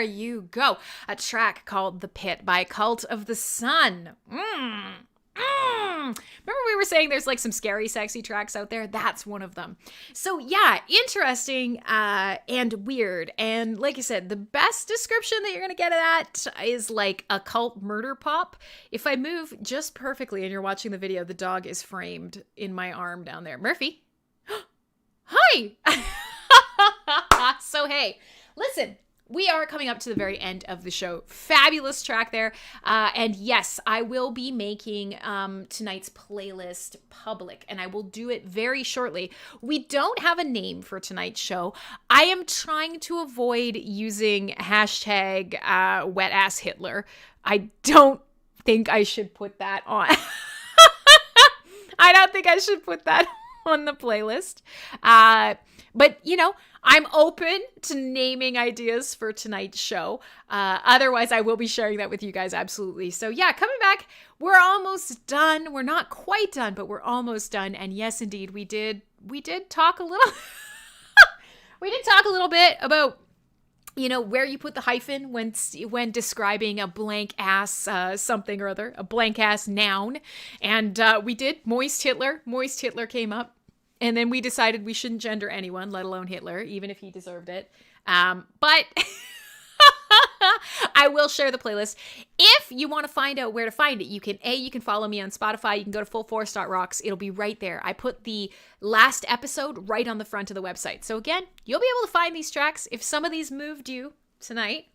S2: you go. A track called The Pit by Cult of the Sun. Remember we were saying there's like some scary, sexy tracks out there? That's one of them. So yeah, interesting and weird. And like I said, the best description that you're going to get of that is like a cult murder pop. If I move just perfectly and you're watching the video, the dog is framed in my arm down there. Murphy. Hi. So hey, listen. We are coming up to the very end of the show. Fabulous track there. And yes, I will be making tonight's playlist public, and I will do it very shortly. We don't have a name for tonight's show. I am trying to avoid using hashtag wet ass Hitler. I don't think I should put that on. I don't think I should put that on the playlist. But, you know, I'm open to naming ideas for tonight's show. Otherwise, I will be sharing that with you guys. Absolutely. So yeah, coming back, we're almost done. We're not quite done, but we're almost done. And yes, indeed, we did talk a little, we did talk a little bit about, you know, where you put the hyphen when describing a blank ass something or other, a blank ass noun. And we did Moist Hitler. Moist Hitler came up. And then we decided we shouldn't gender anyone, let alone Hitler, even if he deserved it. But I will share the playlist. If you want to find out where to find it, you can follow me on Spotify. You can go to FullForce.rocks. It'll be right there. I put the last episode right on the front of the website. So again, you'll be able to find these tracks. If some of these moved you tonight,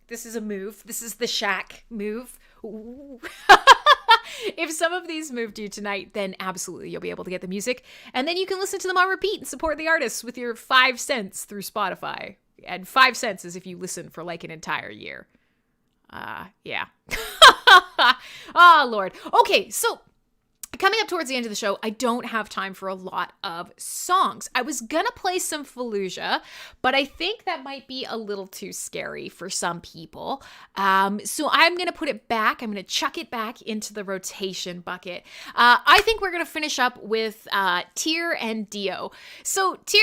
S2: this is a move. This is the shack move. Ooh. If some of these moved you tonight, then absolutely you'll be able to get the music. And then you can listen to them on repeat and support the artists with your 5 cents through Spotify. And 5 cents is if you listen for like an entire year. Yeah. Oh, Lord. Okay, so coming up towards the end of the show, I don't have time for a lot of songs. I was gonna play some Fallujah, but I think that might be a little too scary for some people. So I'm gonna put it back. I'm gonna chuck it back into the rotation bucket. I think we're gonna finish up with Tyr and Dio. So Tyr,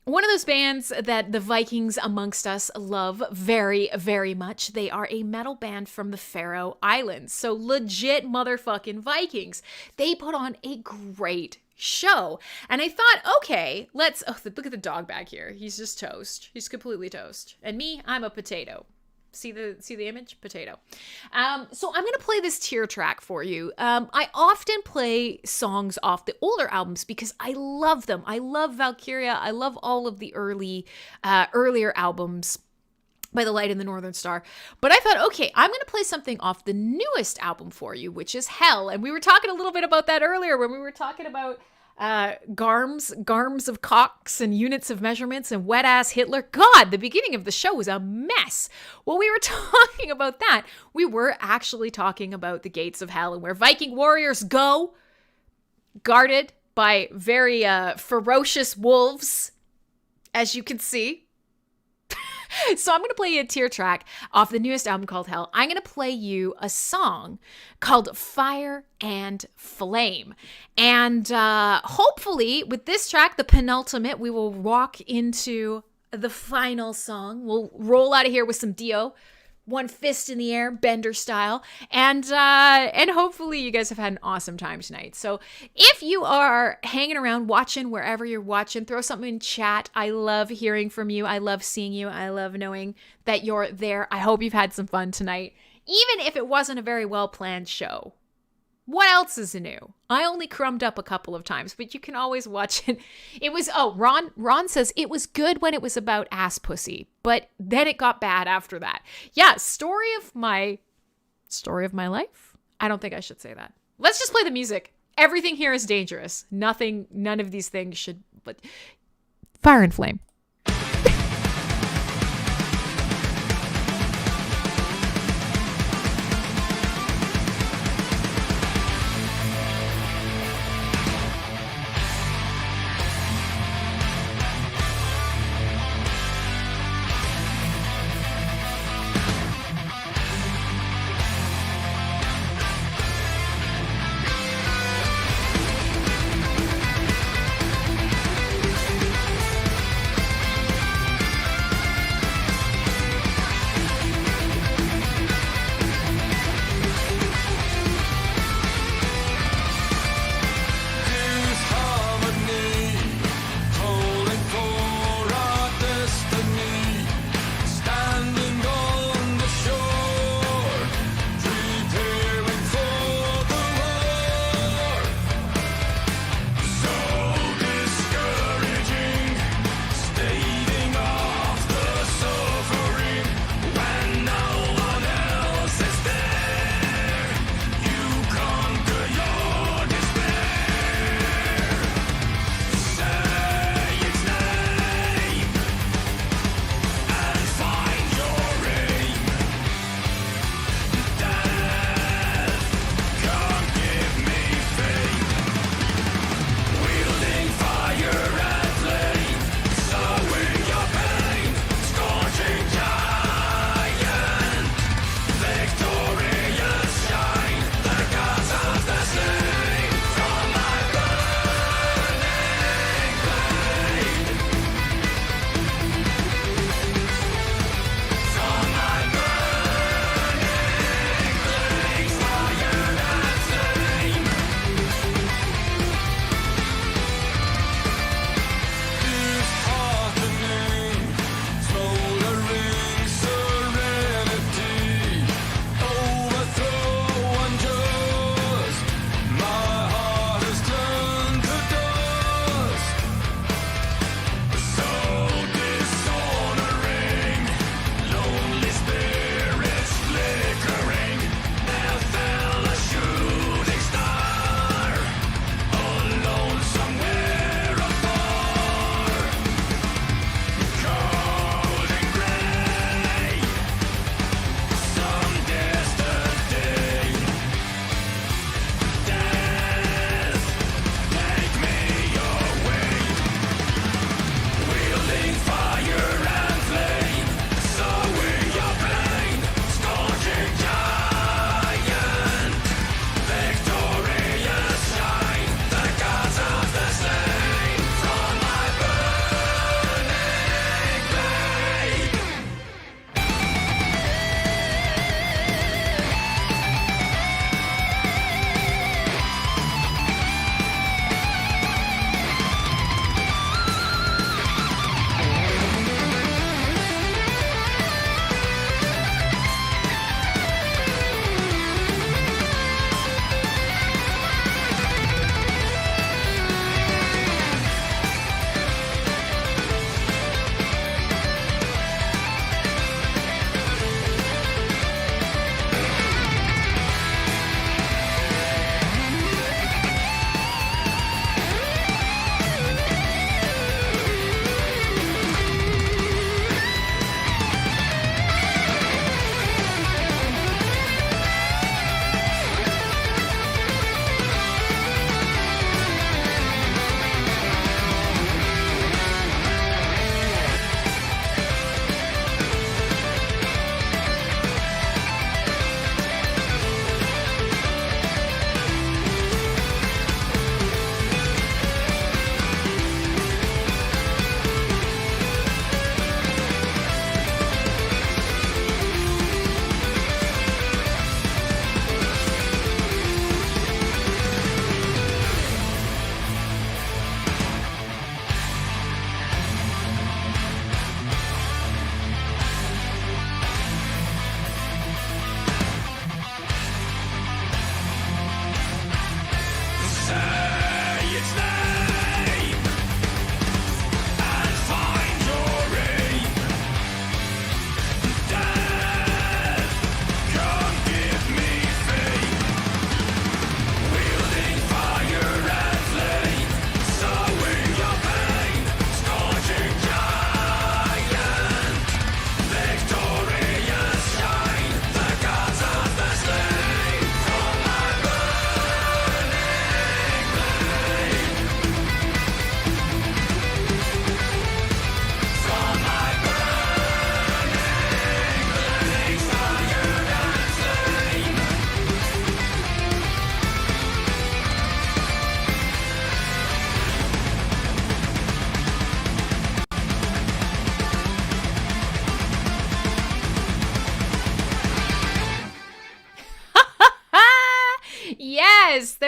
S2: one of those bands that the Vikings amongst us love very, very much. They are a metal band from the Faroe Islands. So legit motherfucking Vikings. They put on a great show. And I thought, okay, look at the dog back here. He's just toast. He's completely toast. And me, I'm a potato. See the image? Potato. So I'm going to play this Tyr track for you. I often play songs off the older albums because I love them. I love Valkyria. I love all of the earlier albums by The Light in the Northern Star. But I thought, okay, I'm going to play something off the newest album for you, which is Hell. And we were talking a little bit about that earlier when we were talking about garms of cocks and units of measurements and wet ass Hitler. God, the beginning of the show was a mess. Well, we were talking about that. We were actually talking about the gates of hell and where Viking warriors go, guarded by very ferocious wolves, as you can see. So I'm going to play you a Tyr track off the newest album called Hell. I'm going to play you a song called Fire and Flame. And hopefully with this track, the penultimate, we will walk into the final song. We'll roll out of here with some Dio. One fist in the air, Bender style. And hopefully you guys have had an awesome time tonight. So if you are hanging around, watching wherever you're watching, throw something in chat. I love hearing from you. I love seeing you. I love knowing that you're there. I hope you've had some fun tonight, even if it wasn't a very well-planned show. What else is new? I only crumbed up a couple of times, but you can always watch it. It was, Ron says it was good when it was about ass pussy, but then it got bad after that. Yeah, story of my life? I don't think I should say that. Let's just play the music. Everything here is dangerous. None of these things should, but Fire and Flame.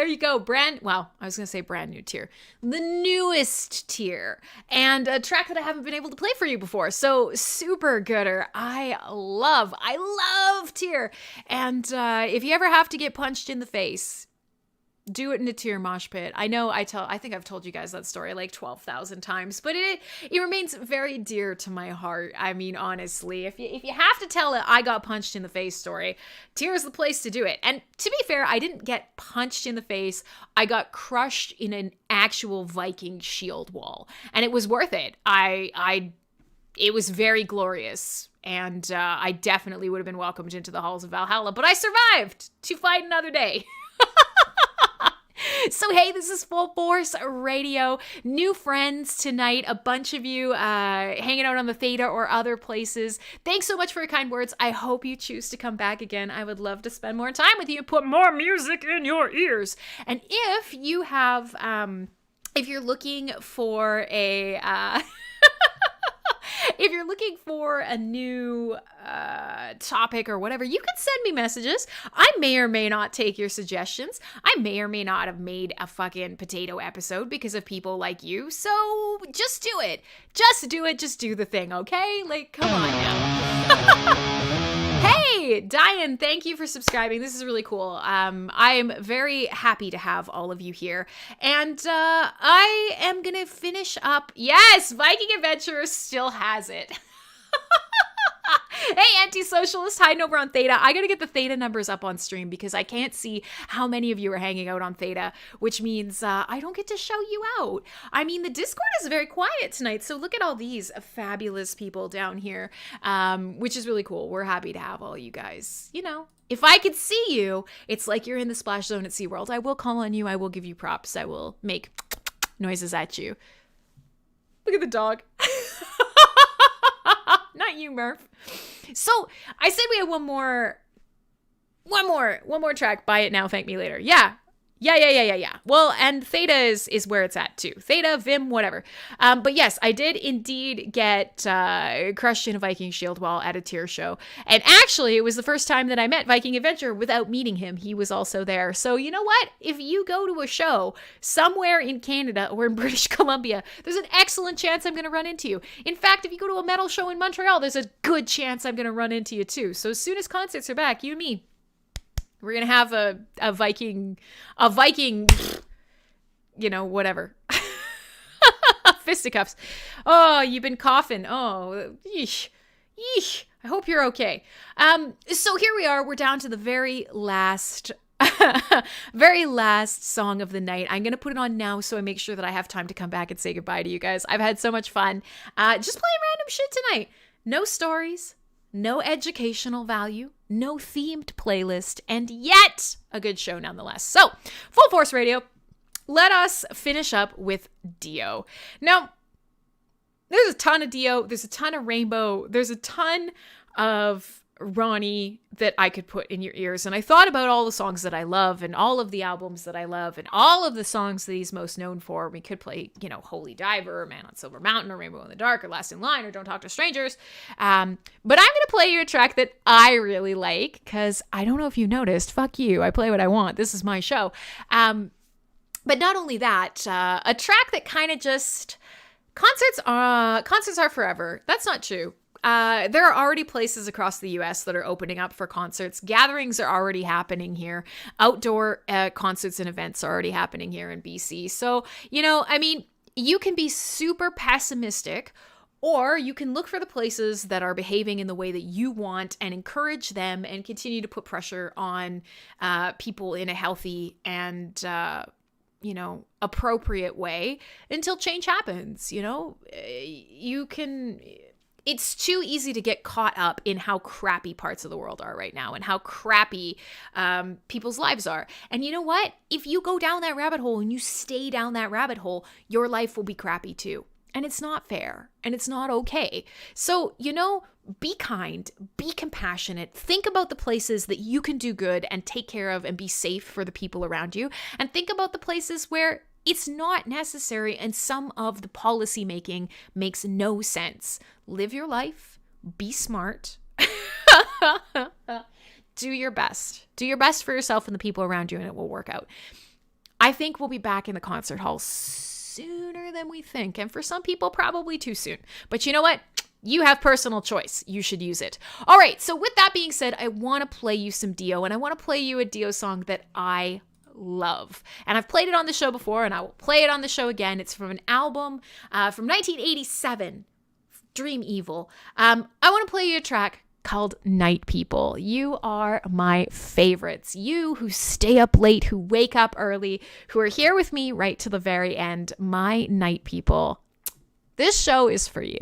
S2: there you go. I was going to say brand new tier. The newest tier. And a track that I haven't been able to play for you before. So super gooder. I love tier. And if you ever have to get punched in the face, do it in a tier mosh pit. I know I think I've told you guys that story like 12,000 times, but it remains very dear to my heart. I mean, honestly, if you have to tell it, I got punched in the face story, tier is the place to do it. And to be fair, I didn't get punched in the face. I got crushed in an actual Viking shield wall, and it was worth it. It was very glorious. And I definitely would have been welcomed into the halls of Valhalla, but I survived to fight another day. So, hey, this is FullForce Radio. New friends tonight, a bunch of you hanging out on the Theta or other places. Thanks so much for your kind words. I hope you choose to come back again. I would love to spend more time with you, put more music in your ears. And if you have, if you're looking for a... If you're looking for a new topic or whatever, you can send me messages. I may or may not take your suggestions. I may or may not have made a fucking potato episode because of people like you. So just do it. Just do it. Just do the thing, okay? Like, come on now. Hey, Diane, thank you for subscribing. This is really cool. I am very happy to have all of you here. And I am going to finish up. Yes, Viking Adventure still has it. Hey, anti-socialist, hiding over on Theta. I gotta get the Theta numbers up on stream because I can't see how many of you are hanging out on Theta, which means I don't get to show you out. I mean, the Discord is very quiet tonight, so look at all these fabulous people down here, which is really cool. We're happy to have all you guys. You know, if I could see you, it's like you're in the splash zone at SeaWorld. I will call on you. I will give you props. I will make noises at you. Look at the dog. Not you, Murph. So I said we had one more track. Buy it now, thank me later. Yeah. Well, and Theta is where it's at too. Theta, Vim, whatever. But yes, I did indeed get crushed in a Viking shield wall at a tier show. And actually, it was the first time that I met Viking Adventure without meeting him. He was also there. So you know what? If you go to a show somewhere in Canada or in British Columbia, there's an excellent chance I'm going to run into you. In fact, if you go to a metal show in Montreal, there's a good chance I'm going to run into you too. So as soon as concerts are back, you and me, we're going to have a Viking, you know, whatever. Fisticuffs. Oh, you've been coughing. Oh, yeesh. I hope you're okay. So here we are. We're down to the very last song of the night. I'm going to put it on now so I make sure that I have time to come back and say goodbye to you guys. I've had so much fun. Just playing random shit tonight. No stories. No educational value, no themed playlist, and yet a good show nonetheless. So, FullForce Radio, let us finish up with Dio. Now, there's a ton of Dio, there's a ton of Rainbow, there's a ton of Ronnie that I could put in your ears. And I thought about all the songs that I love and all of the albums that I love and all of the songs that he's most known for. We could play, you know, Holy Diver, or Man on Silver Mountain, or Rainbow in the Dark, or Last in Line, or Don't Talk to Strangers. But I'm going to play you a track that I really like because I don't know if you noticed. Fuck you. I play what I want. This is my show. But not only that, a track that kind of just... Concerts are forever. That's not true. There are already places across the US that are opening up for concerts. Gatherings are already happening here. Outdoor concerts and events are already happening here in BC. So, you know, I mean, you can be super pessimistic, or you can look for the places that are behaving in the way that you want and encourage them and continue to put pressure on people in a healthy and you know, appropriate way until change happens. You know, it's too easy to get caught up in how crappy parts of the world are right now and how crappy people's lives are. And you know what? If you go down that rabbit hole and you stay down that rabbit hole, your life will be crappy too. And it's not fair and it's not okay. So, you know, be kind, be compassionate, think about the places that you can do good and take care of and be safe for the people around you. And think about the places where it's not necessary and some of the policy making makes no sense. Live your life, be smart, do your best. Do your best for yourself and the people around you and it will work out. I think we'll be back in the concert hall sooner than we think. And for some people, probably too soon. But you know what? You have personal choice. You should use it. All right. So with that being said, I want to play you some Dio, and I want to play you a Dio song that I love. And I've played it on the show before, and I will play it on the show again. It's from an album from 1987, Dream Evil. I want to play you a track called Night People. You are my favorites. You who stay up late, who wake up early, who are here with me right to the very end. My night people. This show is for you.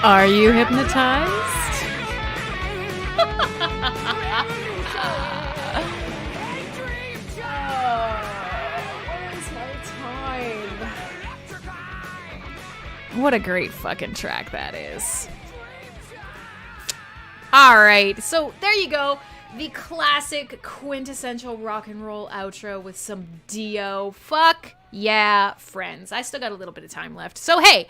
S2: Are you hypnotized? Where's my time? What a great fucking track that is. All right, so there you go. The classic quintessential rock and roll outro with some Dio. Fuck yeah, friends. I still got a little bit of time left. So hey,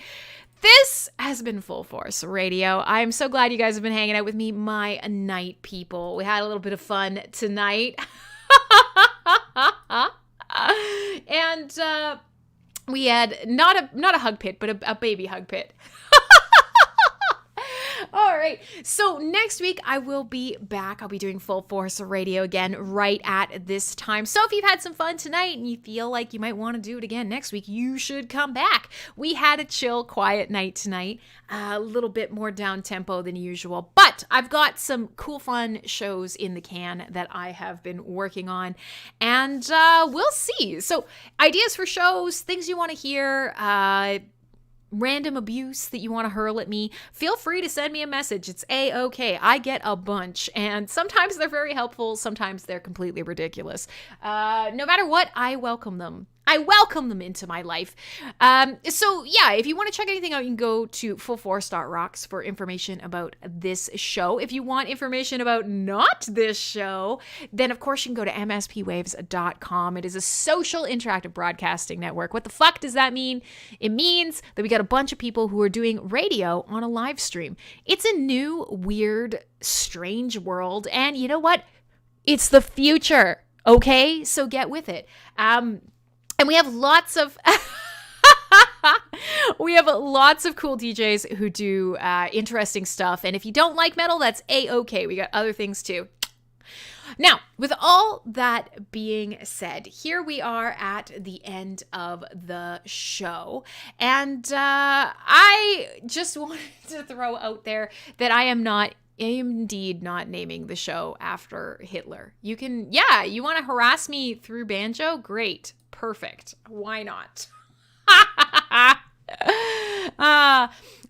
S2: this has been Full Force Radio. I'm so glad you guys have been hanging out with me, my night people. We had a little bit of fun tonight. And we had not a hug pit, but a baby hug pit. All right. So next week I will be back. I'll be doing Full Force Radio again right at this time. So if you've had some fun tonight and you feel like you might want to do it again next week, you should come back. We had a chill, quiet night tonight. A little bit more down tempo than usual, but I've got some cool, fun shows in the can that I have been working on, and we'll see. So ideas for shows, things you want to hear, random abuse that you want to hurl at me, feel free to send me a message. It's A-OK. I get a bunch, and sometimes they're very helpful. Sometimes they're completely ridiculous. No matter what, I welcome them. I welcome them into my life. So yeah, if you want to check anything out, you can go to fullforce.rocks for information about this show. If you want information about not this show, then of course you can go to mspwaves.com. It is a social interactive broadcasting network. What the fuck does that mean? It means that we got a bunch of people who are doing radio on a live stream. It's a new, weird, strange world. And you know what? It's the future. Okay? So get with it. And we have lots of cool DJs who do interesting stuff. And if you don't like metal, that's A-OK. We got other things too. Now, with all that being said, here we are at the end of the show. And I just wanted to throw out there that I am indeed not naming the show after Hitler. You want to harass me through banjo? Great. Perfect. Why not?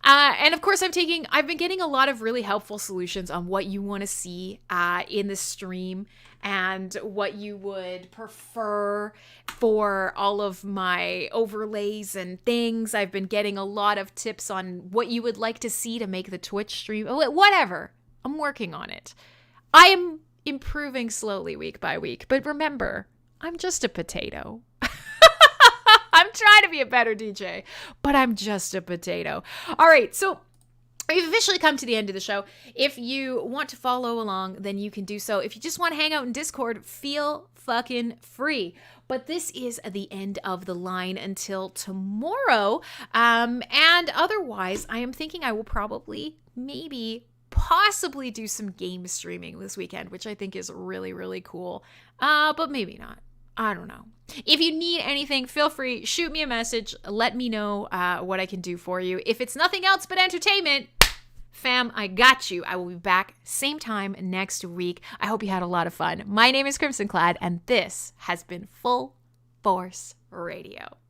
S2: And of course, I've been getting a lot of really helpful solutions on what you want to see in the stream and what you would prefer for all of my overlays and things. I've been getting a lot of tips on what you would like to see to make the Twitch stream. Whatever. I'm working on it. I am improving slowly week by week. But remember, I'm just a potato. I'm trying to be a better DJ, but I'm just a potato. All right, so we've officially come to the end of the show. If you want to follow along, then you can do so. If you just want to hang out in Discord, feel fucking free. But this is the end of the line until tomorrow. And otherwise, I am thinking I will probably, possibly do some game streaming this weekend, which I think is really, really cool. But maybe not. I don't know. If you need anything, feel free, shoot me a message. Let me know what I can do for you. If it's nothing else but entertainment, fam, I got you. I will be back same time next week. I hope you had a lot of fun. My name is Crimson Clad, and this has been Full Force Radio.